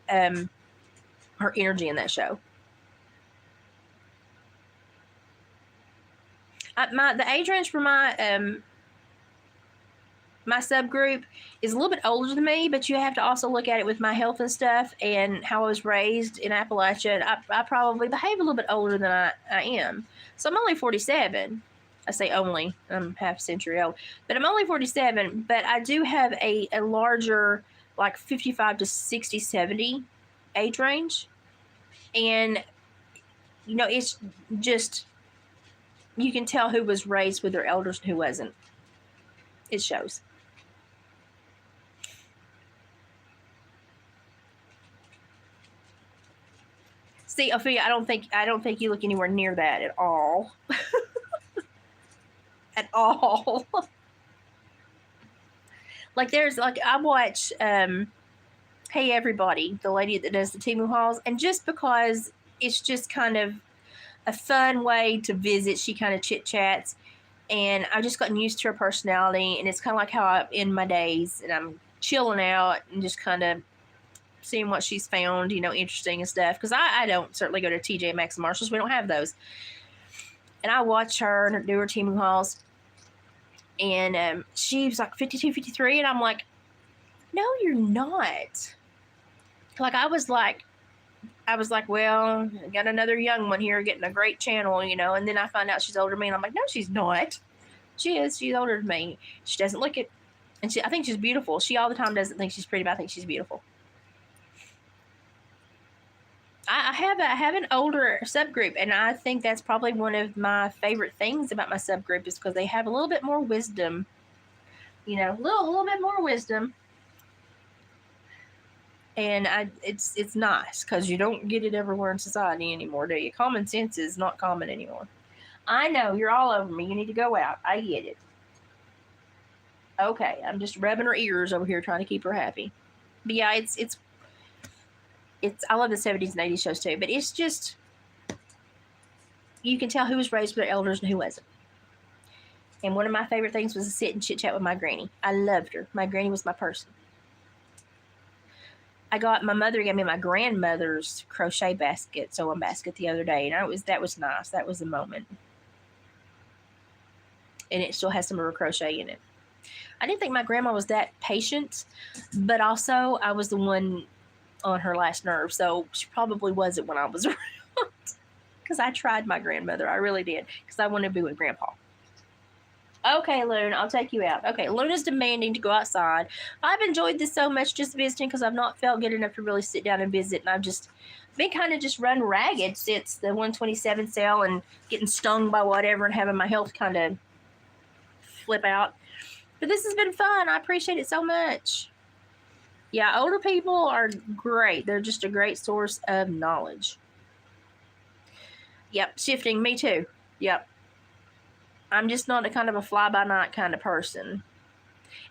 her energy in that show. The age range for my my subgroup is a little bit older than me, but you have to also look at it with my health and stuff and how I was raised in Appalachia. I probably behave a little bit older than I am. So I'm only 47. I say only, I'm half a century old, but I'm only 47, but I do have a larger, like 55 to 60, 70 age range. And, you know, it's just, you can tell who was raised with their elders and who wasn't. It shows. See, Ophelia, I don't think you look anywhere near that at all. At all. Like there's like I watch Hey Everybody, the lady that does the Temu hauls, and just because it's just kind of a fun way to visit, she kind of chit chats, and I've just gotten used to her personality, and it's kind of like how I end my days, and I'm chilling out and just kind of seeing what she's found, you know, interesting and stuff. Because I don't certainly go to TJ Maxx and Marshalls. We don't have those. And I watch her and do her Temu hauls. And she was like 52, 53. And I'm like, no, you're not. Like, I was like, well, I got another young one here getting a great channel, you know. And then I find out she's older than me. And I'm like, no, she's not. She is. She's older than me. She doesn't look it. And I think she's beautiful. She all the time doesn't think she's pretty, but I think she's beautiful. I have an older subgroup, and I think that's probably one of my favorite things about my subgroup is because they have a little bit more wisdom. You know, a little bit more wisdom. And it's nice because you don't get it everywhere in society anymore, do you? Common sense is not common anymore. I know, you're all over me. You need to go out. I get it. Okay, I'm just rubbing her ears over here trying to keep her happy. But yeah, it's I love the 70s and 80s shows too, but it's just, you can tell who was raised with their elders and who wasn't. And one of my favorite things was to sit and chit chat with my granny. I loved her. My granny was my person. My mother gave me my grandmother's crochet basket, sewing basket the other day, and that was nice. That was a moment. And it still has some of her crochet in it. I didn't think my grandma was that patient, but also I was the one on her last nerve, so she probably wasn't when I was around. Because I tried my grandmother. I really did. Because I wanted to be with Grandpa. Okay, Luna, I'll take you out. Okay, Luna's demanding to go outside. I've enjoyed this so much just visiting because I've not felt good enough to really sit down and visit, and I've just been kind of just run ragged since the 127 sale and getting stung by whatever and having my health kind of flip out. But this has been fun. I appreciate it so much. Yeah, older people are great. They're just a great source of knowledge. Yep, shifting. Me too. Yep. I'm just not a kind of a fly-by-night kind of person.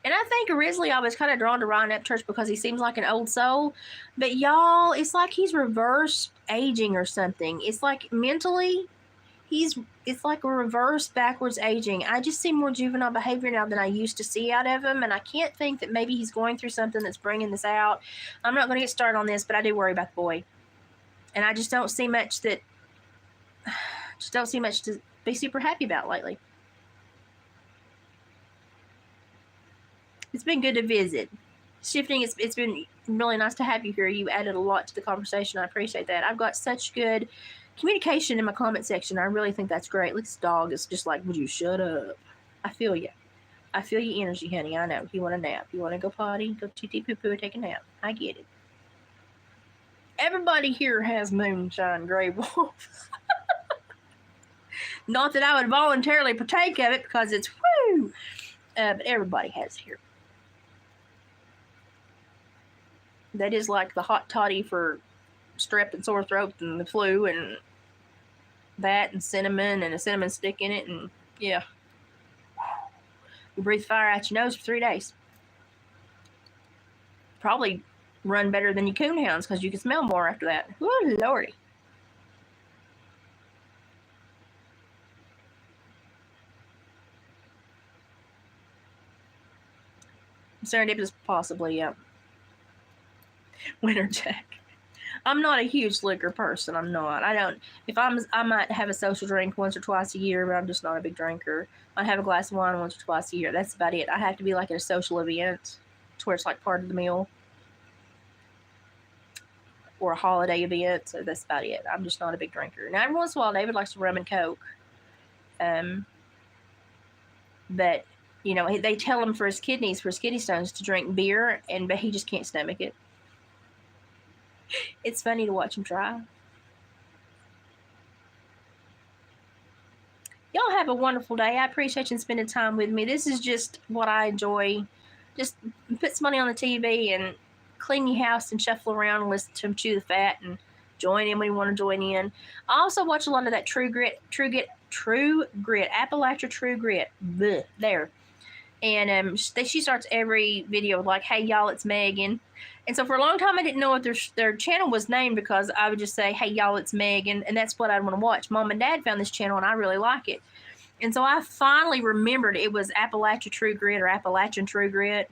And I think originally I was kind of drawn to Ryan Epchurch because he seems like an old soul. But y'all, it's like he's reverse aging or something. It's like mentally, it's like a reverse backwards aging. I just see more juvenile behavior now than I used to see out of him. And I can't think that maybe he's going through something that's bringing this out. I'm not going to get started on this, but I do worry about the boy. And I just don't see much to be super happy about lately. It's been good to visit. Shifting, it's been really nice to have you here. You added a lot to the conversation. I appreciate that. I've got such good communication in my comment section. I really think that's great. Look, this dog is just like, would you shut up? I feel you. I feel your energy, honey. I know. You want a nap. You want to go potty, go tee poo poo, take a nap. I get it. Everybody here has moonshine, Grey Wolf. Not that I would voluntarily partake of it because it's woo. But everybody has it here. That is like the hot toddy for strep and sore throat and the flu and that and cinnamon and a cinnamon stick in it. And yeah. You breathe fire out your nose for 3 days. Probably run better than you coonhounds because you can smell more after that. Oh, Lordy. Serendipitous, possibly, yeah. Winter Jack. I'm not a huge liquor person. I'm not. I might have a social drink once or twice a year, but I'm just not a big drinker. I have a glass of wine once or twice a year. That's about it. I have to be like at a social event to where it's like part of the meal. Or a holiday event, so that's about it. I'm just not a big drinker. Now, every once in a while, David likes rum and Coke. But, you know, they tell him for his kidney stones, to drink beer, but he just can't stomach it. It's funny to watch him try. Y'all have a wonderful day. I appreciate you spending time with me. This is just what I enjoy. Just put some money on the TV and clean your house and shuffle around and listen to him chew the fat and join in when you want to join in. I also watch a lot of that True Grit, Appalachia True Grit. Blech, there. And she starts every video with like, hey, y'all, it's Megan. And so for a long time, I didn't know what their channel was named because I would just say, hey, y'all, it's Megan. And that's what I'd want to watch. Mom and Dad found this channel, and I really like it. And so I finally remembered it was Appalachia True Grit or Appalachian True Grit.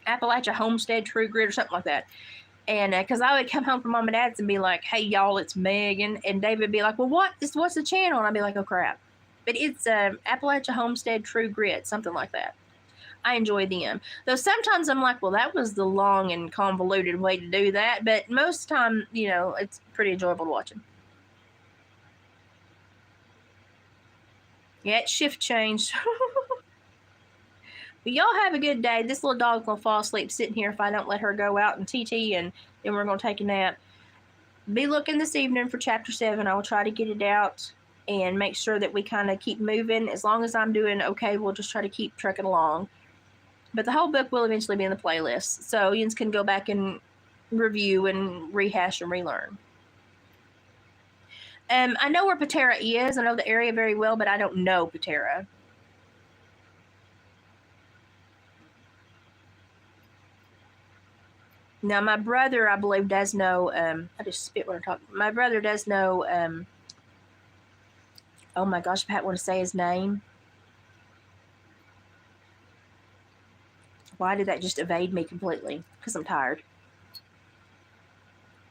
Appalachia Homestead True Grit or something like that. And because I would come home from Mom and Dad's and be like, hey, y'all, it's Megan. And David would be like, well, what's the channel? And I'd be like, oh, crap. But it's Appalachia Homestead True Grit, something like that. I enjoy them. Though sometimes I'm like, well, that was the long and convoluted way to do that. But most of the time, you know, it's pretty enjoyable to watch them. Yeah, it's shift change. But y'all have a good day. This little dog's going to fall asleep sitting here if I don't let her go out and TT, and then we're going to take a nap. Be looking this evening for Chapter 7. I will try to get it out and make sure that we kind of keep moving. As long as I'm doing okay, we'll just try to keep trucking along. But the whole book will eventually be in the playlist, so you can go back and review and rehash and relearn. I know where Patera is. I know the area very well, but I don't know Patera. Now, my brother, I believe, does know, I just spit when I talk. My brother does know, oh my gosh, Pat, want to say his name. Why did that just evade me completely? Because I'm tired.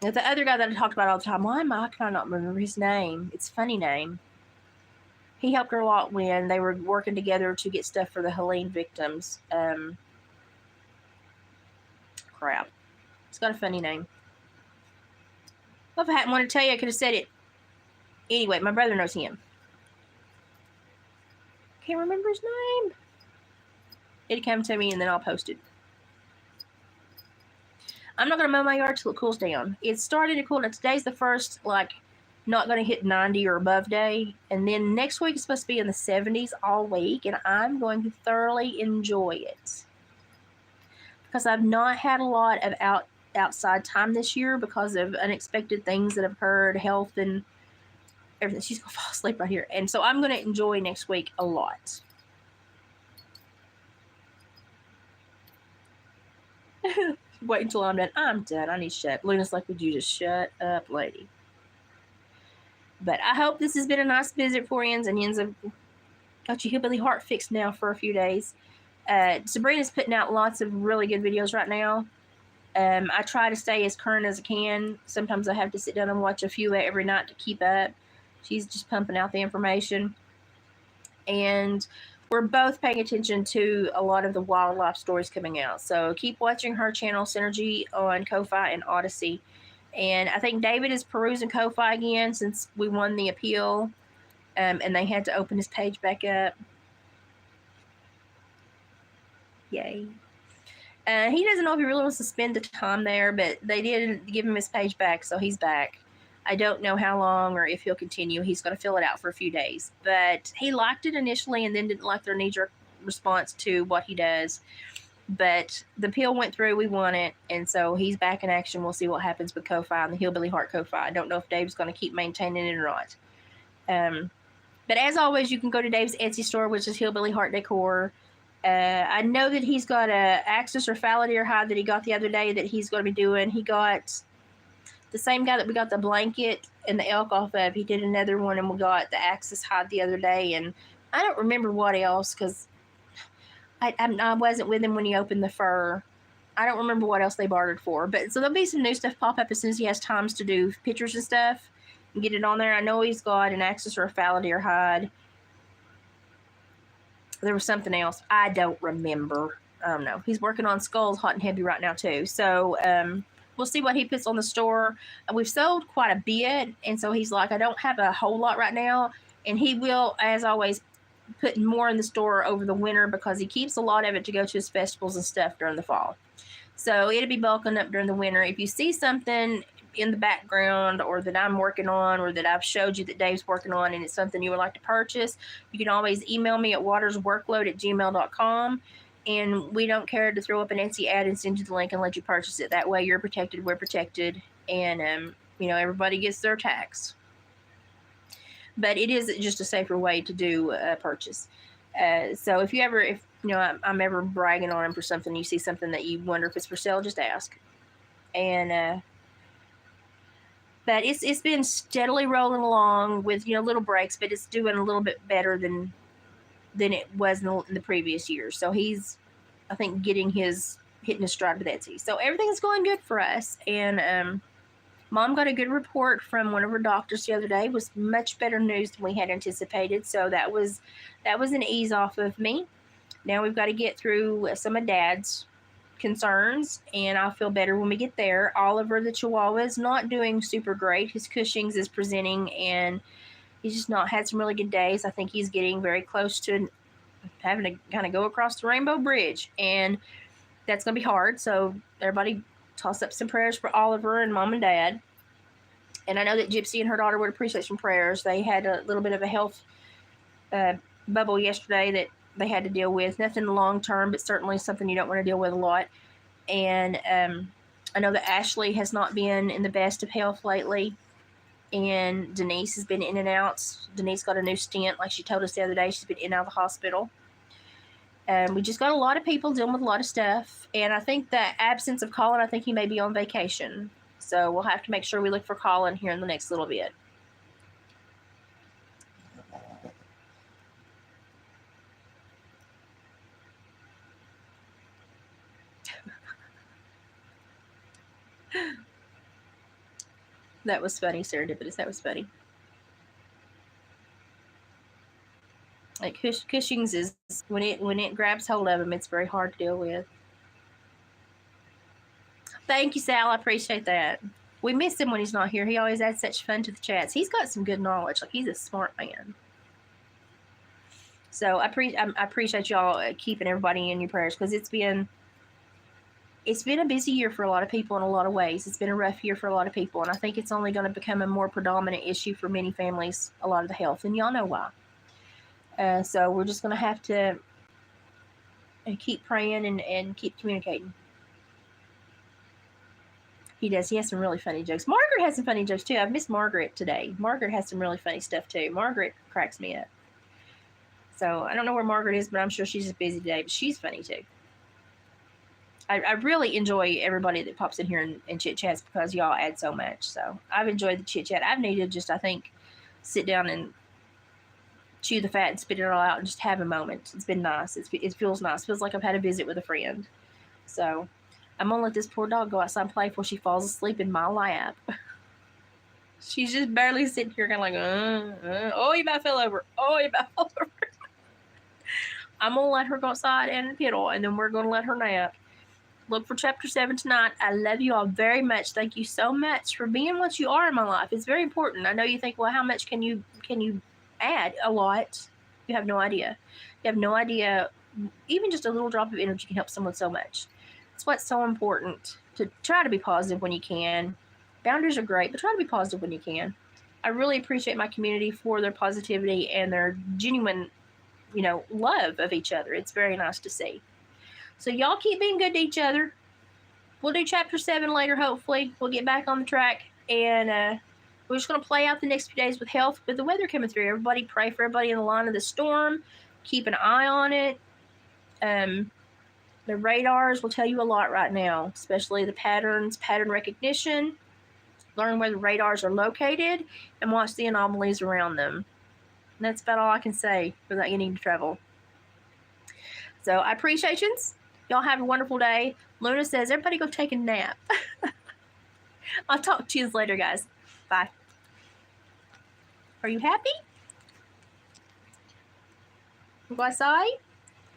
Now, the other guy that I talked about all the time, can I not remember his name? It's a funny name. He helped her a lot when they were working together to get stuff for the Helene victims. Crap. It's got a funny name. Well, if I hadn't wanted to tell you, I could have said it. Anyway, my brother knows him. Can't remember his name. It'll come to me and then I'll post it. I'm not going to mow my yard till it cools down. It started to cool down. Today's the first, like, not going to hit 90 or above day. And then next week it's supposed to be in the 70s all week. And I'm going to thoroughly enjoy it. Because I've not had a lot of outside time this year because of unexpected things that have occurred, health and everything. She's going to fall asleep right here. And so I'm going to enjoy next week a lot. Wait until I'm done. I'm done. I need to shut. Luna's like, would you just shut up, lady? But I hope this has been a nice visit for you, and Yins have got your Hillbilly Heart fixed now for a few days. Sabrina's putting out lots of really good videos right now. I try to stay as current as I can. Sometimes I have to sit down and watch a few every night to keep up. She's just pumping out the information. And we're both paying attention to a lot of the wildlife stories coming out. So keep watching her channel, Synergy, on Ko-Fi and Odyssey. And I think David is perusing Ko-Fi again since we won the appeal, and they had to open his page back up. Yay. He doesn't know if he really wants to spend the time there, but they did give him his page back, so he's back. I don't know how long or if he'll continue. He's going to fill it out for a few days. But he liked it initially and then didn't like their knee-jerk response to what he does. But the appeal went through. We won it. And so he's back in action. We'll see what happens with Ko-Fi and the Hillbilly Heart Ko-Fi. I don't know if Dave's going to keep maintaining it or not. But as always, you can go to Dave's Etsy store, which is Hillbilly Heart Decor. I know that he's got a Axis or fallow deer hide that he got the other day that he's going to be doing. He got the same guy that we got the blanket and the elk off of. He did another one, and we got the Axis hide the other day. And I don't remember what else because I wasn't with him when he opened the fur. I don't remember what else they bartered for. But so there'll be some new stuff pop up as soon as he has times to do pictures and stuff and get it on there. I know he's got an Axis or a fallow deer hide. There was something else. I don't remember. I don't know. He's working on skulls hot and heavy right now too. So we'll see what he puts on the store. We've sold quite a bit. And so he's like, I don't have a whole lot right now. And he will, as always, put more in the store over the winter because he keeps a lot of it to go to his festivals and stuff during the fall. So it'll be bulking up during the winter. If you see something in the background or that I'm working on or that I've showed you that Dave's working on and it's something you would like to purchase, you can always email me at watersworkload@gmail.com, and we don't care to throw up an Etsy ad and send you the link and let you purchase it. That way you're protected, we're protected, and everybody gets their tax. But it is just a safer way to do a purchase. So if I'm ever bragging on him for something, you see something that you wonder if it's for sale, just ask. And but it's been steadily rolling along with little breaks, but it's doing a little bit better than it was in the previous years. So he's, I think, hitting his stride with Etsy. So everything's going good for us. And Mom got a good report from one of her doctors the other day. It was much better news than we had anticipated. So that was an ease off of me. Now we've got to get through some of Dad's concerns, and I'll feel better when we get there. Oliver the Chihuahua is not doing super great. His Cushing's is presenting, and he's just not had some really good days. I think he's getting very close to having to kind of go across the Rainbow Bridge, and that's going to be hard. So everybody toss up some prayers for Oliver and Mom and Dad. And I know that Gypsy and her daughter would appreciate some prayers. They had a little bit of a health bubble yesterday that they had to deal with. Nothing long term, but certainly something you don't want to deal with a lot. And I know that Ashley has not been in the best of health lately. And Denise has been in and out. Denise got a new stent, like she told us the other day. She's been in and out of the hospital. We just got a lot of people dealing with a lot of stuff. And I think the absence of Colin, I think he may be on vacation. So we'll have to make sure we look for Colin here in the next little bit. That was funny, serendipitous. That was funny. Like Cushing's is when it grabs hold of him, it's very hard to deal with. Thank you, Sal. I appreciate that. We miss him when he's not here. He always adds such fun to the chats. He's got some good knowledge. Like, he's a smart man. So I appreciate y'all keeping everybody in your prayers, because it's been a busy year for a lot of people in a lot of ways. It's been a rough year for a lot of people, and I think it's only going to become a more predominant issue for many families, a lot of the health, and y'all know why. So we're just going to have to keep praying and keep communicating. He does. He has some really funny jokes. Margaret has some funny jokes, too. I've missed Margaret today. Margaret has some really funny stuff, too. Margaret cracks me up. So I don't know where Margaret is, but I'm sure she's just busy today. But she's funny, too. I really enjoy everybody that pops in here and chit-chats, because y'all add so much. So I've enjoyed the chit-chat. I've needed just, I think, sit down and chew the fat and spit it all out and just have a moment. It's been nice. It feels nice. It feels like I've had a visit with a friend. So I'm going to let this poor dog go outside and play before she falls asleep in my lap. She's just barely sitting here kind of like, oh, you about fell over. Oh, you about fell over. I'm going to let her go outside and piddle, and then we're going to let her nap. Look for chapter 7 tonight. I love you all very much. Thank you so much for being what you are in my life. It's very important. I know you think, well, how much can you add? A lot. You have no idea. You have no idea. Even just a little drop of energy can help someone so much. That's why it's so important to try to be positive when you can. Boundaries are great, but try to be positive when you can. I really appreciate my community for their positivity and their genuine, love of each other. It's very nice to see. So y'all keep being good to each other. We'll do chapter 7 later, hopefully. We'll get back on the track. And we're just going to play out the next few days with health, with the weather coming through. Everybody pray for everybody in the line of the storm. Keep an eye on it. The radars will tell you a lot right now, especially the patterns, pattern recognition. Learn where the radars are located and watch the anomalies around them. And that's about all I can say without getting into trouble. So I appreciate you. Y'all have a wonderful day. Luna says, everybody go take a nap. I'll talk to you later, guys. Bye. Are you happy? Go outside?